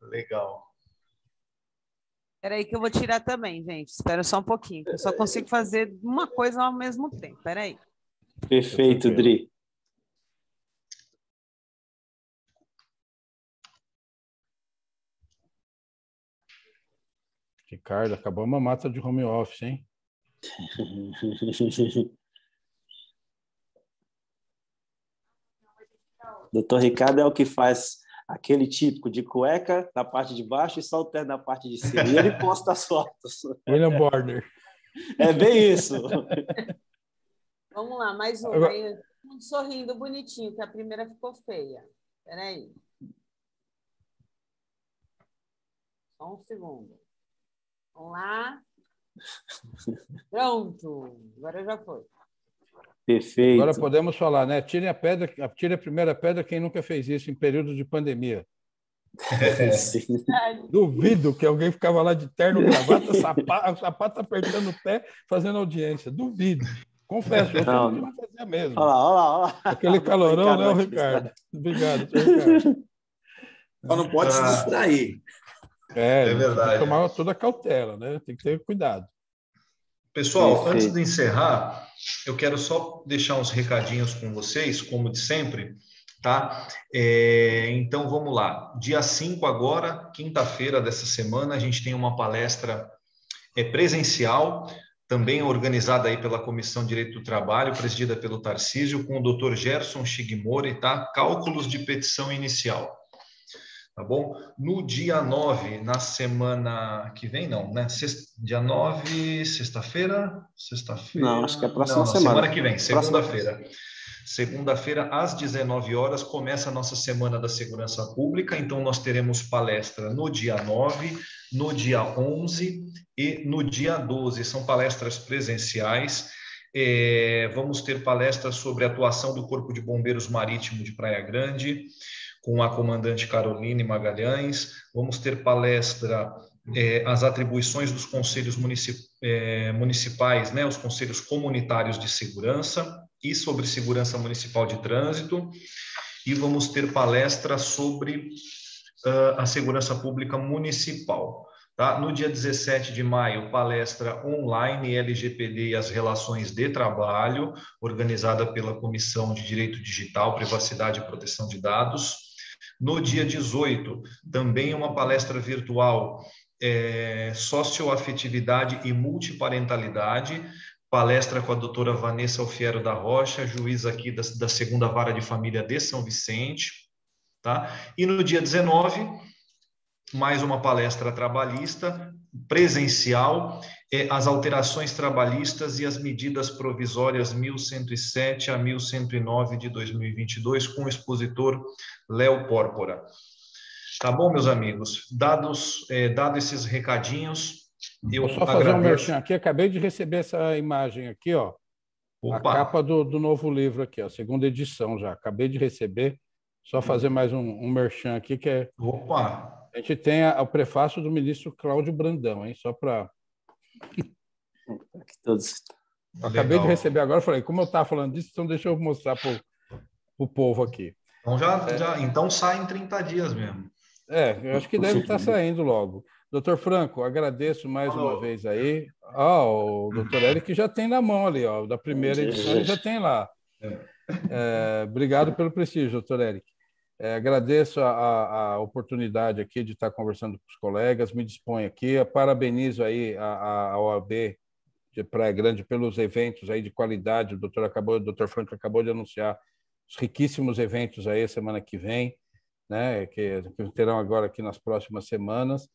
A: Legal.
D: Espera aí que eu vou tirar também, gente. Espera só um pouquinho, que eu só consigo fazer uma coisa ao mesmo tempo. Espera aí.
B: Perfeito, Dri.
C: Ricardo, acabou a mamata de home office, hein?
B: Doutor Ricardo é o que faz aquele típico de cueca na parte de baixo e só o terno na parte de cima. E ele posta as fotos.
C: William Borner.
B: É bem isso.
D: Vamos lá, mais uma.
C: Agora...
D: Aí, sorrindo bonitinho, que a primeira ficou feia. Espera aí. Só um segundo. Vamos lá. Pronto. Agora já foi.
B: Perfeito.
C: Agora podemos falar, né? Tire a primeira pedra quem nunca fez isso em período de pandemia. Duvido que alguém ficava lá de terno, gravata, sapato apertando o pé, fazendo audiência. Duvido. Confesso, eu não fazia mesmo.
B: Olha lá.
C: Aquele calorão, né, Ricardo? Obrigado, Ricardo.
E: Só não pode se distrair.
A: É verdade.
C: Tem que tomar toda a cautela, né? Tem que ter cuidado.
A: Pessoal, antes de encerrar, eu quero só deixar uns recadinhos com vocês, como de sempre, tá? Então, vamos lá. Dia 5 agora, quinta-feira dessa semana, a gente tem uma palestra presencial, também organizada aí pela Comissão de Direito do Trabalho, presidida pelo Tarcísio, com o Dr. Gerson Shigimori, tá? Cálculos de petição inicial. Tá bom? No dia 9, na semana que vem, não, né? Dia 9, sexta-feira?
B: Não, acho que é a próxima semana.
A: Semana que vem, segunda-feira. Segunda-feira, às 19 horas, começa a nossa Semana da Segurança Pública, então nós teremos palestra no dia 9, no dia 11 e no dia 12. São palestras presenciais. Vamos ter palestras sobre a atuação do Corpo de Bombeiros Marítimo de Praia Grande, com a comandante Caroline Magalhães. Vamos ter palestra, as atribuições dos conselhos municipais, né, os conselhos comunitários de segurança e sobre segurança municipal de trânsito. E vamos ter palestra sobre a segurança pública municipal. Tá? No dia 17 de maio, palestra online LGPD e as relações de trabalho, organizada pela Comissão de Direito Digital, Privacidade e Proteção de Dados. No dia 18, também uma palestra virtual, Socioafetividade e Multiparentalidade, palestra com a doutora Vanessa Alfiero da Rocha, juíza aqui da 2ª Vara de Família de São Vicente. Tá? E no dia 19, mais uma palestra trabalhista, presencial, as alterações trabalhistas e as medidas provisórias 1107 a 1109 de 2022, com o expositor Léo Pórpora. Tá bom, meus amigos? Dados esses recadinhos, eu
C: vou só fazer um merchan aqui, acabei de receber essa imagem aqui, ó. Opa. A capa do novo livro aqui, ó, 2ª edição já, acabei de receber, só fazer mais um merchan aqui, que é...
A: Opa!
C: A gente tem o prefácio do ministro Cláudio Brandão, hein? Só para... Acabei de receber agora, falei, como eu estava falando disso, então deixa eu mostrar para o povo aqui.
A: Então, então sai em 30 dias mesmo.
C: Eu acho que deve estar saindo logo. Doutor Franco, agradeço mais uma vez aí. O doutor Eric já tem na mão ali, ó, da primeira edição, ele já tem lá. Obrigado pelo prestígio, doutor Eric. Agradeço a oportunidade aqui de estar conversando com os colegas, me disponho aqui, parabenizo aí a OAB de Praia Grande pelos eventos aí de qualidade, o doutor Franco acabou de anunciar os riquíssimos eventos aí semana que vem, né, que terão agora aqui nas próximas semanas,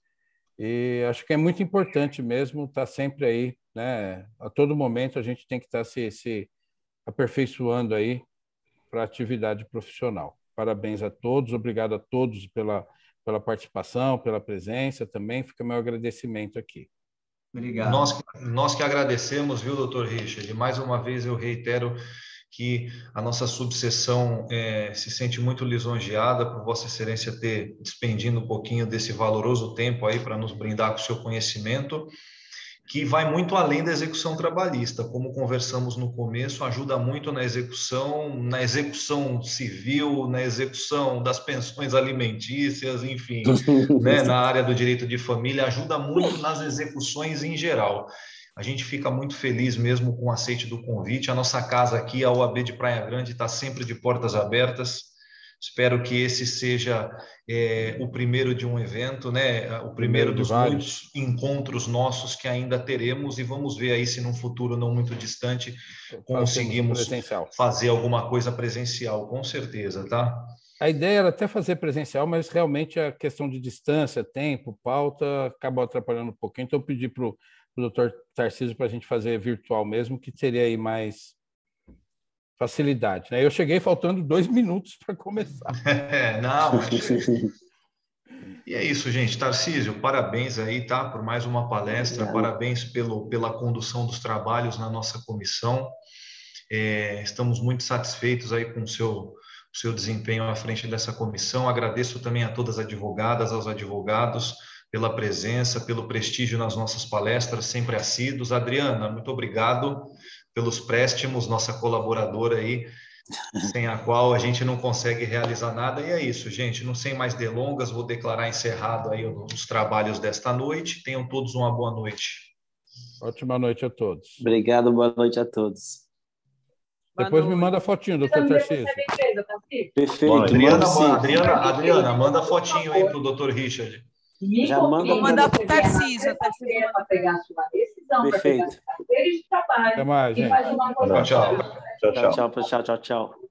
C: e acho que é muito importante mesmo estar sempre aí, né, a todo momento a gente tem que estar se aperfeiçoando aí para a atividade profissional. Parabéns a todos, obrigado a todos pela participação, pela presença também, fica meu agradecimento aqui.
A: Obrigado. Nós que agradecemos, viu, doutor Richard? Mais uma vez eu reitero que a nossa subseção se sente muito lisonjeada por Vossa Excelência ter despendido um pouquinho desse valoroso tempo aí para nos brindar com o seu conhecimento, que vai muito além da execução trabalhista, como conversamos no começo, ajuda muito na execução civil, na execução das pensões alimentícias, enfim, né, na área do direito de família, ajuda muito nas execuções em geral. A gente fica muito feliz mesmo com o aceite do convite. A nossa casa aqui, a OAB de Praia Grande, está sempre de portas abertas. Espero que esse seja o primeiro de um evento, né? O primeiro dos muitos encontros nossos que ainda teremos, e vamos ver aí se num futuro não muito distante conseguimos fazer alguma coisa presencial, com certeza, tá?
C: A ideia era até fazer presencial, mas realmente a questão de distância, tempo, pauta, acabou atrapalhando um pouquinho. Então, eu pedi para o doutor Tarcísio para a gente fazer virtual mesmo, que teria aí mais facilidade, né? Eu cheguei faltando 2 minutos para começar.
A: Não, e é isso, gente. Tarcísio, parabéns aí, tá? Por mais uma palestra, parabéns pela condução dos trabalhos na nossa comissão. Estamos muito satisfeitos aí com o seu desempenho à frente dessa comissão. Agradeço também a todas as advogadas, aos advogados, pela presença, pelo prestígio nas nossas palestras, sempre assíduos. Adriana, muito obrigado pelos préstimos, nossa colaboradora aí, sem a qual a gente não consegue realizar nada. E é isso, gente. Não sem mais delongas, vou declarar encerrado aí os trabalhos desta noite. Tenham todos uma boa noite.
C: Ótima noite a todos.
B: Obrigado, boa noite a todos.
C: Depois me manda a fotinho, doutor Tarcísio.
B: Perfeito.
A: Adriana, manda a fotinho aí para o doutor Richard.
B: Já manda.
D: Vou mandar para o Tarcísio.
F: Para pegar a sua decisão,
B: perfeito.
F: para pegar os carteiros de trabalho.
C: Até mais, gente.
A: Tchau.
B: Tchau.